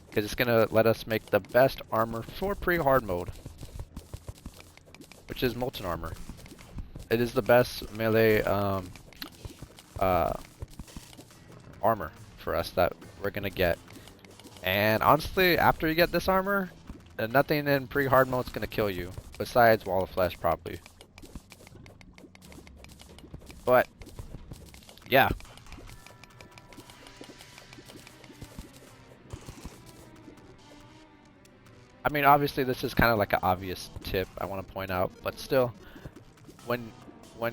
Speaker 1: because it's gonna let us make the best armor for pre-hard mode, which is molten armor. It is the best melee armor for us that we're gonna get. And honestly, after you get this armor, nothing in pre-hard mode is gonna kill you, besides Wall of Flesh probably. But yeah. I mean, obviously this is kind of like an obvious tip I want to point out, but still, when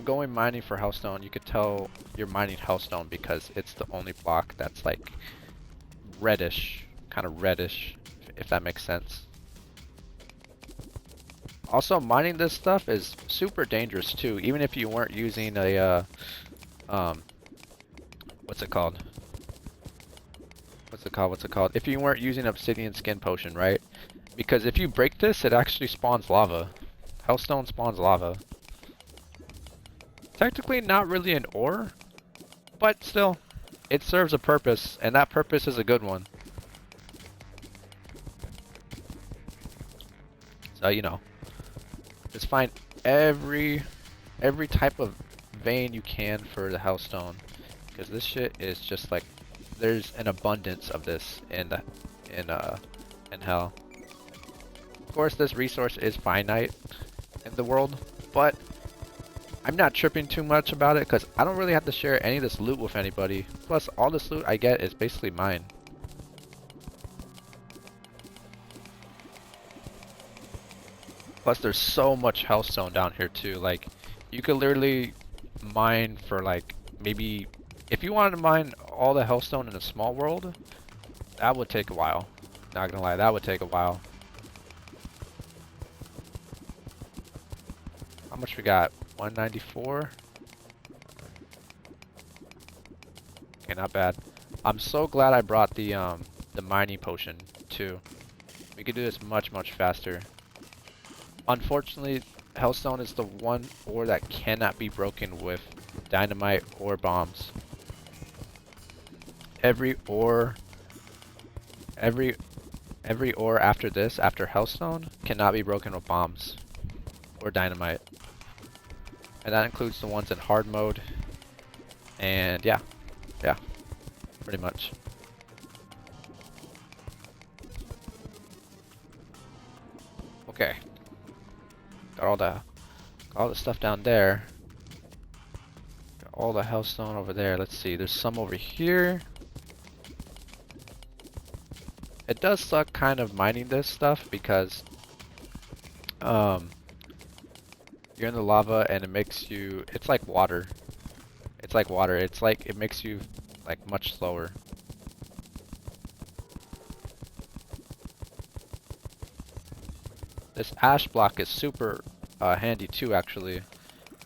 Speaker 1: going mining for hellstone, you could tell you're mining hellstone because it's the only block that's like reddish, kind of reddish, if that makes sense. Also, mining this stuff is super dangerous too, even if you weren't using a what's it called? If you weren't using obsidian skin potion, right? Because if you break this, it actually spawns lava. Hellstone spawns lava. Technically not really an ore, but still, it serves a purpose, and that purpose is a good one. So, you know, just find every type of vein you can for the hellstone, because this shit is just like, there's an abundance of this in hell. Of course, this resource is finite in the world, but I'm not tripping too much about it because I don't really have to share any of this loot with anybody. Plus, all this loot I get is basically mine. Plus, there's so much hellstone down here too. Like, you could literally mine for like maybe, if you wanted to mine all the hellstone in a small world, that would take a while. Not gonna lie, that would take a while. How much we got? 194. Okay, not bad. I'm so glad I brought the mining potion too. We could do this much faster. Unfortunately, hellstone is the one ore that cannot be broken with dynamite or bombs. Every ore after this, after hellstone, cannot be broken with bombs or dynamite. And that includes the ones in hard mode. And yeah, pretty much. Okay. Got all the stuff down there. Got all the hellstone over there. Let's see. There's some over here. It does suck kind of mining this stuff because you're in the lava and it makes you, it's like water. It's like water. It's like it makes you like much slower. This ash block is super handy too, actually,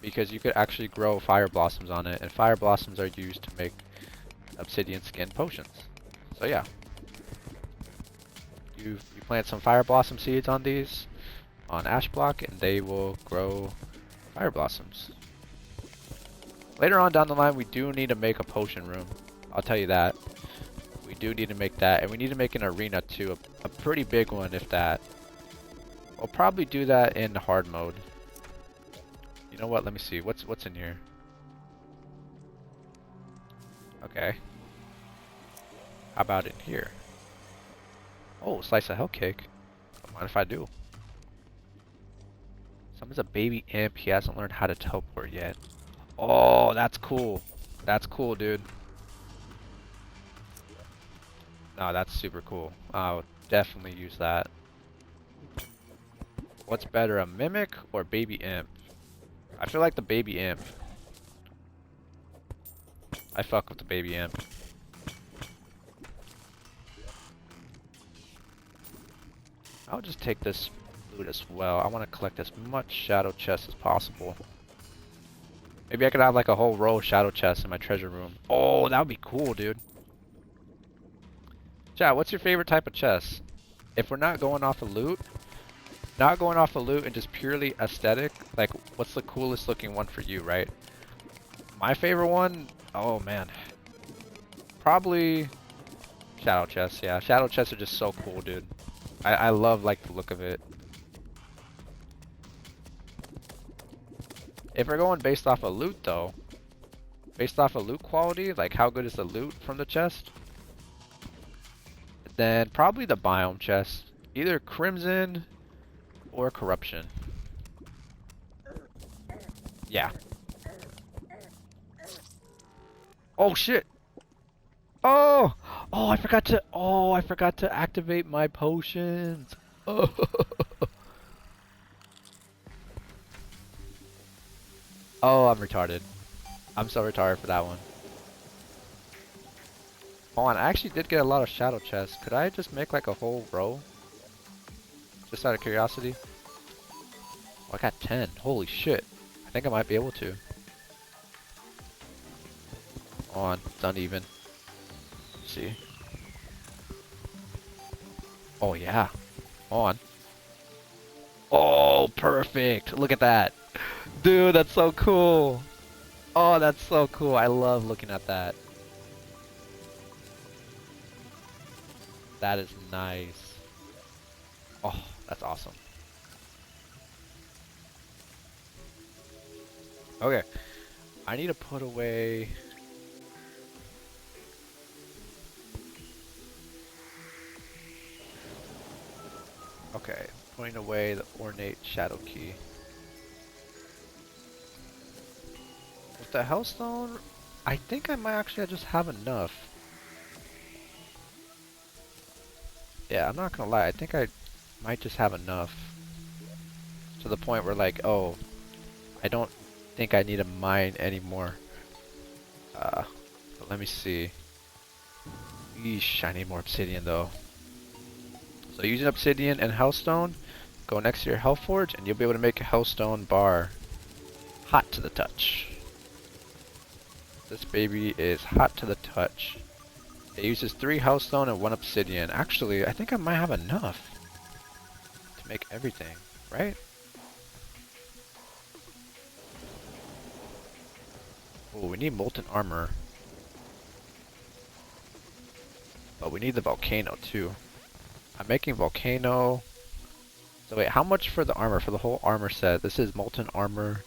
Speaker 1: because you could actually grow fire blossoms on it, and fire blossoms are used to make obsidian skin potions. So yeah, you plant some fire blossom seeds on these, on ash block, and they will grow fire blossoms. Later on down the line, we do need to make a potion room. I'll tell you that. We do need to make that, and we need to make an arena too, a pretty big one if that. We'll probably do that in hard mode. You know what? Let me see. What's in here? Okay. How about in here? Oh, slice of hell cake. Don't mind if I do. Someone's a baby imp. He hasn't learned how to teleport yet. Oh, that's cool. That's cool, dude. No, that's super cool. I'll definitely use that. What's better, a mimic or baby imp? I feel like the baby imp. I fuck with the baby imp. I'll just take this loot as well. I want to collect as much shadow chests as possible. Maybe I could have like a whole row of shadow chests in my treasure room. Oh, that would be cool, dude. Chat, what's your favorite type of chest? If we're not going off of loot, and just purely aesthetic, like what's the coolest looking one for you, right? My favorite one, oh man, probably shadow chests. Yeah, shadow chests are just so cool, dude. I love like the look of it. If we're going based off of loot though, based off of loot quality, like how good is the loot from the chest, then probably the biome chest, either crimson or corruption. Yeah. Oh shit. Oh, I forgot to activate my potions. Oh. Oh, I'm retarded. I'm so retarded for that one. Hold on, I actually did get a lot of shadow chests. Could I just make like a whole row? Just out of curiosity. Oh, I got 10. Holy shit. I think I might be able to. Hold on, it's uneven. Let's see. Oh yeah. Hold on. Oh, perfect. Look at that. Dude, that's so cool. Oh, that's so cool. I love looking at that. That is nice. Oh, that's awesome. Okay. I need to put away... Okay, putting away the ornate shadow key. With the hellstone, I think I might actually just have enough. Yeah, I'm not gonna lie, I think I might just have enough. To the point where like, oh, I don't think I need to mine anymore. But let me see. Yeesh, I need more obsidian though. So using obsidian and hellstone, go next to your hellforge and you'll be able to make a hellstone bar. Hot to the touch. This baby is hot to the touch. It uses 3 hellstone and 1 obsidian. Actually, I think I might have enough to make everything, right? Oh, we need molten armor. But we need the volcano too. I'm making volcano. So wait, how much for the armor? For the whole armor set? This is molten armor.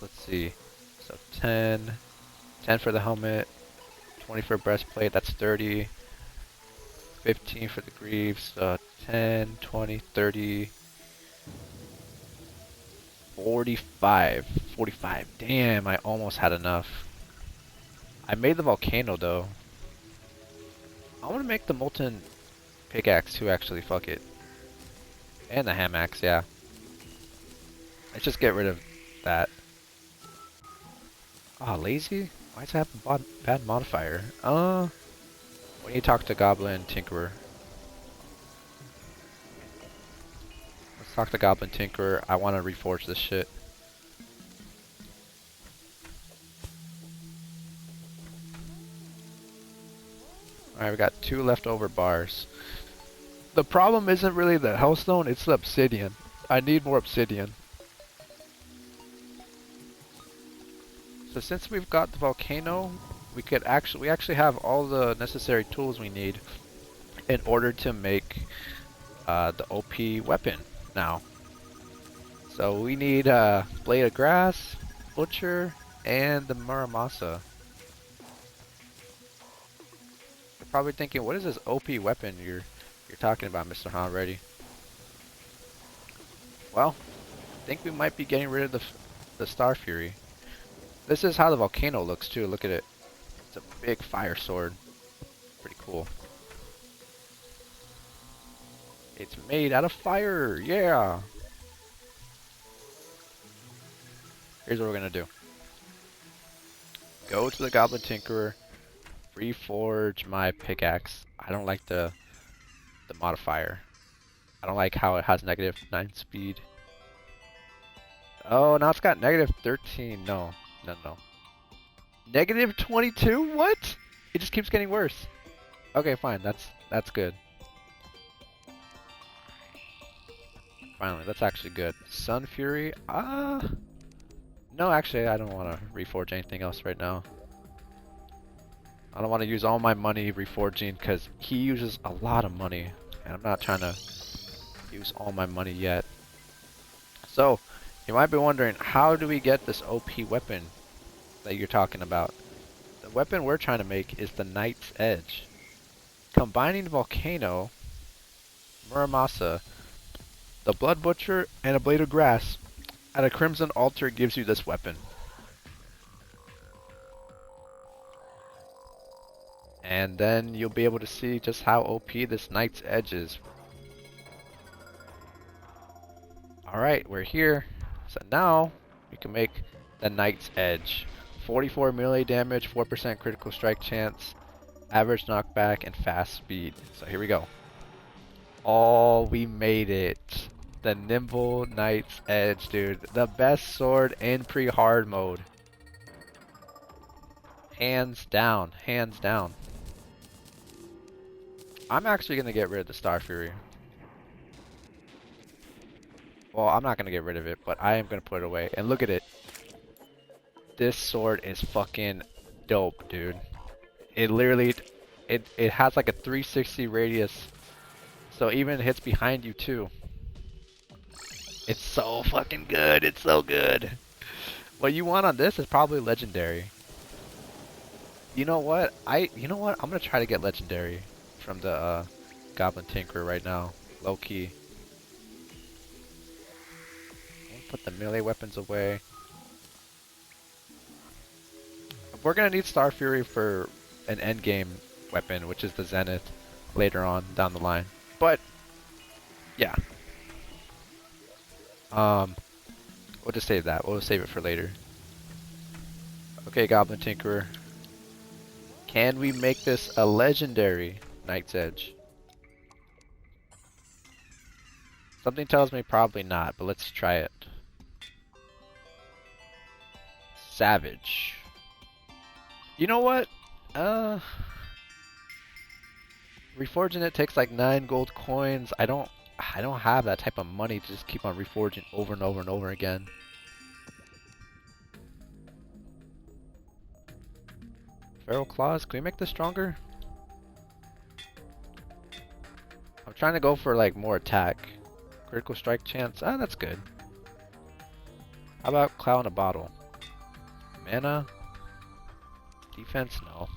Speaker 1: Let's see. So 10, 10 for the helmet, 20 for breastplate, that's 30, 15 for the greaves, 10, 20, 30, 45. 45. Damn, I almost had enough. I made the volcano though. I want to make the molten pickaxe too, actually. Fuck it. And the ham axe, yeah. Let's just get rid of that. Ah, lazy? Why does it have a bad modifier? When you talk to Goblin Tinkerer. Let's talk to Goblin Tinkerer. I want to reforge this shit. Alright, we got 2 leftover bars. The problem isn't really the hellstone, it's the obsidian. I need more obsidian. So since we've got the volcano, we actually have all the necessary tools we need in order to make the OP weapon now. So we need blade of grass, butcher, and the Muramasa. You're probably thinking, what is this OP weapon you're talking about, Mr. Han Ready? Well, I think we might be getting rid of the Star Fury. This is how the volcano looks too. Look at it. It's a big fire sword. Pretty cool. It's made out of fire. Yeah. Here's what we're gonna do. Go to the Goblin Tinkerer. Reforge my pickaxe. I don't like the modifier. I don't like how it has -9 speed. Oh, now it's got -13. No. No. -22? What? It just keeps getting worse. Okay, fine. That's good. Finally, that's actually good. Sun Fury? No, actually, I don't want to reforge anything else right now. I don't want to use all my money reforging because he uses a lot of money. And I'm not trying to use all my money yet. So, you might be wondering, how do we get this OP weapon that you're talking about? The weapon we're trying to make is the Knight's Edge. Combining the volcano, Muramasa, the Blood Butcher, and a blade of grass at a crimson altar gives you this weapon. And then you'll be able to see just how OP this Knight's Edge is. Alright, we're here. So now we can make the Knight's Edge. 44 melee damage, 4% critical strike chance, average knockback, and fast speed. So here we go. Oh, we made it. The Nimble Knight's Edge, dude. The best sword in pre-hard mode. Hands down. Hands down. I'm actually going to get rid of the Star Fury. Well, I'm not going to get rid of it, but I am going to put it away. And look at it. This sword is fucking dope, dude. It literally, it has like a 360 radius. So even hits behind you too. It's so fucking good. It's so good. What you want on this is probably legendary. You know what? I'm gonna try to get legendary from the Goblin Tinkerer right now. Low key. Put the melee weapons away. We're gonna need Star Fury for an endgame weapon, which is the Zenith, later on down the line. But yeah. We'll just save that. We'll save it for later. Okay, Goblin Tinkerer. Can we make this a legendary Knight's Edge? Something tells me probably not, but let's try it. Savage. You know what? Reforging it takes like 9 gold coins. I don't have that type of money to just keep on reforging over and over and over again. Feral Claws, can we make this stronger? I'm trying to go for like more attack. Critical strike chance, that's good. How about Cloud in a Bottle? Mana? Defense? No.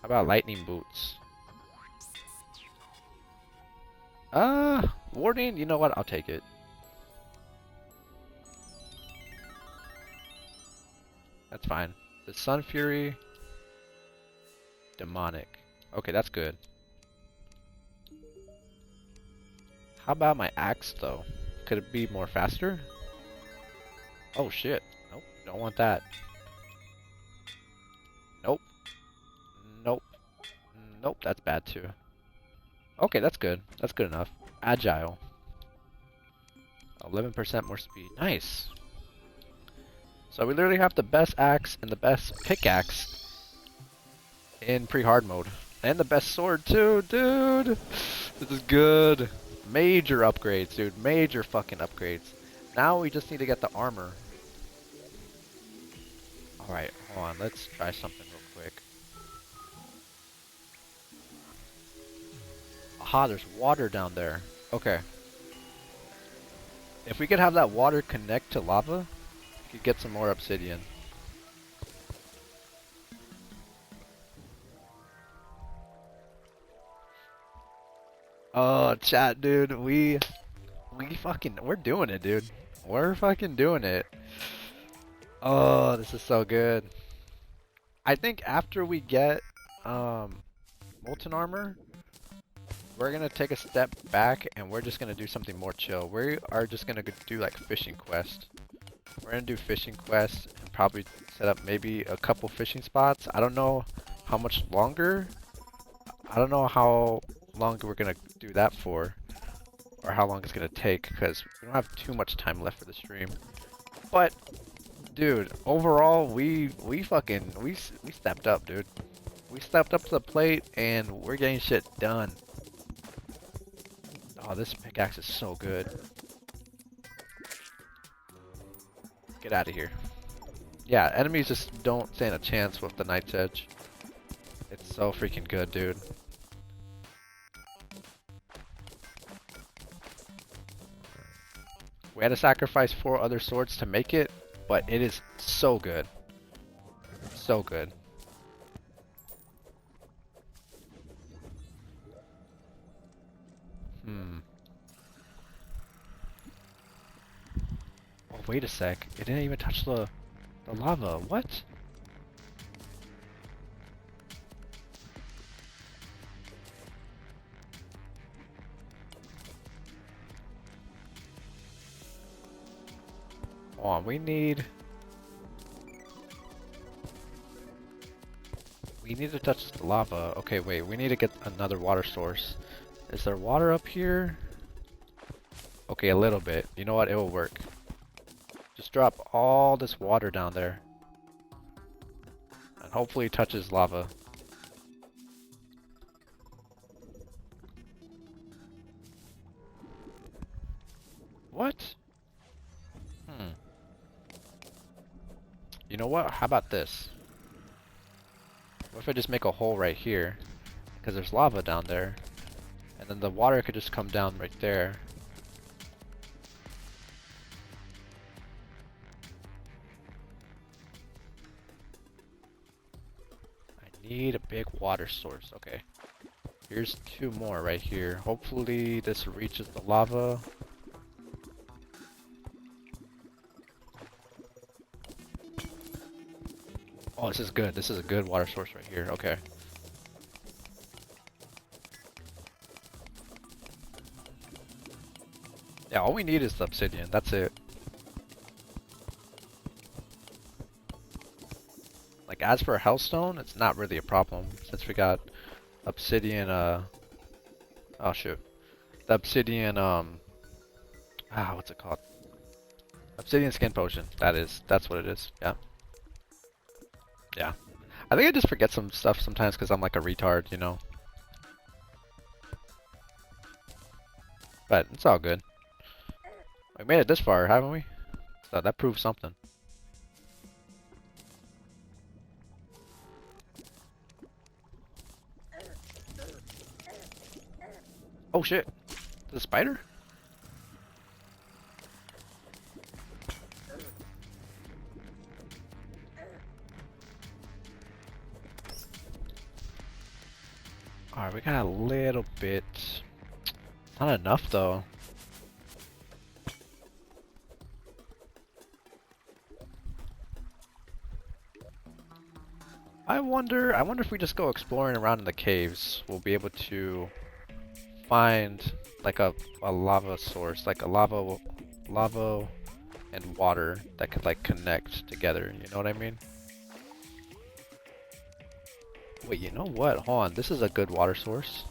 Speaker 1: How about lightning boots? Warding? You know what? I'll take it. That's fine. The Sun Fury. Demonic. Okay, that's good. How about my axe, though? Could it be more faster? Oh, shit. Nope, don't want that. Nope. Nope. Nope, that's bad, too. Okay, that's good. That's good enough. Agile. 11% more speed. Nice. So we literally have the best axe and the best pickaxe in pre-hard mode. And the best sword too, dude! This is good. Major upgrades, dude. Major fucking upgrades. Now we just need to get the armor. Alright, hold on. Let's try something real quick. Aha, there's water down there. Okay. If we could have that water connect to lava, we could get some more obsidian. Oh, chat, dude, we're doing it, dude. We're fucking doing it. Oh, this is so good. I think after we get, molten armor, we're gonna take a step back and we're just gonna do something more chill. We are just gonna do like fishing quest. We're gonna do fishing quests and probably set up maybe a couple fishing spots. I don't know how much longer. I don't know how long we're gonna do that for, or how long it's gonna take, because we don't have too much time left for the stream. But, dude, overall, we stepped up, dude. We stepped up to the plate, and we're getting shit done. Oh, this pickaxe is so good. Get out of here. Yeah, enemies just don't stand a chance with the Night's Edge. It's so freaking good, dude. We had to sacrifice 4 other swords to make it, but it is so good. So good. Oh, wait a sec. It didn't even touch the lava. What? Hold on, we need to touch the lava. Okay, wait, we need to get another water source. Is there water up here? Okay, a little bit. You know what? It will work. Just drop all this water down there. And hopefully it touches lava. What? You know what? How about this? What if I just make a hole right here? Because there's lava down there. And then the water could just come down right there. I need a big water source. Okay. Here's 2 more right here. Hopefully this reaches the lava. Oh, this is good. This is a good water source right here. Okay. Yeah, all we need is the obsidian. That's it. Like, as for hellstone, it's not really a problem since we got obsidian, oh shoot. The obsidian, what's it called? Obsidian skin potion. That's what it is. Yeah. Yeah. I think I just forget some stuff sometimes because I'm like a retard, you know? But it's all good. We made it this far, haven't we? So that proves something. Oh shit! The spider? Alright, we got a little bit. Not enough though. I wonder if we just go exploring around in the caves, we'll be able to find like a lava source, like a lava and water that could like connect together, you know what I mean? Wait, you know what? Hold on, this is a good water source.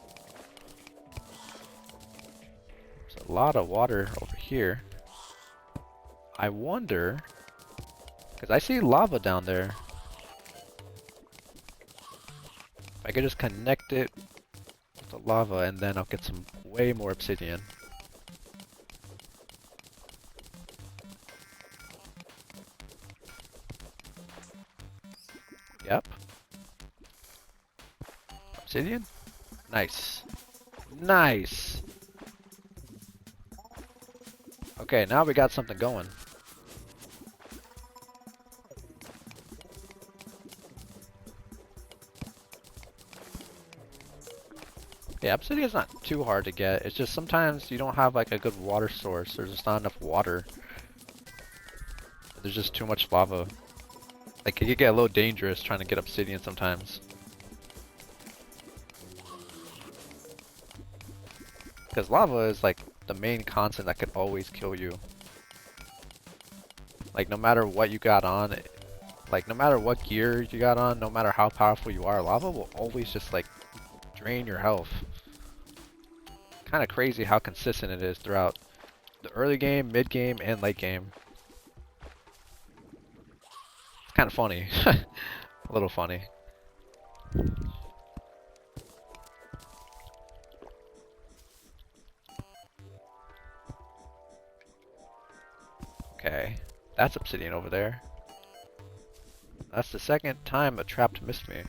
Speaker 1: There's a lot of water over here. I wonder, because I see lava down there. If I could just connect it with the lava and then I'll get some way more obsidian. Yep. Obsidian? Nice. Nice! Okay, now we got something going. Yeah, obsidian's not too hard to get. It's just sometimes you don't have like a good water source. There's just not enough water. There's just too much lava. Like, it could get a little dangerous trying to get obsidian sometimes. Because lava is like the main constant that could always kill you. Like, no matter what you got on, like no matter what gear you got on, no matter how powerful you are, lava will always just like drain your health. Kind of crazy how consistent it is throughout the early game, mid game, and late game. It's kind of funny. A little funny. Okay, that's obsidian over there. That's the second time a trap missed me.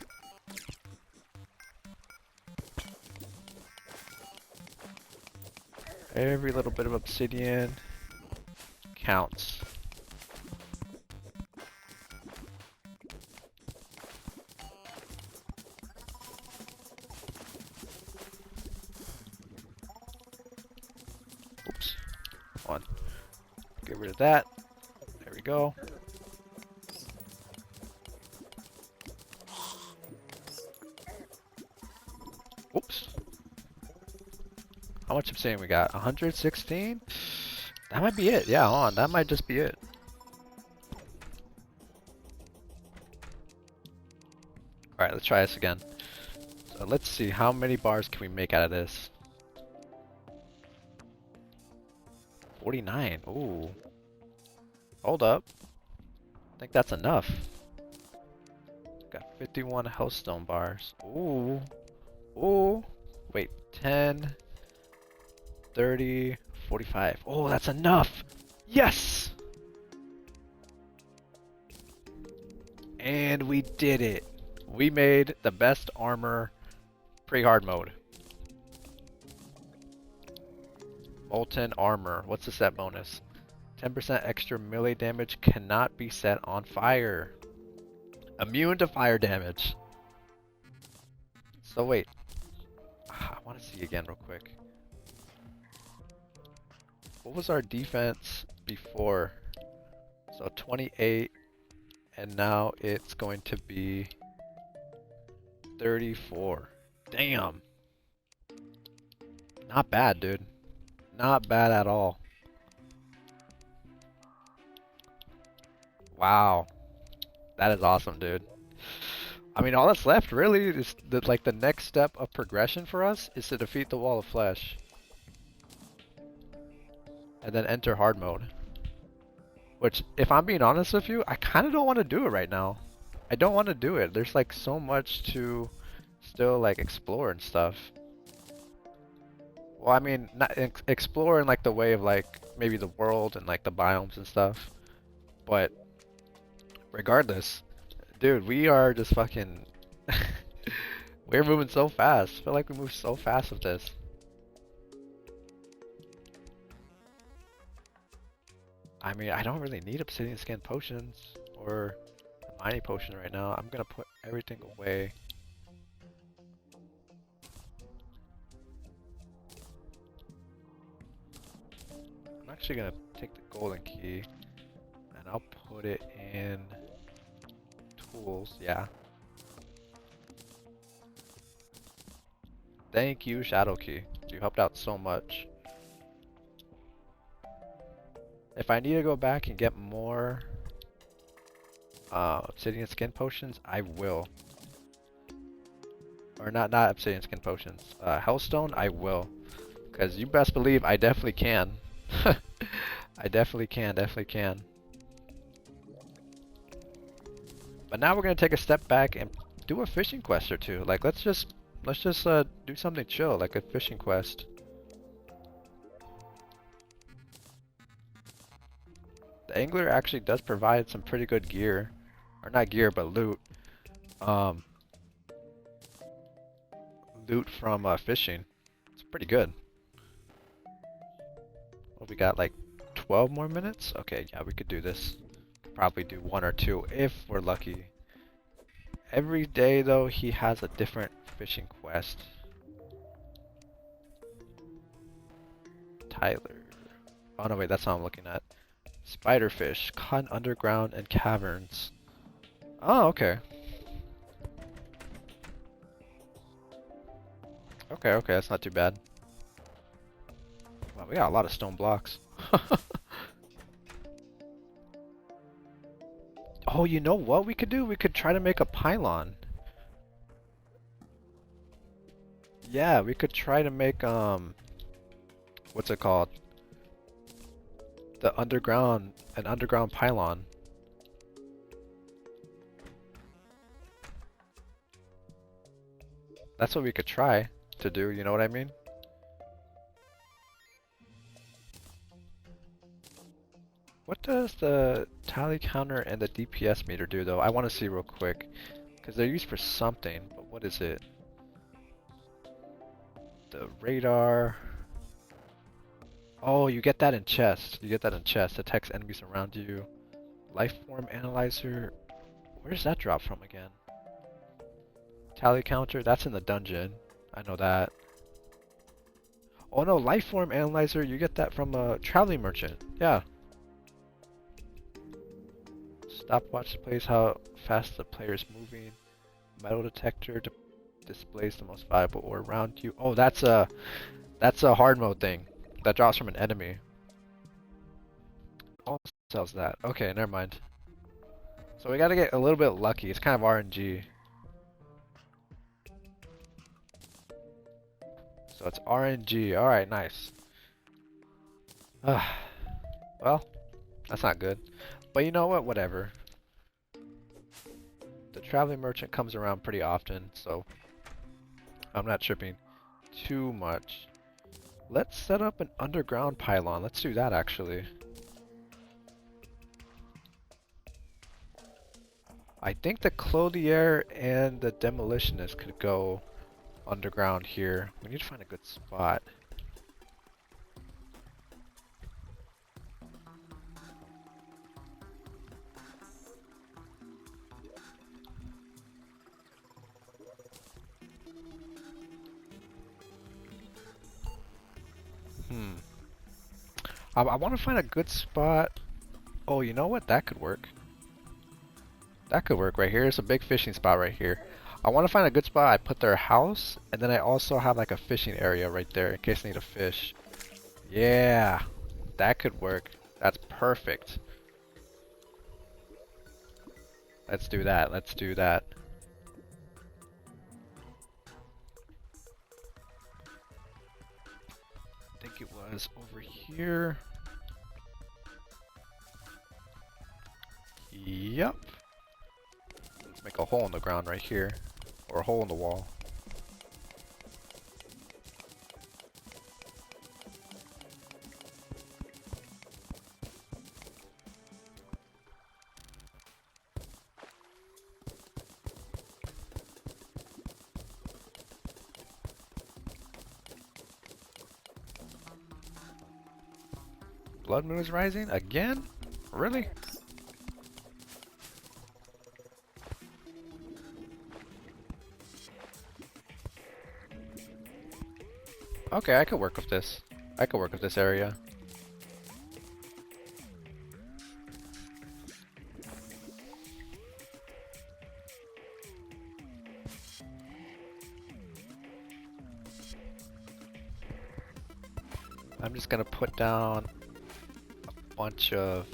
Speaker 1: Every little bit of obsidian counts. Oops. Hold on. Get rid of that. There we go. Oops. How much obsidian we got? 116? That might be it. Yeah, hold on. That might just be it. Alright, let's try this again. So let's see, how many bars can we make out of this? 49. Ooh. Hold up. I think that's enough. Got 51 hellstone bars. Ooh. Ooh. Wait, 10, 30, 45. Oh, that's enough! Yes! And we did it. We made the best armor pre-hard mode. Molten armor. What's the set bonus? 10% extra melee damage cannot be set on fire. Immune to fire damage. So wait. I want to see again real quick. What was our defense before? So 28, and now it's going to be 34. Damn. Not bad, dude. Not bad at all. Wow. That is awesome, dude. I mean, all that's left really is like the next step of progression for us is to defeat the wall of flesh. And then enter hard mode. Which, if I'm being honest with you, I kind of don't want to do it right now. I don't want to do it. There's like so much to still like explore and stuff. Well, I mean, not explore in like the way of like maybe the world and like the biomes and stuff. But regardless, dude, we are just fucking we're moving so fast. I feel like we move so fast with this. I mean, I don't really need obsidian skin potions or a mining potion right now. I'm gonna put everything away. actually gonna take the golden key and I'll put it in tools. Yeah. Thank you, Shadow Key. You helped out so much. If I need to go back and get more obsidian skin potions, I will. Or not obsidian skin potions. Hellstone, I will. Because you best believe I definitely can. I definitely can. But now we're gonna take a step back and do a fishing quest or two. Like let's just do something chill, like a fishing quest. The angler actually does provide some pretty good gear. Or not gear, but loot. Loot from fishing. It's pretty good. Well, we got like 12 more minutes? Okay, yeah, we could do this. Probably do one or two if we're lucky. Every day though, he has a different fishing quest. Tyler. Oh no, wait, that's not what I'm looking at. Spiderfish, caught underground and caverns. Oh, okay. Okay, that's not too bad. Wow, we got a lot of stone blocks. Oh, you know what we could do? We could try to make a pylon. Yeah, we could try to make, what's it called? An underground pylon. That's what we could try to do, you know what I mean? What does the tally counter and the DPS meter do though? I want to see real quick. Because they're used for something, but what is it? The radar. Oh, you get that in chest. You get that in chest. Detects enemies around you. Lifeform analyzer. Where does that drop from again? Tally counter. That's in the dungeon. I know that. Oh no, lifeform analyzer. You get that from a traveling merchant. Yeah. Stopwatch displays how fast the player is moving. Metal detector displays the most valuable ore around you. Oh, that's a hard mode thing. That drops from an enemy. Oh, sells that. Okay, never mind. So we gotta get a little bit lucky. It's kind of RNG. So it's RNG. Alright, nice. Well, that's not good. But you know what? Whatever. The traveling merchant comes around pretty often, so I'm not tripping too much. Let's set up an underground pylon. Let's do that actually. I think the clothier and the demolitionist could go underground here. We need to find a good spot. I want to find a good spot. Oh, you know what? That could work. That could work right here. It's a big fishing spot right here. I want to find a good spot. I put their house, and then I also have like a fishing area right there in case I need to fish. Yeah, that could work. That's perfect. Let's do that. Let's do that. I think it was over here. Yep. Let's make a hole in the ground right here. Or a hole in the wall. Blood moon is rising? Again? Really? Okay, I could work with this. I could work with this area. I'm just gonna put down a bunch of,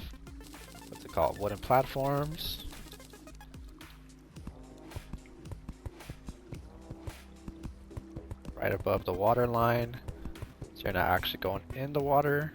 Speaker 1: what's it called, wooden platforms. Right above the water line, so you're not actually going in the water.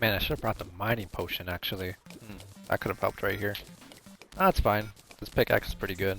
Speaker 1: Man, I should have brought the mining potion actually. That could have helped right here. That's fine. This pickaxe is pretty good.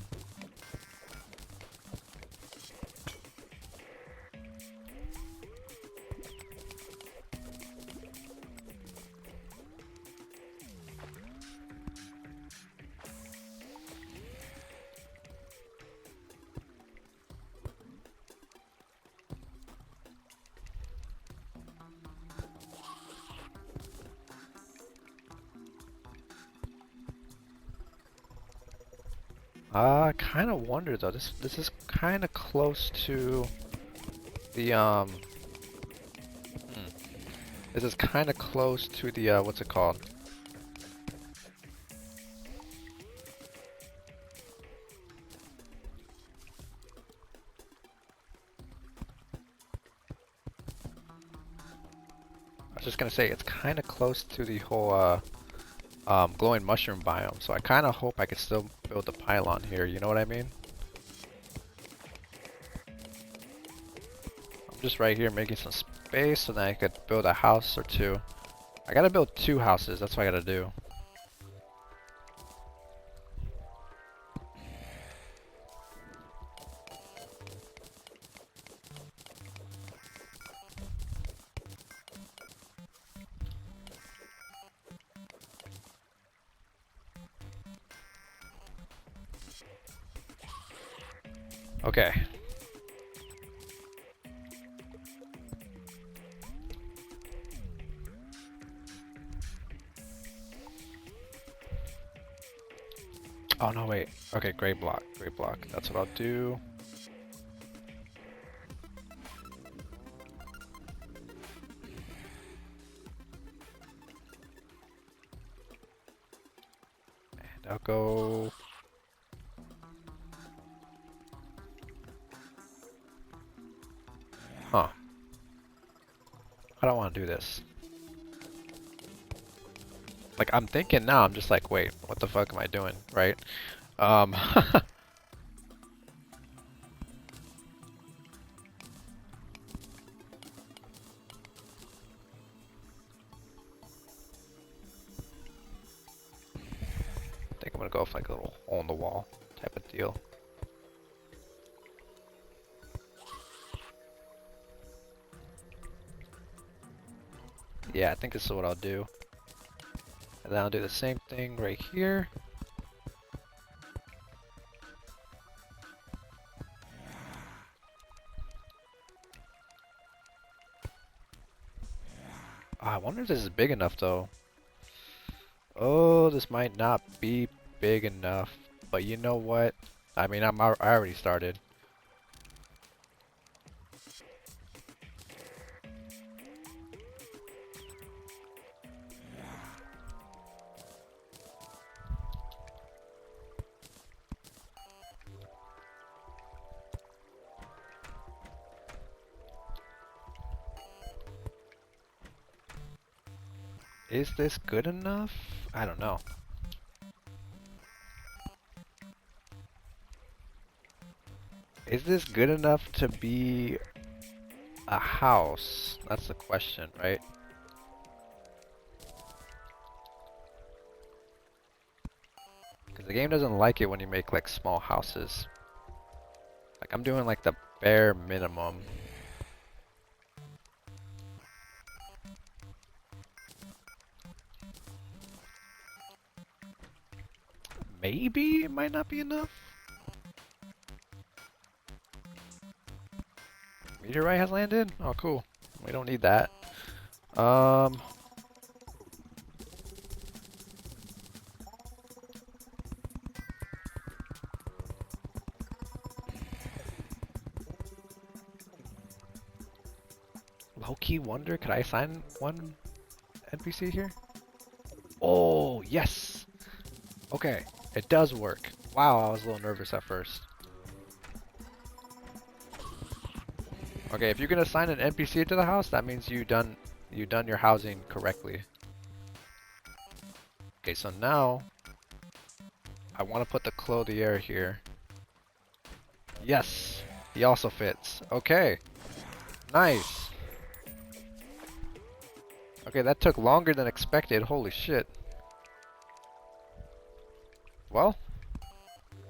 Speaker 1: I kind of wonder though. This is kind of close to the This is kind of close to the what's it called? I was just gonna say it's kind of close to the whole glowing mushroom biome. So I kind of hope I could still build the pylon here. You know what I mean? I'm just right here making some space so that I could build a house or two. I gotta build 2 houses. That's what I gotta do. Okay. Oh no, wait. Okay, gray block, gray block. That's what I'll do. And I'll go. Huh. I don't want to do this. Like, I'm thinking now, I'm just like, wait, what the fuck am I doing, right? I think I'm gonna go with like a little hole in the wall type of deal. Yeah, I think this is what I'll do. And then I'll do the same thing right here. I wonder if this is big enough though. Oh, this might not be big enough. But you know what? I mean, I already started. Is this good enough? I don't know. Is this good enough to be a house? That's the question, right? Because the game doesn't like it when you make like small houses. Like I'm doing like the bare minimum. Maybe it might not be enough. Meteorite has landed? Oh, cool. We don't need that. low-key wonder, could I assign one NPC here? Oh, yes! Okay, it does work. Wow, I was a little nervous at first. Okay, if you can assign an NPC to the house, that means you done your housing correctly. Okay, so now I want to put the clothier here. Yes, he also fits. Okay, nice. Okay, that took longer than expected. Holy shit. Well,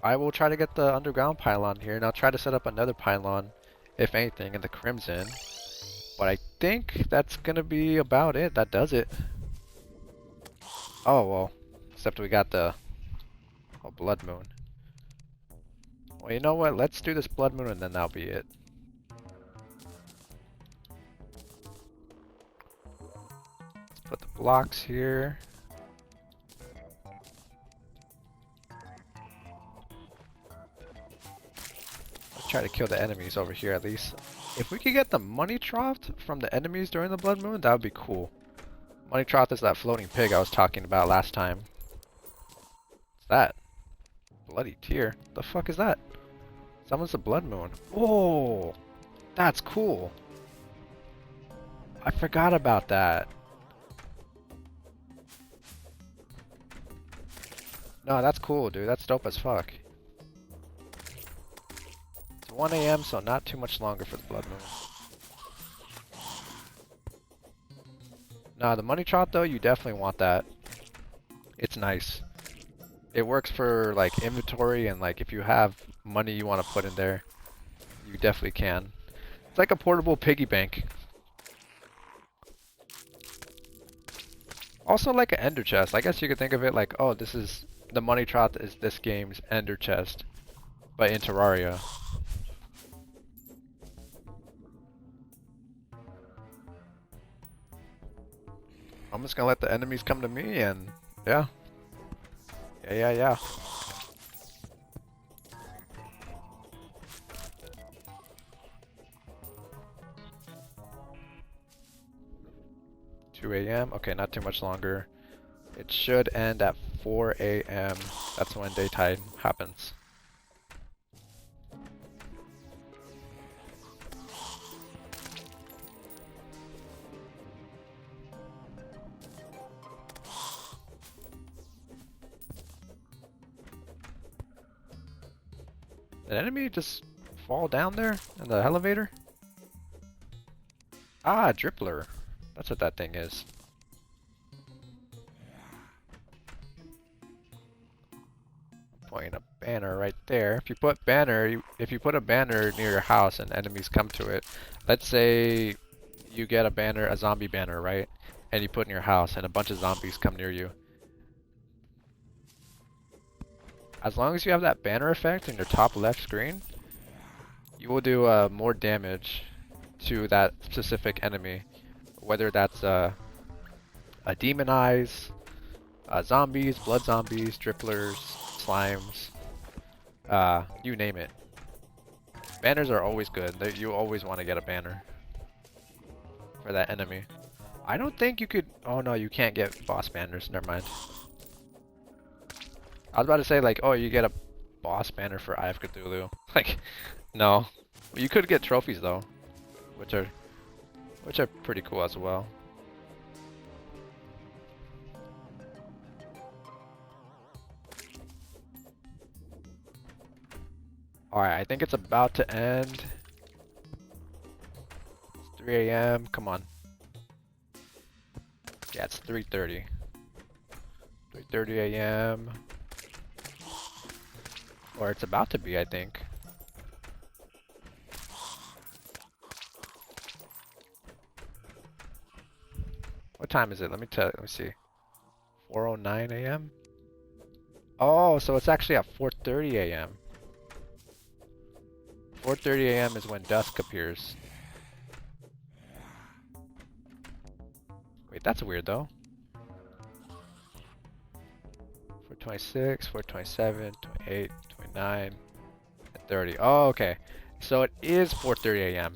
Speaker 1: I will try to get the underground pylon here, and I'll try to set up another pylon, if anything, in the Crimson. But I think that's gonna be about it. That does it. Oh, well, except we got the Blood Moon. Well, you know what? Let's do this Blood Moon, and then that'll be it. Let's put the blocks here. Try to kill the enemies over here at least. If we could get the money trough from the enemies during the Blood Moon, that would be cool. Money trough is that floating pig I was talking about last time. What's that? Bloody tear. The fuck is that? Someone's a Blood Moon. Oh, that's cool. I forgot about that. No, that's cool, dude. That's dope as fuck. 1 AM, so not too much longer for the Blood Moon. Nah, the money trot though, you definitely want that. It's nice. It works for like inventory and like if you have money you want to put in there, you definitely can. It's like a portable piggy bank. Also like an ender chest. I guess you could think of it like, oh, this is the money trot is this game's ender chest, but in Terraria. I'm just gonna let the enemies come to me and yeah. Yeah. 2 AM, okay, not too much longer. It should end at 4 AM. That's when daytime happens. Did an enemy just fall down there in the elevator? Ah, Drippler. That's what that thing is. Pointing a banner right there. If you put a banner near your house and enemies come to it, let's say you get a zombie banner, right? And you put it in your house and a bunch of zombies come near you. As long as you have that banner effect in your top left screen, you will do more damage to that specific enemy. Whether that's a demon eyes, zombies, blood zombies, dripplers, slimes, you name it. Banners are always good. You always want to get a banner for that enemy. I don't think you could... Oh no, you can't get boss banners. Never mind. I was about to say like, oh, you get a boss banner for Eye of Cthulhu. Like, no. You could get trophies though, which are pretty cool as well. Alright, I think it's about to end. It's 3 AM. Come on. Yeah, it's 3:30. 3:30 AM. Or it's about to be, I think. What time is it? Let me see. 4:09 AM? Oh, so it's actually at 4:30 AM. 4:30 AM is when dusk appears. Wait, that's weird though. 4:26, 4:27, 28, 29, and 30. Oh, okay. So it is 4:30 AM.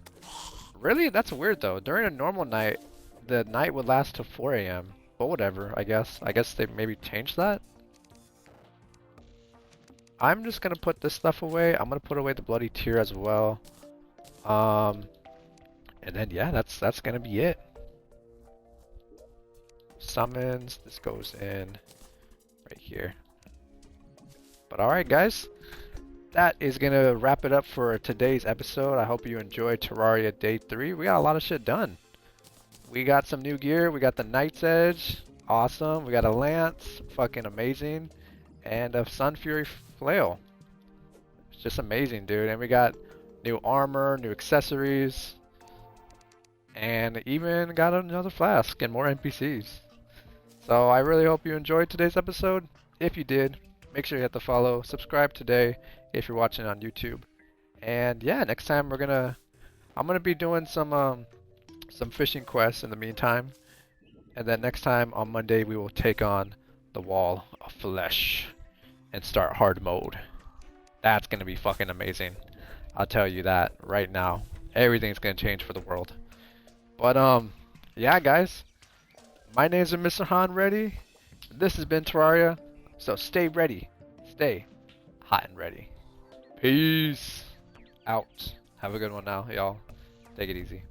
Speaker 1: Really? That's weird though. During a normal night, the night would last till 4 a.m. But whatever, I guess. I guess they maybe changed that? I'm just gonna put this stuff away. I'm gonna put away the bloody tear as well. Um, and then yeah, that's gonna be it. Summons, this goes in right here. But alright guys, that is gonna wrap it up for today's episode. I hope you enjoyed Terraria Day 3. We got a lot of shit done. We got some new gear, we got the Knight's Edge, awesome. We got a lance, fucking amazing. And a Sun Fury flail. It's just amazing, dude. And we got new armor, new accessories, and even got another flask and more NPCs. So I really hope you enjoyed today's episode. If you did, make sure you hit the follow, subscribe today if you're watching on YouTube. And yeah, next time I'm gonna be doing some fishing quests in the meantime. And then next time on Monday we will take on the Wall of Flesh and start hard mode. That's gonna be fucking amazing. I'll tell you that right now. Everything's gonna change for the world. But yeah guys. My name's Mr. Han Ready. This has been Terraria. So stay ready. Stay hot and ready. Peace out. Have a good one now, y'all. Take it easy.